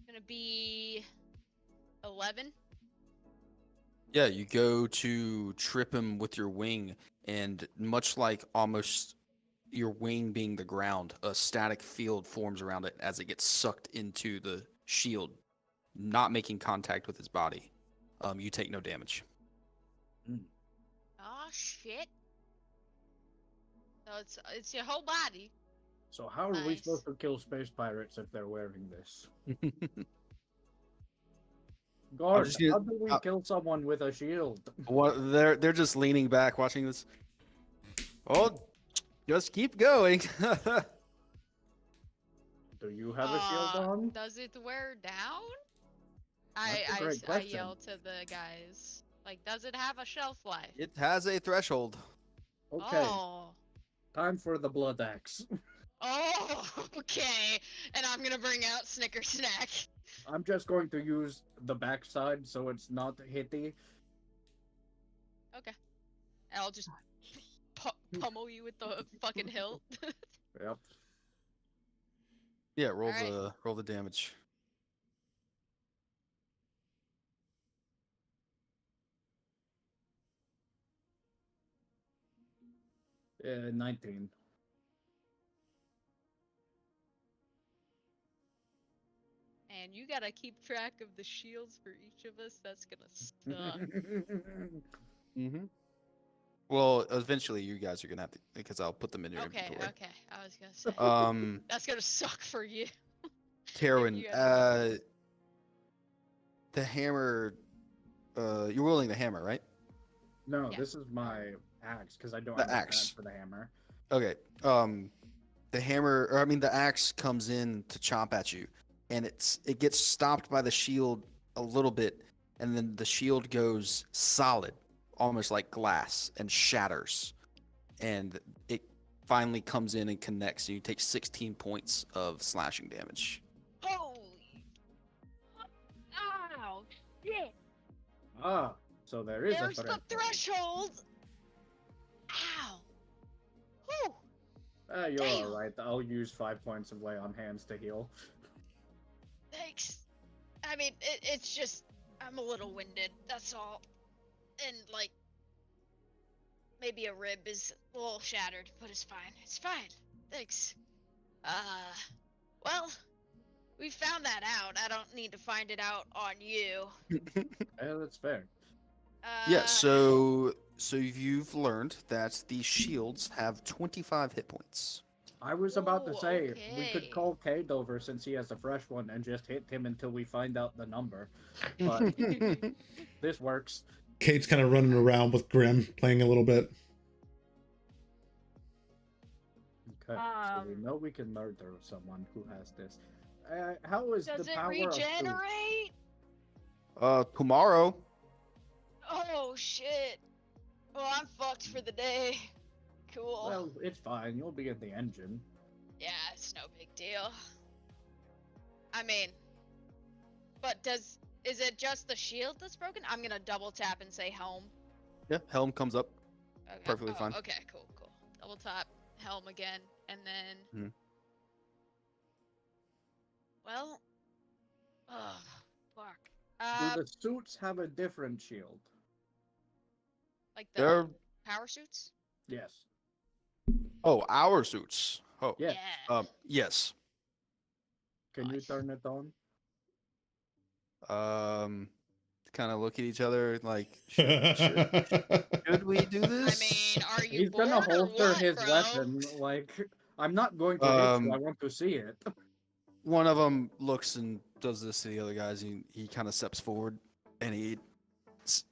Gonna be 11. Yeah, you go to trip him with your wing, and much like almost your wing being the ground, a static field forms around it as it gets sucked into the shield, not making contact with his body. You take no damage. Oh shit. So it's your whole body. So how are we Nice. supposed to kill space pirates if they're wearing this? Guard, just gonna- how do we kill someone with a shield? What they're just leaning back watching this. Oh, just keep going. Do you have a shield on? Does it wear down? That's a great I question. yell to the guys. Like, does it have a shelf life? It has a threshold. Okay, Oh. time for the blood axe. Oh, okay. And I'm gonna bring out Snicker Snack. I'm just going to use the backside so it's not hitty. Okay. And I'll just pummel you with the fucking hilt. Yep. Yeah, roll Alright. the damage. Uh, 19. And you gotta keep track of the shields for each of us. That's gonna suck. Mm-hmm. Well, eventually you guys are gonna have to, because I'll put them in your Okay, inventory. okay. I was gonna say. That's gonna suck for you. Tarwin, You gotta the hammer. You're wielding the hammer, right? No, Yeah. this is my axe because I don't The have a pad axe. for the hammer. Okay. The hammer, or I mean, the axe comes in to chomp at you, and it gets stopped by the shield a little bit, and then the shield goes solid, almost like glass, and shatters, and it finally comes in and connects. And you take 16 points of slashing damage. Holy! Ow! Shit! Ah, so there is There's a the threshold. Ow! Whew! You're Damn. alright. I'll use 5 points of lay on hands to heal. Thanks. I mean, it's just I'm a little winded. That's all. And like, maybe a rib is a little shattered, but it's fine. It's fine. Thanks. Well, we found that out. I don't need to find it out on you. That's fair. Yeah. So you've learned that the shields have 25 hit points. I was about to Ooh, say we okay. could call Cade over since he has a fresh one and just hit him until we find out the number. But this works. Kate's kind of running around with Grim, playing a little bit. Okay, so we know we can murder someone who has this. How is Does the it power of food? regenerate? Tomorrow. Oh shit. Well, I'm fucked for the day. Cool. Well, it's fine. You'll be in the engine. Yeah, it's no big deal. I mean, but is it just the shield that's broken? I'm gonna double tap and say helm. Yeah. Helm comes up. Okay. Perfectly fine. Okay, cool. Double tap helm again, and then. Mhm. Well. Oh, fuck. Do the suits have a different shield? Like the They're power suits? Yes. our suits. Oh, Yeah. yes. Can you Nice. turn it on? Kind of look at each other like, should we do I this? mean, are you He's bored gonna or holster what, his bro? weapon. Like, I'm not going to hit you. Um, I want to see it. One of them looks and does this to the other guys. He kind of steps forward and he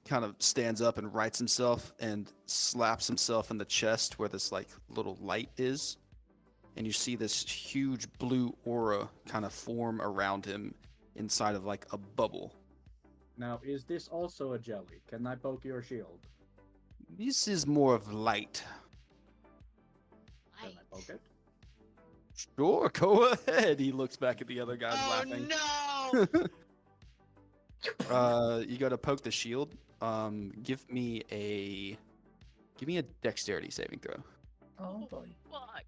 kind of stands up and rights himself and slaps himself in the chest where this like little light is. And you see this huge blue aura kind of form around him inside of like a bubble. Now, is this also a jelly? Can I poke your shield? This is more of light. Can I Light. poke it? Sure, go ahead. He looks back at the other guys Oh laughing. no! You got to poke the shield. Give me a dexterity saving throw. Oh boy. Fuck.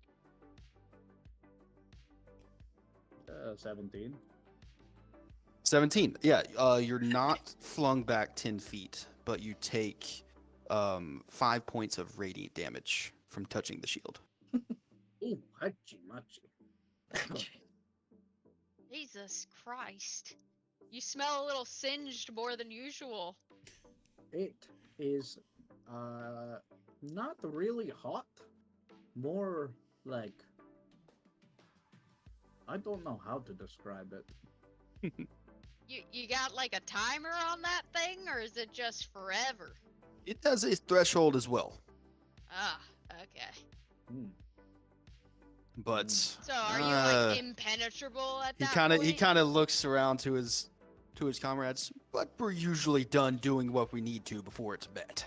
17. 17. Yeah, you're not flung back 10 feet, but you take 5 points of radiant damage from touching the shield. Ooh, hachi machi. Jesus Christ. You smell a little singed more than usual. It is not really hot. More like, I don't know how to describe it. You got like a timer on that thing, or is it just forever? It has a threshold as well, Ah, okay. Hmm. but So are you like impenetrable at he that kind of point? looks around to his comrades. But we're usually done doing what we need to before it's bed.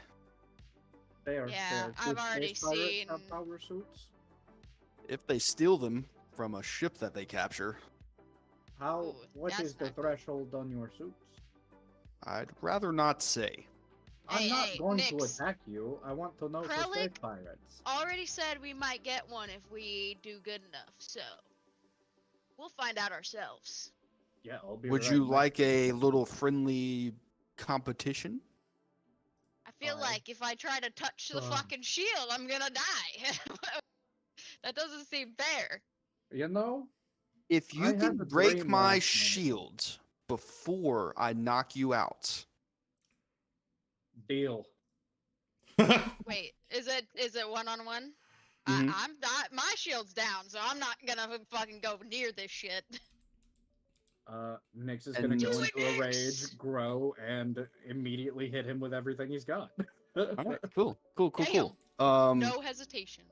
Fair, Yeah, fair. I've Do already space pirates seen- have power suits? If they steal them from a ship that they capture, How? Ooh, What that's is the not good. threshold on your suits? I'd rather not say. I'm Hey, not hey, going to Nix. attack you. I want to know for Krellick? space pirates. Already said we might get one if we do good enough, so we'll find out ourselves. Yeah, I'll be Would right you back. like a little friendly competition? I feel Fine. like if I try to touch the Fine. fucking shield, I'm gonna die. That doesn't seem fair. You know, If I you had can a break dream my last night. shield before I knock you out, deal. Wait, is it 1-on-1? Mhm. I'm not. My shield's down, so I'm not gonna fucking go near this shit. Nyx is gonna And- go Do it, into a Nyx! rage, grow, and immediately hit him with everything he's got. all right, cool. Damn. No hesitation.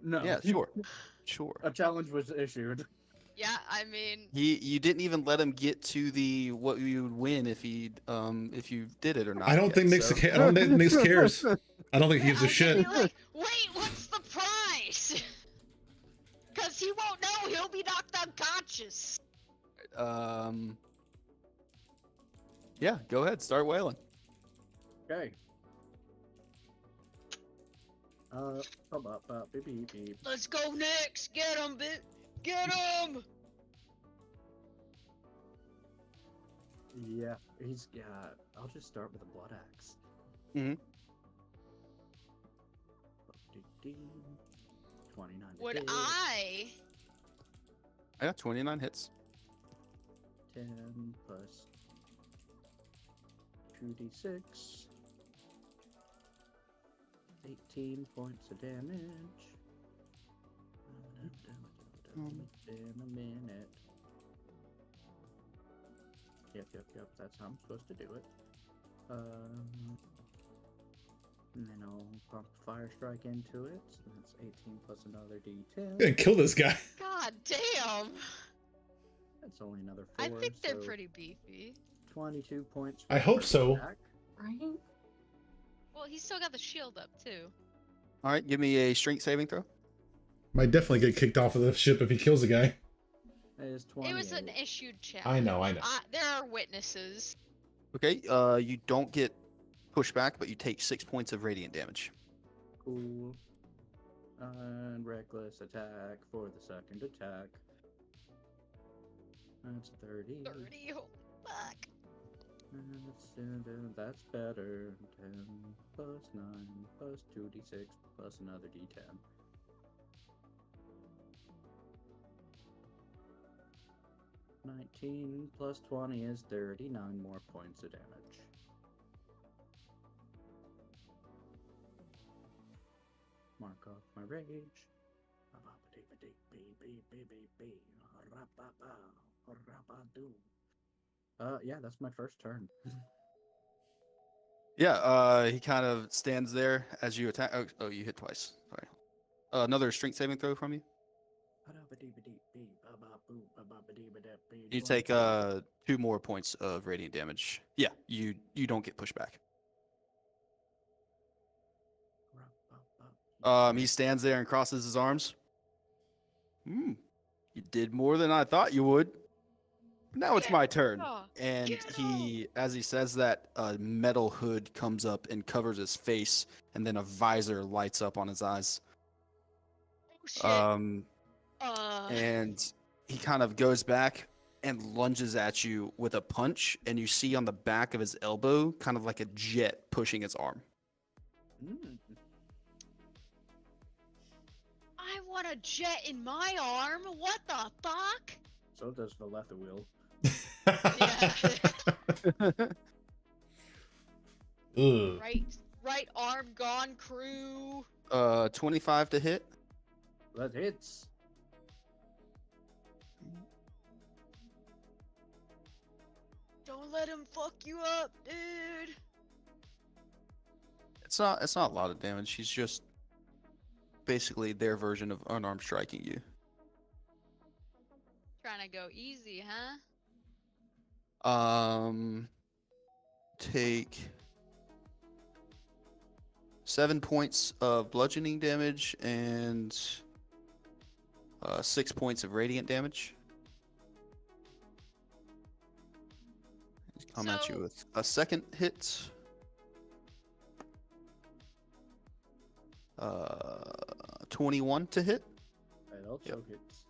No. Yeah, sure. A challenge was issued. Yeah, I mean, You didn't even let him get to the what you would win if you did it or not. I don't yet, think Nyx. so- I don't think Nyx cares. I don't think he I gives a was gonna shit. be like, wait, what's the prize? Cause he won't know. He'll be knocked unconscious. Yeah, go ahead, start wailing. Okay. Beep, beep, beep. Let's go next. Get him, bitch. Get him. Yeah, I'll just start with a blood axe. Mhm. 29. to Would hit, I? I got 29 hits. 10 plus 2d6. 18 points of damage. In a minute. Yep. That's how I'm supposed to do it. And then I'll pump Fire Strike into it. So that's 18 plus another d10. Yeah, kill this guy. God damn. That's only another 4. I think they're so pretty beefy. 22 points. I hope first so. attack. Right? Well, he's still got the shield up too. All right, give me a strength saving throw. Might definitely get kicked off of the ship if he kills the guy. Is 28. It was an issued challenge. I know. There are witnesses. Okay, you don't get pushed back, but you take 6 points of radiant damage. Cool. And reckless attack for the second attack. That's 30. 30. Oh, fuck. That's better. 10 plus 9 plus 2d6 plus another d10. 19 plus 20 is 39 more points of damage. Mark off my rage. Yeah, that's my first turn. Yeah, he kind of stands there as you attack. Oh, you hit twice. Sorry. Another strength saving throw from you. You take 2 more points of radiant damage. Yeah, you don't get pushed back. He stands there and crosses his arms. You did more than I thought you would. Now it's my turn. And as he says that, a metal hood comes up and covers his face, and then a visor lights up on his eyes. Oh, shit. And he kind of goes back and lunges at you with a punch, and you see on the back of his elbow kind of like a jet pushing his arm. I want a jet in my arm. What the fuck? So does Valetha Wheel. Ugh. Right arm gone, crew. 25 to hit. That hits. Don't let him fuck you up, dude. It's not a lot of damage. He's just basically their version of unarmed striking you. Trying to go easy, huh? Take 7 points of bludgeoning damage and 6 points of radiant damage. Come at you with a second hit. 21 to hit. That also hits.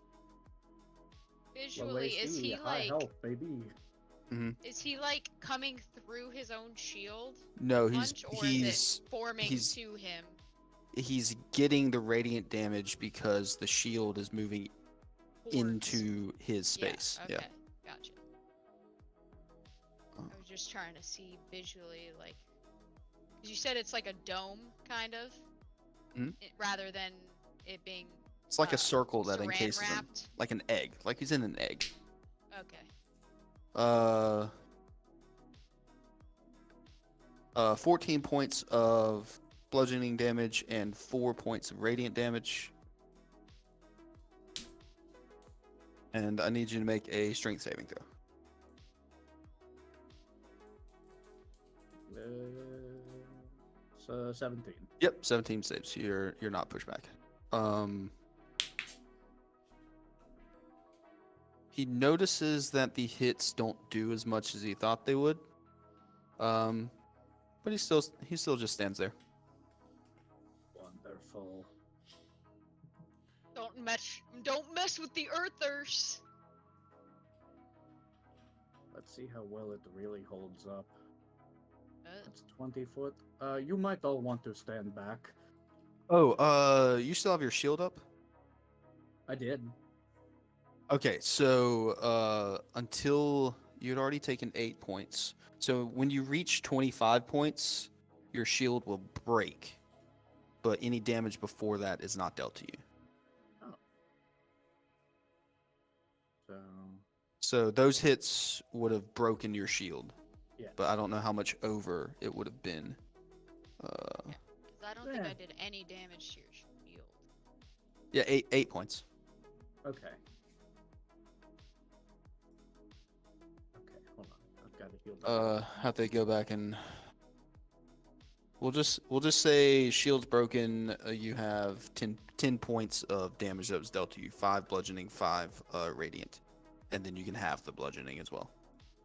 Visually, is he high like? health, baby. Is he like coming through his own shield? No, Or is it forming he's- to him? He's getting the radiant damage because the shield is moving Towards- into his space. Okay, Yeah. gotcha. I was just trying to see visually, like, 'cause you said it's like a dome, kind of, rather than it being. It's like a circle that saran encases him, wrapped. like an egg, like he's in an egg. Okay. 14 points of bludgeoning damage and 4 points of radiant damage. And I need you to make a strength saving throw. So 17. Yep, 17 saves. You're not pushed back. He notices that the hits don't do as much as he thought they would. But he still just stands there. Wonderful. Don't mess with the Earthers. Let's see how well it really holds up. It's 20 foot. You might all want to stand back. Oh, you still have your shield up? I did. Okay, so until you'd already taken 8 points. So when you reach 25 points, your shield will break. But any damage before that is not dealt to you. Oh. So those hits would have broken your shield. Yeah. But I don't know how much over it would have been. 'Cause I don't think I did any damage to your shield. Yeah, 8 points. Okay. Okay, hold on. I've got to heal. Have to go back and we'll just say shield's broken. You have 10 points of damage that was dealt to you. 5 bludgeoning, 5 radiant, and then you can have the bludgeoning as well.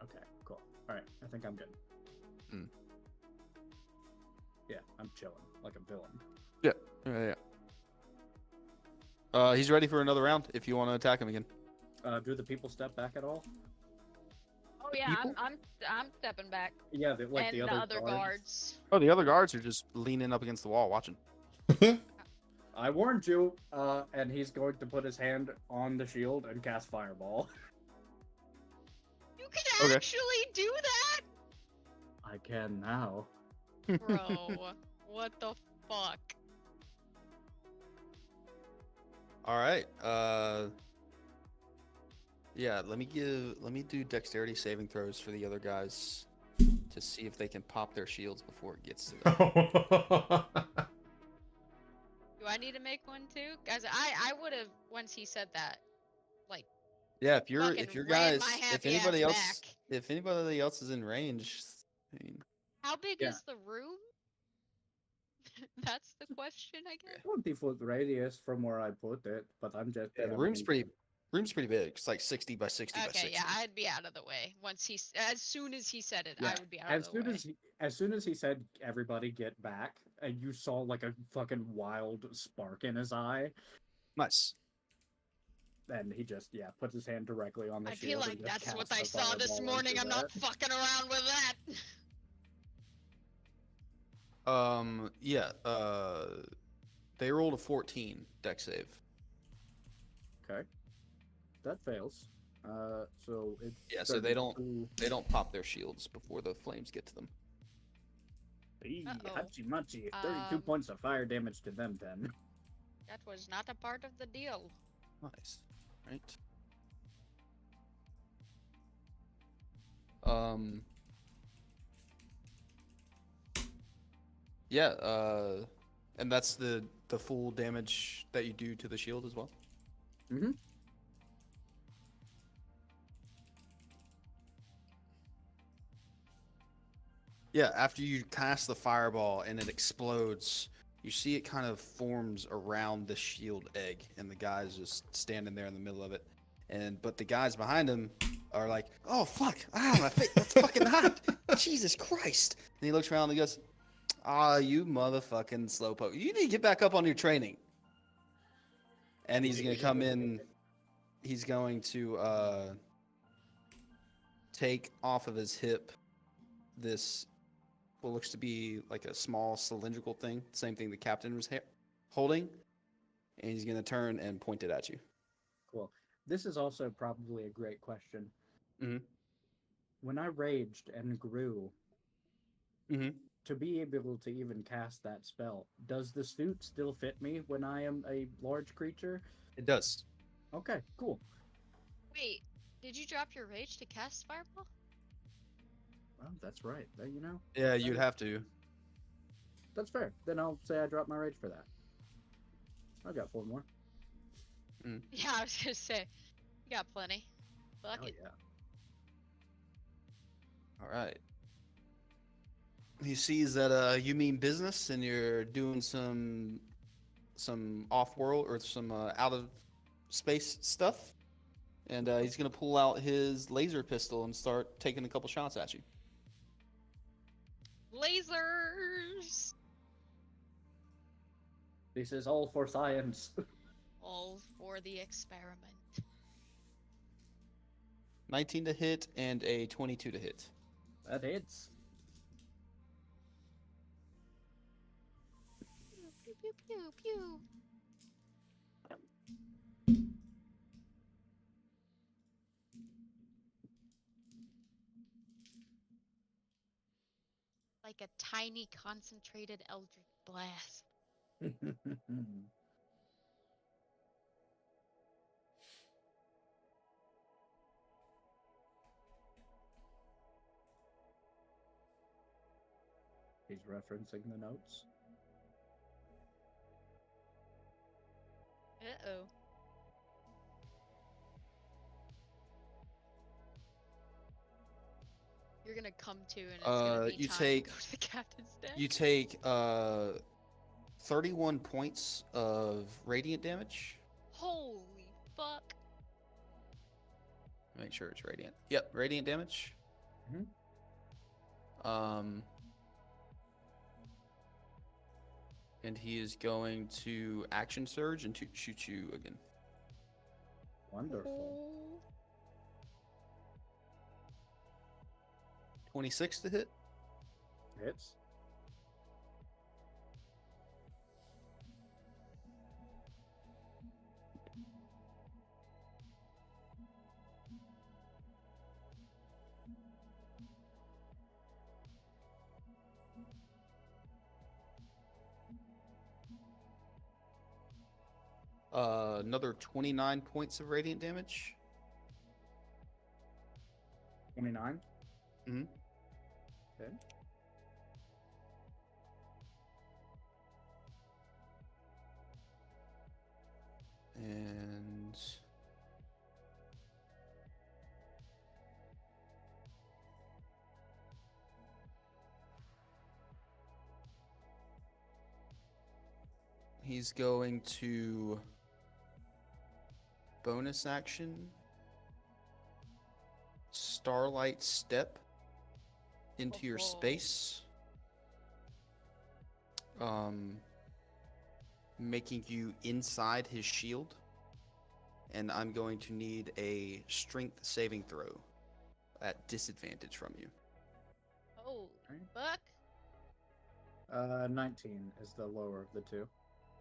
Okay, cool. All right, I think I'm good. Yeah, I'm chilling like a villain. Yeah. He's ready for another round. If you want to attack him again. Do the people step back at all? Oh yeah, I'm stepping back. Yeah, the And the other other guards. Oh, the other guards are just leaning up against the wall watching. I warned you. And he's going to put his hand on the shield and cast Fireball. can Okay. actually do that? I can now. Bro, what the fuck? All right. Yeah, let me do dexterity saving throws for the other guys to see if they can pop their shields before it gets to them. Do I need to make one too? Guys, I would have once he said that. Like, Yeah, if your fucking ran guys, my if happy anybody ass else, back. if anybody else is in range, I mean, How big Yeah. is the room? That's the question, I guess. 20-foot radius from where I put it, but I'm just. yeah, the room's pretty big. It's like 60 by 60 by Okay, 60. yeah, I'd be out of the way once as soon as he said it, Yeah, I would be out of the way. As soon as he said everybody get back, and you saw like a fucking wild spark in his eye, Nice. and he just put his hand directly on the I shield. feel like and just that's what cast I the saw this fireball morning. into I'm not that. fucking around with that. Yeah. They rolled a 14 deck save. Okay, that fails. So it's Yeah, so they don't 32. pop their shields before the flames get to them. Eee, Uh-oh. Hachi Machi, 32 points of fire damage to them then. That was not a part of the deal. Nice. Right. Yeah, and that's the full damage that you do to the shield as well. Mm-hmm. Yeah, after you cast the fireball and it explodes, you see it kind of forms around the shield egg, and the guy's just standing there in the middle of it. But the guys behind him are like, "Oh fuck! Ah, my face, that's fucking hot! Jesus Christ!" And he looks around and he goes, "Ah, you motherfucking slowpoke! You need to get back up on your training." And he's gonna come in. He's going to take off of his hip this what looks to be like a small cylindrical thing, same thing the captain was holding, and he's gonna turn and point it at you. Cool. This is also probably a great question. Mhm. When I raged and grew, Mhm. to be able to even cast that spell, does the suit still fit me when I am a large creature? It does. Okay, cool. Wait, did you drop your rage to cast fireball? Well, that's right. You know, Yeah, you'd have to. that's fair. Then I'll say I dropped my rage for that. I've got 4 more. Yeah, I was gonna say, you got plenty. Fuck Oh it. yeah. All right. He sees that you mean business, and you're doing some off-world or some out of space stuff, and he's gonna pull out his laser pistol and start taking a couple shots at you. Lasers! This is all for science. All for the experiment. 19 to hit and a 22 to hit. That hits. Pew, pew, pew, pew, pew. Like a tiny concentrated eldritch blast. He's referencing the notes. Uh-oh. You're gonna come to and it's gonna be you time take- to go to the captain's deck. You take 31 points of radiant damage. Holy fuck. Make sure it's radiant. Yep, radiant damage. Mhm. And he is going to action surge and to shoot you again. Wonderful. 26 to hit. Hits. Another 29 points of radiant damage. 29. Mhm. Okay. And he's going to bonus action Starlight Step into your Oh. space. Making you inside his shield. And I'm going to need a strength saving throw at disadvantage from you. Oh, Alright. fuck. 19 is the lower of the two.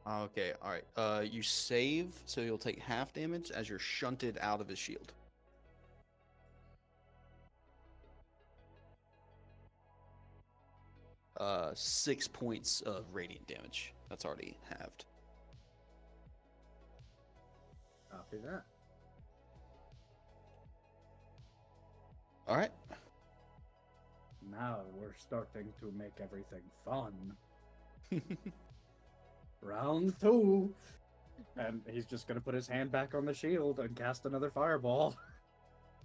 Okay, alright. You save, so you'll take half damage as you're shunted out of his shield. Uh, 6 points of radiant damage. That's already halved. Copy that. Alright. Now we're starting to make everything fun. Round 2. And he's just gonna put his hand back on the shield and cast another fireball.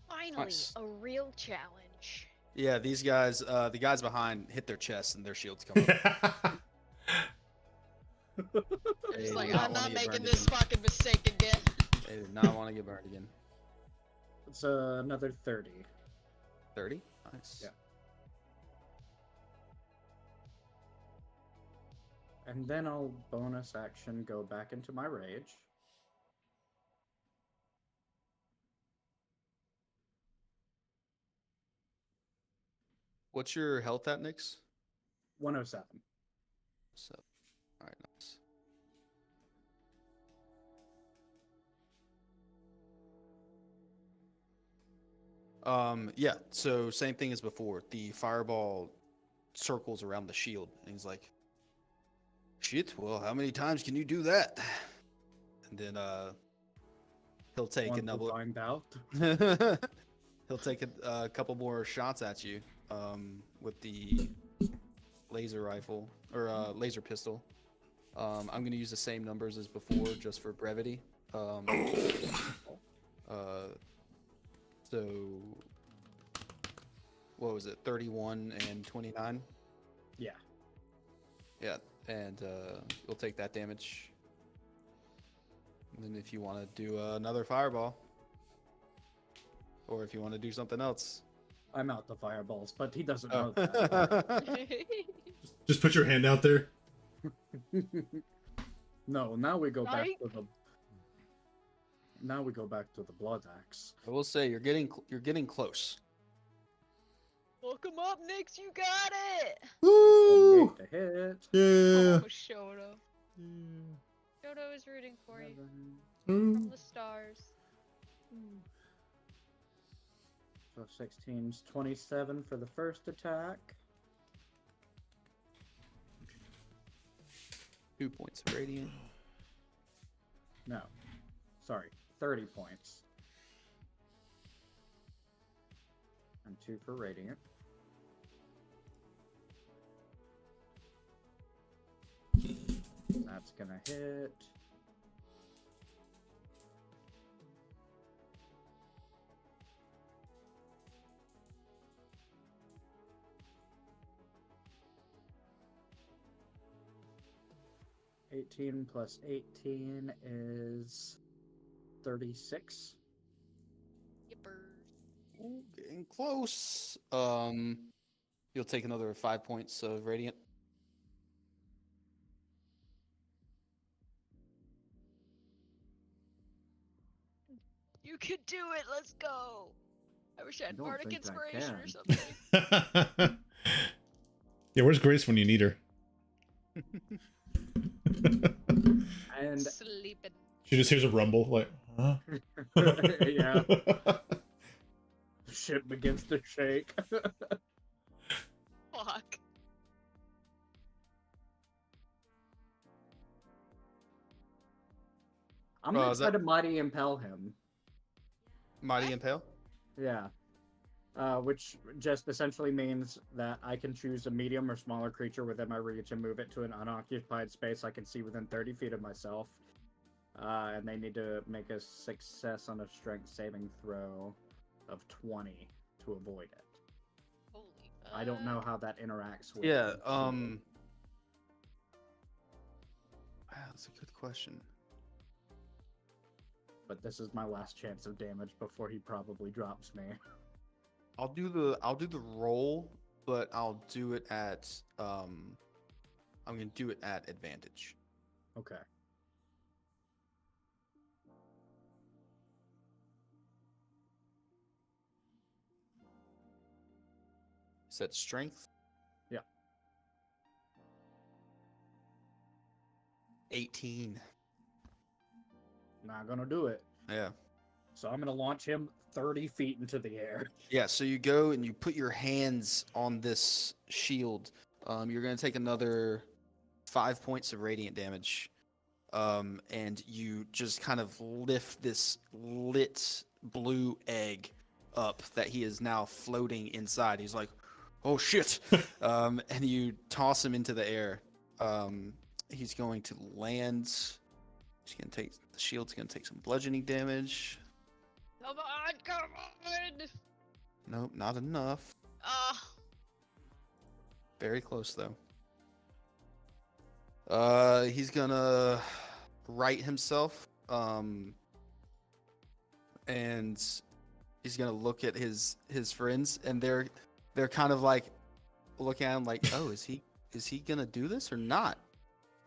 Finally, Nice. a real challenge. Yeah, these guys, the guys behind hit their chests and their shields come up. They're They just do like, not I'm wanna not get making burned this again. fucking mistake again. They do not want to get burned again. It's another 30. 30? Nice. Yeah. And then I'll bonus action go back into my rage. What's your health at, Nyx? 107. So, alright, nice. Yeah, so same thing as before. The fireball circles around the shield, and he's like, shit, well, how many times can you do that? And then, he'll take Want to another. find out? He'll take a couple more shots at you, with the laser rifle, or laser pistol. I'm gonna use the same numbers as before, just for brevity. So, what was it? 31 and 29. Yeah. Yeah, and you'll take that damage. And then if you want to do another fireball, or if you want to do something else. I'm out the fireballs, but he doesn't Oh. know that. Just put your hand out there. No, now we go back Right? to the. Now we go back to the blood axe. I will say you're getting close. Look him up, Nyx. You got it. Woo! 28 to hit. Yeah. Oh, Shoto. Shoto is rooting for you Ooh. from the stars. So 16's 27 for the first attack. 2 points of radiant. No. Sorry, 30 points. And 2 for radiant. That's gonna hit. $18 plus 18 is 36. Yippers. Ooh, getting close. You'll take another 5 points of radiant. You could do it. Let's go. I wish I had don't bardic think I inspiration or can. something. Yeah, where's Grace when you need her? And Sleeping. She just hears a rumble, like, huh? yeah, shit begins to shake. Fuck. I'm gonna is try that- to mighty impel him. Mighty Impale? Yeah. Which just essentially means that I can choose a medium or smaller creature within my reach and move it to an unoccupied space I can see within 30 feet of myself. And they need to make a success on a strength saving throw of 20 to avoid it. Holy I don't know fuck. how that interacts with. Yeah, the shield. Wow, that's a good question. But this is my last chance of damage before he probably drops me. I'll do the roll, but I'll do it at I'm gonna do it at advantage. Okay. Set strength. Yeah. 18. Not gonna do it. Yeah. So I'm gonna launch him 30 feet into the air. Yeah, so you go and you put your hands on this shield. You're going to take another 5 points of radiant damage. And you just kind of lift this lit blue egg up that he is now floating inside. He's like, oh shit. And you toss him into the air. He's going to land. He's going to take, the shield's going to take some bludgeoning damage. Come on, come on! Nope, not enough. Very close though. He's gonna right himself. And he's gonna look at his friends, and they're kind of like looking at him like, oh, is he gonna do this or not?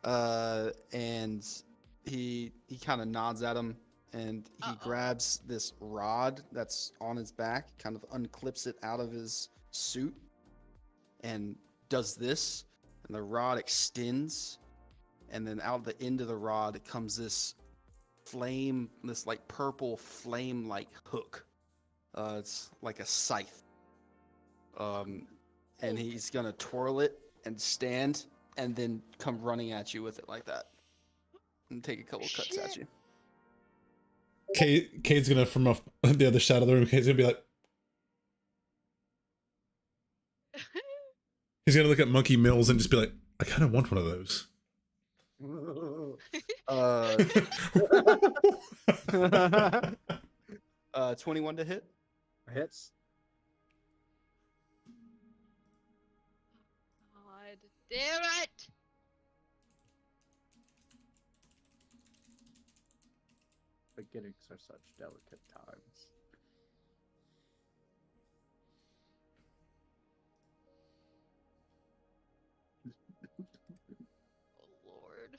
And he kind of nods at him. And he grabs this rod that's on his back, kind of unclips it out of his suit, and does this. And the rod extends, and then out the end of the rod comes this flame, this like purple flame-like hook. It's like a scythe. And he's gonna twirl it and stand, and then come running at you with it like that, and take a couple cuts at you. Cade's gonna, from off the other side of the room, Cade's gonna be like, he's gonna look at Monkey Mills and just be like, I kind of want one of those. 21 to hit. Hits. God damn it! Beginnings are such delicate times. Oh lord.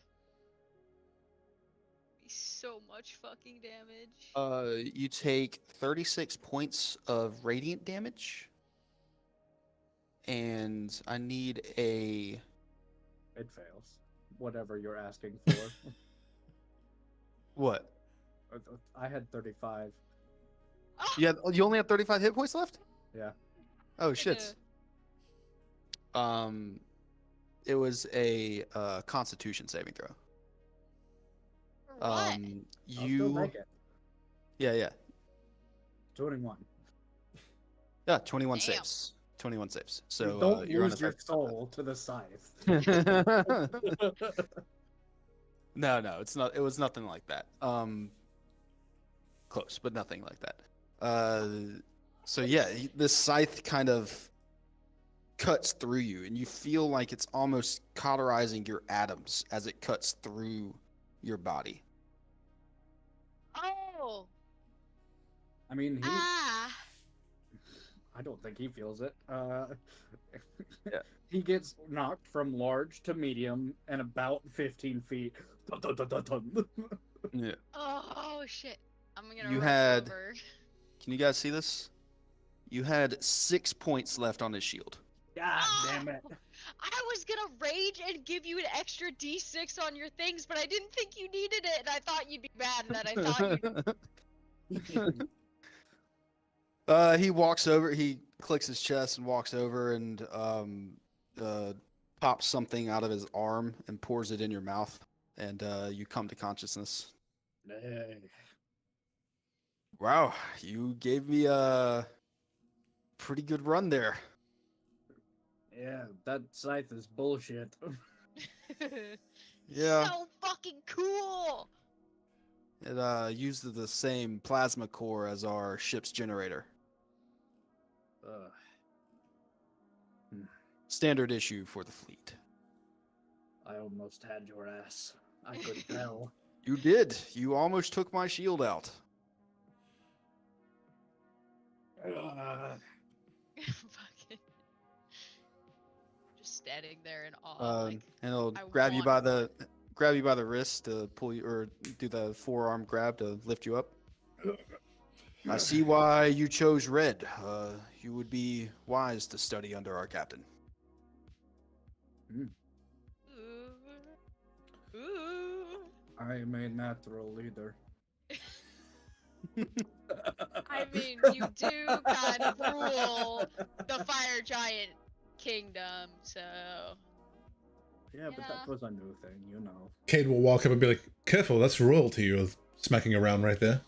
Be so much fucking damage. You take 36 points of radiant damage. And I need a... It fails. Whatever you're asking for. What? I had 35. You only have 35 hit points left? Yeah. Oh shit. It was a Constitution saving throw. For what? I'll still make it. Yeah. 21. Yeah, 21 Damn. saves. 21 saves. So Don't you're lose your unaffected. soul to the scythe. No, it's not. It was nothing like that. Close, but nothing like that. So yeah, this scythe kind of cuts through you, and you feel like it's almost cauterizing your atoms as it cuts through your body. Oh! I mean, Ah! I don't think he feels it. Yeah. He gets knocked from large to medium and about 15 feet. Dun, dun, dun, dun, dun. Yeah. Oh shit. I'm gonna You rush had- over. Can you guys see this? You had 6 points left on his shield. God damn it. I was gonna rage and give you an extra D6 on your things, but I didn't think you needed it, and I thought you'd be mad that I thought you. He walks over. He clicks his chest and walks over and pops something out of his arm and pours it in your mouth, and you come to consciousness. Hey. Wow, you gave me a pretty good run there. Yeah, that scythe is bullshit. Yeah. So fucking cool. It uses the same plasma core as our ship's generator. Ugh. Standard issue for the fleet. I almost had your ass. I could tell. You did. You almost took my shield out. Fucking. Just standing there in awe. Like, And it'll I grab you want by the wrist to pull you, or do the forearm grab to lift you up. I see why you chose red. You would be wise to study under our captain. ooh, ooh. I am a natural leader. I mean, you do kind of rule the fire giant kingdom, so Yeah, but that was a new thing, you know. Cade will walk up and be like, "Careful, that's royalty you're smacking around right there."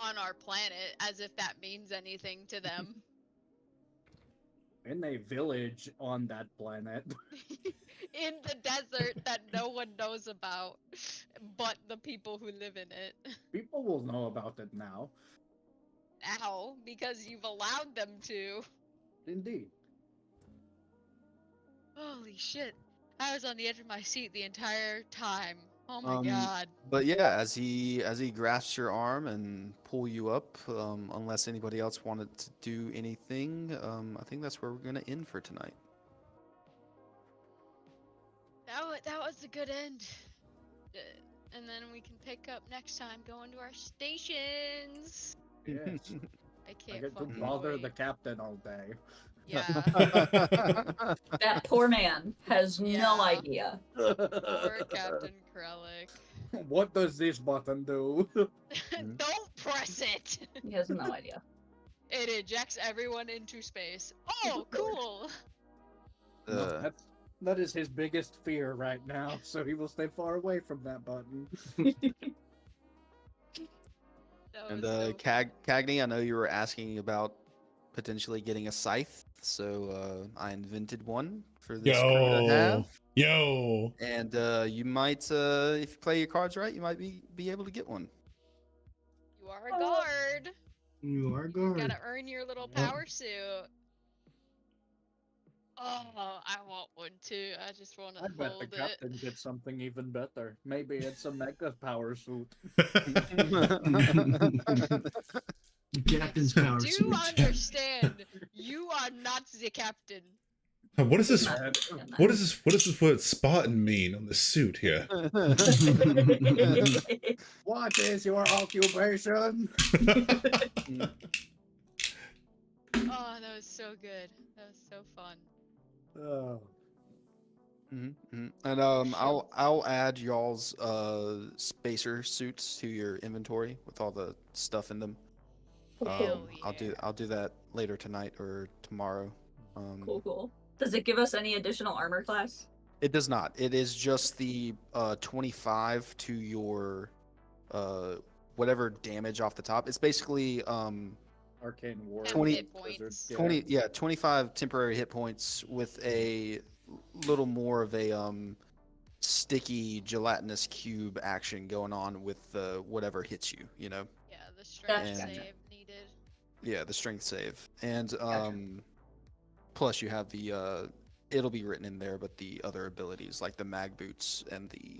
on our planet, as if that means anything to them. In a village on that planet. In the desert that no one knows about, but the people who live in it. People will know about it now. Now, because you've allowed them to. Indeed. Holy shit. I was on the edge of my seat the entire time. Oh my god. But yeah, as he grasps your arm and pull you up, unless anybody else wanted to do anything, I think that's where we're gonna end for tonight. That was a good end. And then we can pick up next time going to our stations. Yes. I I can't get to fucking bother wait. the captain all day. Yeah. That poor man has no Yeah. idea. Poor Captain Krellick. What does this button do? Don't press it! He has no idea. It ejects everyone into space. Oh, cool! Uh, That is his biggest fear right now, so he will stay far away from that button. That and was so Cagney, I know you were asking about potentially getting a scythe, so I invented one for this crew to have. Yo. And you might, if you play your cards right, you might be able to get one. You are a guard. You are guard. Gotta earn your little Yep. power suit. Oh, I want one too. I just want to I bet the hold it. captain gets something even better. Maybe it's a mega power suit. Captain's power Do suit. understand, you are not the captain. What is this? Uh, What is this? What does this word Spartan mean on this suit here? What is your occupation? Oh, that was so good. That was so fun. Oh. And I'll add y'all's spacer suits to your inventory with all the stuff in them. Hell I'll do that later tonight or tomorrow. Cool, cool. Does it give us any additional armor class? It does not. It is just the 25 to your whatever damage off the top. It's basically Arcane War. 20 hit points. 25 temporary hit points with a little more of a sticky gelatinous cube action going on with whatever hits you, you know. Yeah, the strength Gotcha. save needed. Yeah, the strength save. And Gotcha. plus you have the it'll be written in there, but the other abilities like the mag boots and the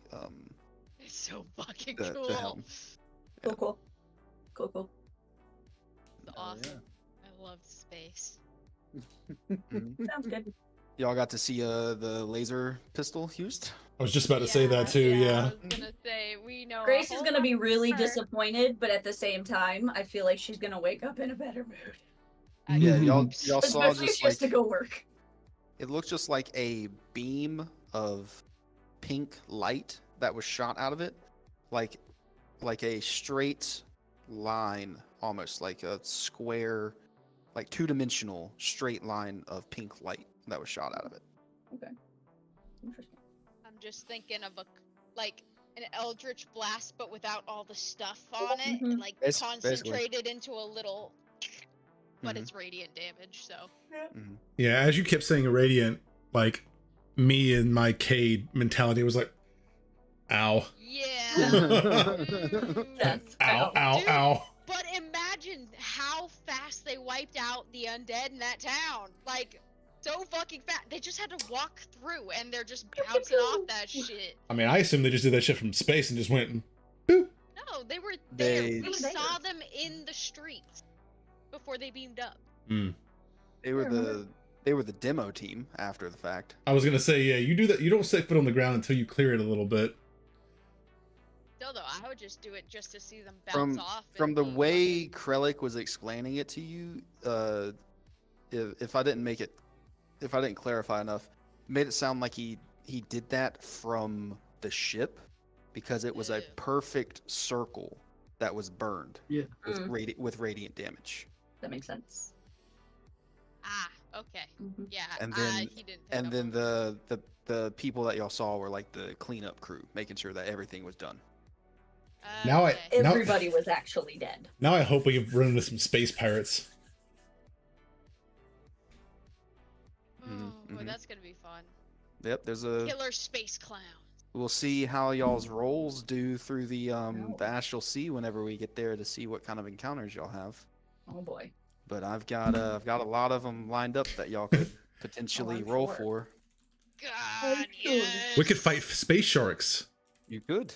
It's so fucking the cool. helm. Cool, cool. Cool, cool. It's Oh, awesome. I love space. Sounds good. Y'all got to see the laser pistol used? I was just about to say that too. Yeah. I was gonna say we know. a Grace is whole gonna be lot really more. disappointed, but at the same time, I feel like she's gonna wake up in a better mood. Yeah, y'all Mhm. saw Especially if just she has to like go work. it looked just like a beam of pink light that was shot out of it, like a straight line, almost like a square, like two-dimensional straight line of pink light that was shot out of it. Okay. Interesting. I'm just thinking of like an eldritch blast, but without all the stuff on it, Mhm. and like Basically. concentrated into a little. But Mhm. it's radiant damage, so. Yeah, as you kept saying radiant, like me and my Cade mentality was like, ow. Yeah. That's Ow, ow, Dude. ow. But imagine how fast they wiped out the undead in that town. Like, so fucking fast. They just had to walk through, and they're just bouncing off that shit. I mean, I assume they just did that shit from space and just went and boop. No, they were there. They- We They were there. saw them in the streets before they beamed up. They were I remember. the demo team after the fact. I was gonna say, yeah, you do that. You don't set foot on the ground until you clear it a little bit. Still, though, I would just do it just to see them bounce off. From and the be way Krellick was explaining it to you, if I didn't clarify enough, it made it sound like he did that from the ship because it was a Ew. perfect circle that was burned Yeah. with Mm. with radiant damage. That makes sense. Ah, okay. Mhm. Yeah, And then- he didn't. pick And up then on the people that y'all saw were like the cleanup crew, making sure that everything was done. that. Now I- Okay. Now- Everybody was actually dead. Now I hope we run into some space pirates. Oh, boy, mhm. that's gonna be fun. Yep, there's a. Killer space clown. We'll see how y'all's rolls do through the No. Astral Sea whenever we get there to see what kind of encounters y'all have. Oh boy. But I've got a lot of them lined up that y'all could potentially I'm roll sure. for. God, sure. yes. We could fight space sharks. You could.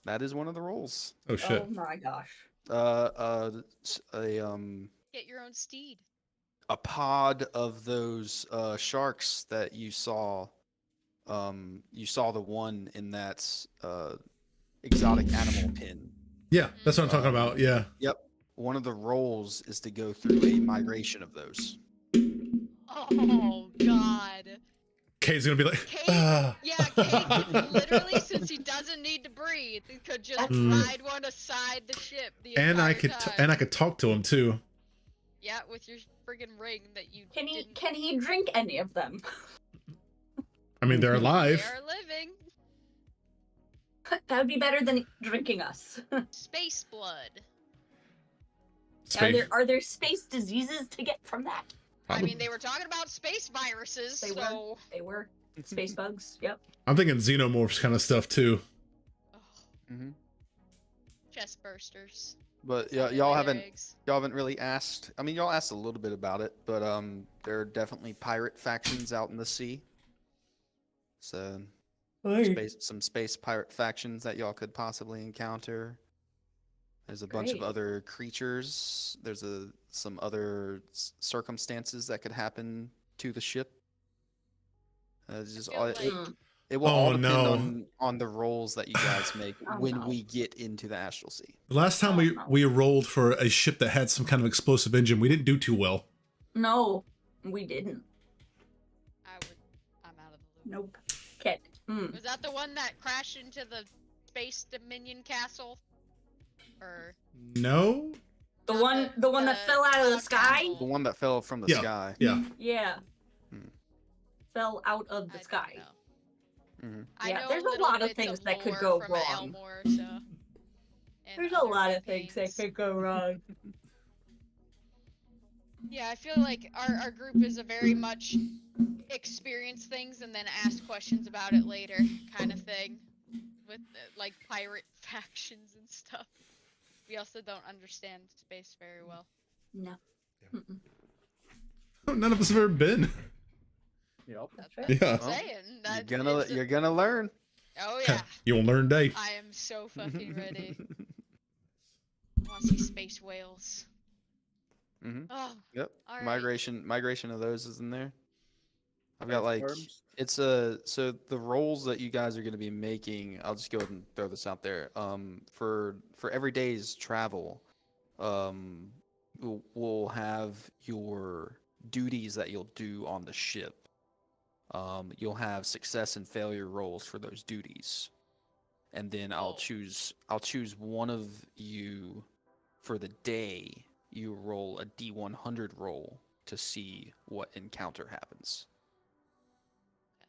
That is one of the rolls. Oh shit. Oh my gosh. Get your own steed. A pod of those sharks that you saw. You saw the one in that exotic animal pen. Yeah, that's what I'm talking about. Yeah. One of the rolls is to go through a migration of those. Oh God. Kate's gonna be like, Kate- ah. Yeah, Kate literally, since he doesn't need to breathe, he could just Mm. ride one aside the ship the And I entire could time. and I could talk to him too. Yeah, with your friggin' ring that you Can he didn't. can he drink any of them? I mean, they're alive. They are living. That would be better than drinking us. Space blood. Space. Are there space diseases to get from that? I mean, they were talking about space viruses, They were. so. They were space bugs. Yep. I'm thinking xenomorphs kind of stuff too. Oh, Mm-hmm. chest bursters. But How yeah, they y'all lay their haven't eggs. really asked. I mean, y'all asked a little bit about it, but there are definitely pirate factions out in the sea. So some space pirate factions that y'all could possibly encounter. There's a bunch of Great. other creatures. There's some other circumstances that could happen to the ship. It's just Feel all, like- it will Oh, all depend no. on the rolls that you guys make Oh, when no. we get into the Astral Sea. The last time we rolled for a ship that had some kind of explosive engine, we didn't do too well. No, we didn't. I'm out of the loop. Nope. Kit. Was that the one that crashed into the Space Dominion castle? Or No. The Not one that the fell out of the cloud sky? castle. The one that fell from the Yeah. sky. Yeah. Yeah. Hmm. Fell out of the I don't sky. know. Mhm. I Yeah, know there's a little lot of bits things that could lore go from wrong. Elmore, so, and There's a other lot of things that campaigns. could go wrong. Yeah, I feel like our group is a very much experience things and then ask questions about it later kind of thing. With like pirate factions and stuff. We also don't understand space very well. No. Mm-mm. None of us have ever been. Yep. That's right. what Yeah. I'm saying. That it's a- You're gonna learn. Oh yeah, You'll learn day. I am so fucking ready. I want to see space whales. hmm Oh, Yep. all right. Migration of those is in there. I've got Space like worms? it's a so the rolls that you guys are going to be making. I'll just go ahead and throw this out there. For every day's travel, we'll have your duties that you'll do on the ship. You'll have success and failure rolls for those duties, and then I'll Cool. choose one of you for the day. You roll a D100 roll to see what encounter happens.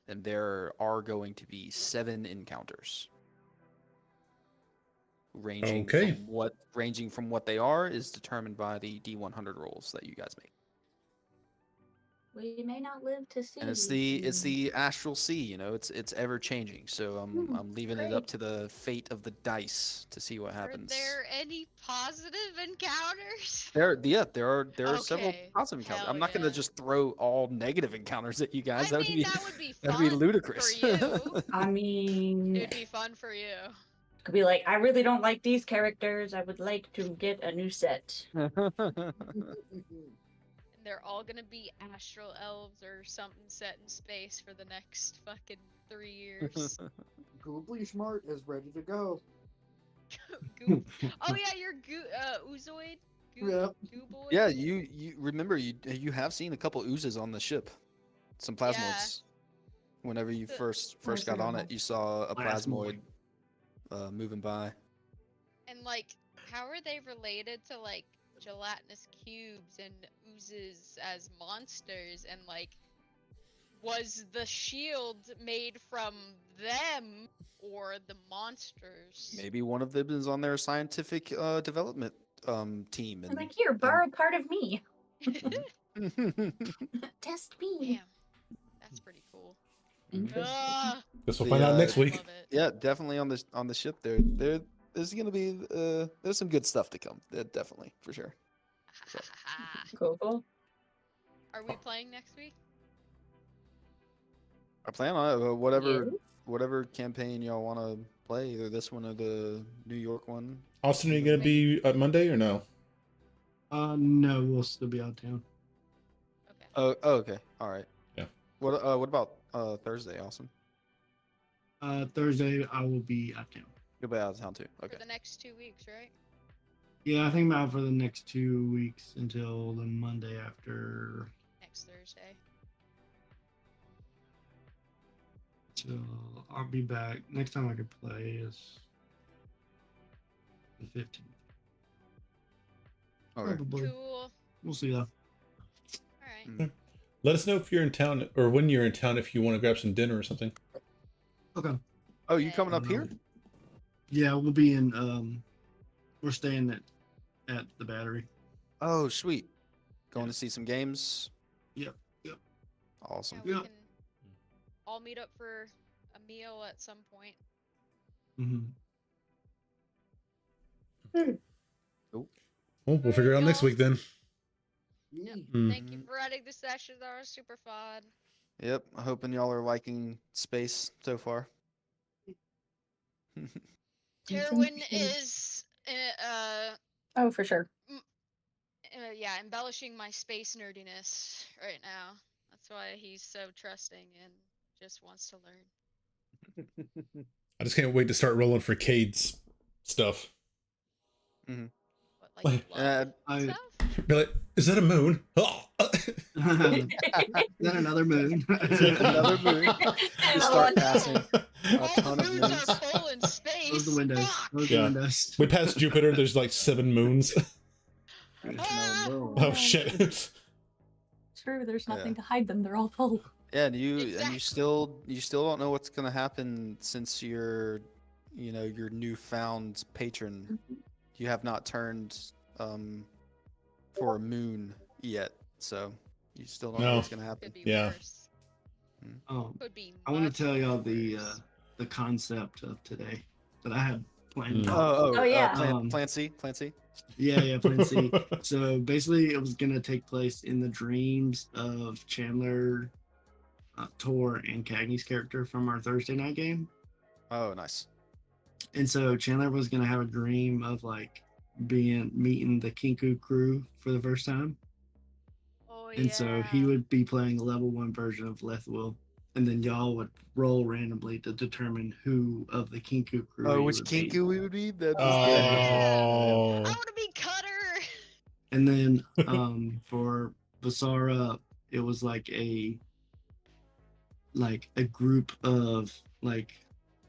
And there are going to be 7 encounters. Ranging Okay. from what they are is determined by the D100 rolls that you guys make. We may not live to see. And it's the astral sea, you know, it's ever changing. So I'm leaving it up great. to the fate of the dice to see what Are happens. there any positive encounters? There are several Okay, positive encounters. hell I'm not yeah. gonna just throw all negative encounters at you guys. I mean, that would be that'd fun be ludicrous. for you. I mean, It'd be fun for you. could be like, I really don't like these characters. I would like to get a new set. And they're all gonna be astral elves or something set in space for the next fucking 3 years. Goobly Smart is ready to go. Goop. Oh yeah, you're Oozoid. Yep. Gooboid? Yeah, you remember you have seen a couple oozes on the ship, some plasmoids. Whenever you The- first Where's got the on other it, you saw a Plasmoid. plasmoid moving by. And like, how are they related to like gelatinous cubes and oozes as monsters? And like, was the shield made from them or the monsters? Maybe one of them is on their scientific development team. I'm like, here, borrow part of me. and Test me. Damn, that's pretty cool. Interesting. Ah, Guess we'll The, find out next I week. love it. yeah, definitely on the ship there's gonna be there's some good stuff to come. Definitely for sure. Cool, cool. Are we playing next week? I plan on it. Whatever Yes. whatever campaign y'all want to play, either this one or the New York one. Austin, are you gonna be at Monday or no? No, we'll still be out of town. Okay. Oh, okay, all right. Yeah. What about Thursday, Austin? Thursday I will be out of town. You'll be out of town too. Okay. For the next 2 weeks, right? Yeah, I think I'm out for the next 2 weeks until the Monday after. Next Thursday. So I'll be back. Next time I could play is the 15th. Okay. Probably. Cool. We'll see though. Alright. Let us know if you're in town or when you're in town if you want to grab some dinner or something. Okay. Oh, you coming up here? Yeah, we'll be in. We're staying at the Battery. Oh, sweet. Going to see some games. Yep. Yep. Awesome. Yeah, we Yeah. can all meet up for a meal at some point. Mm-hmm. Well, we'll figure it out next week then. Thank you for running the session. That was super fun. Yep. Hoping y'all are liking space so far. Terwin is Oh, for sure. yeah, embellishing my space nerdiness right now. That's why he's so trusting and just wants to learn. I just can't wait to start rolling for Cade's stuff. What, like Like, love I- stuff? Be like, is that a moon? Oh. Then another moon. Another moon. You start passing a All ton the of moons moons. are full in space. Close the windows. Fuck! Close Yeah. the windows. We passed Jupiter. There's like 7 moons. Ah! Oh shit. True, there's Yeah. nothing to hide them. They're all full. Yeah, and you Exactly. still don't know what's gonna happen since your newfound patron. You have not turned for a moon yet, so you still don't know No. what's gonna happen. Could be Yeah. worse. Could be. I want much to tell y'all worse. the concept of today that I had planned. Mm. out. Oh, yeah. Plan C, Plan C. Yeah, Plan C. So basically, it was gonna take place in the dreams of Chandler, Tor, and Cagney's character from our Thursday night game. Oh, nice. And so Chandler was gonna have a dream of like meeting the Kinku crew for the first time. Oh, And so he yeah. would be playing a level 1 version of Lethwil, and then y'all would roll randomly to determine who of the Kinku crew. Oh, he which would be. Kinku we would be? That Oh. I want to be Cutter. And then for Vasara, it was like a group of like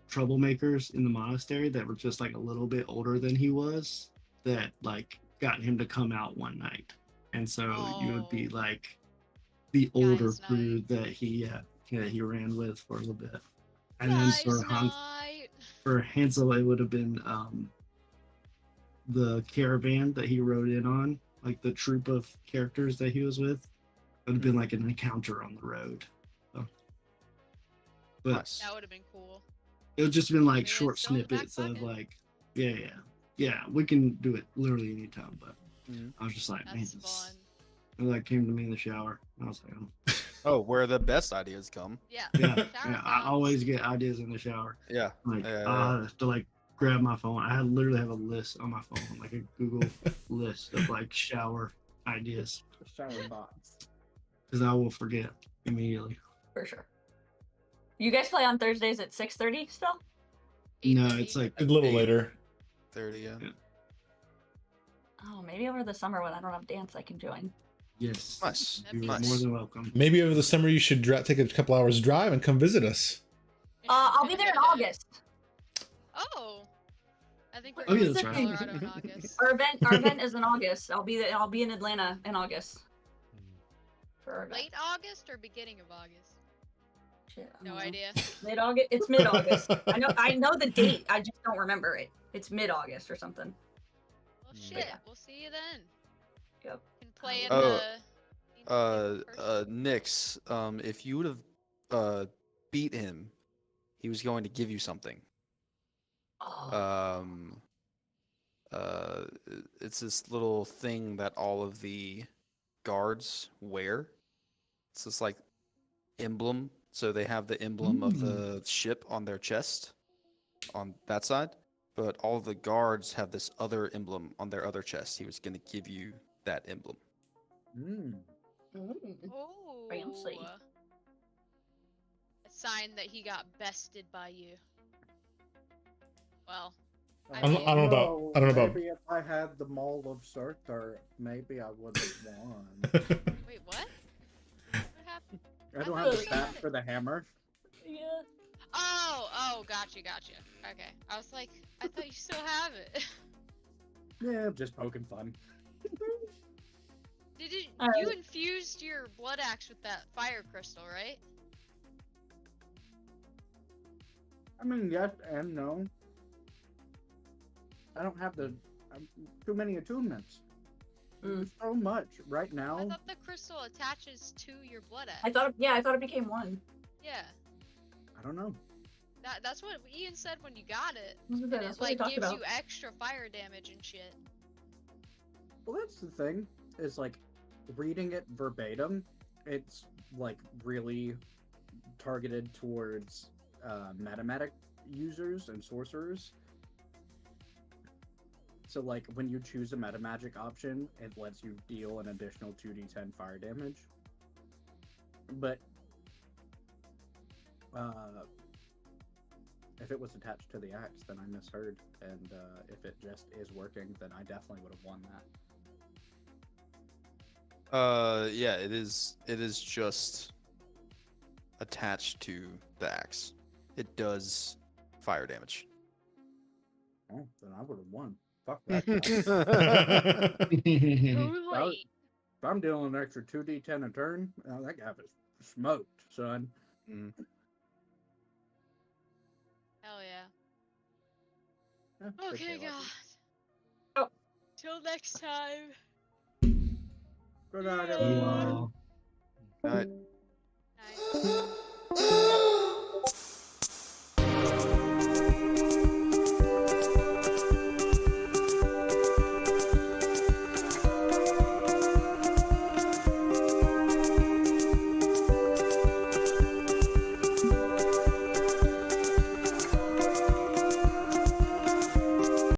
troublemakers in the monastery that were just like a little bit older than he was, that like got him to come out one night. And so you would be Oh. like the older Guys' crew night. that he ran with for a little bit. And then Guys' night. for Hansel, it would have been the caravan that he rode in on, like the troop of characters that he was with. It would have been like an encounter on the road. So. But Nice. That would have been cool. it would just been like Yeah, short still in the back snippets of pocket. like, yeah, we can do it literally anytime. But Mhm. I was just like, man, That's this- fun. it like came to me in the shower. I was like, oh. Oh, where the best ideas come. Yeah. Yeah, Shower yeah. I thoughts. always get ideas in the shower. Yeah. Like Yeah, I have to like grab my phone. I literally have a list on my phone, like a Google list of like shower ideas, Shower thoughts. because I will forget immediately. For sure. You guys play on Thursdays at 6:30 still? No, 8:30. it's like A little Eight. later. 30, yeah. Oh, maybe over the summer when I don't have dance, I can join. yes, Nice. That'd you're be Nice. more than welcome. Maybe over the summer you should take a couple hours drive and come visit us. I'll be there in August. Oh. I think we're Oh, yeah, going that's to right. Colorado in August. Our event is in August. I'll be in Atlanta in August. For our event. Late August or beginning of August? Shit, I No don't know. idea. Mid-August. It's mid-August. I know the date. I just don't remember it. It's mid-August or something. Well, Mm. shit. We'll see you then. Yep. Can play in Oh, the. in person. Nix, if you would have beat him, he was going to give you something. Oh. It's this little thing that all of the guards wear. It's this like emblem. So they have the emblem of the ship on their chest on that side, but all of the guards have this other emblem on their other chest. He was going to give you that emblem. Mm. Oh. Fancy. A sign that he got bested by you. Well, I don't know about- I don't know about- Maybe if I had the Mall of Surtur, maybe I would have won. wait, what? What happened? I don't I have the thought you stat had it. for the hammer. Yeah. Oh, gotcha. Okay. I was like, I thought you still have it. Yeah, just poking fun. Did it? Alright. You infused your blood axe with that fire crystal, right? I mean, yes and no. I don't have too many attunements. There's so much right I now. thought the crystal attaches to your blood axe. I thought it became one. Yeah. I don't know. That's what Ian said when you got it. That's And what it we like talked gives about. you extra fire damage and shit. Well, that's the thing. Is like reading it verbatim. It's like really targeted towards metamatic users and sorcerers. So like when you choose a metamagic option, it lets you deal an additional 2d10 fire damage. But if it was attached to the axe, then I misheard. And if it just is working, then I definitely would have won that. Yeah, it is just attached to the axe. It does fire damage. Oh, then I would have won. Fuck that. guy. Too Well, late. If I'm dealing an extra 2d10 a turn, that guy was smoked, son. Mm. Hell yeah. Yeah, good Okay, shit, Lucky. God. Oh. Till next time. Good night, Yeah. everyone. Alright. Nice.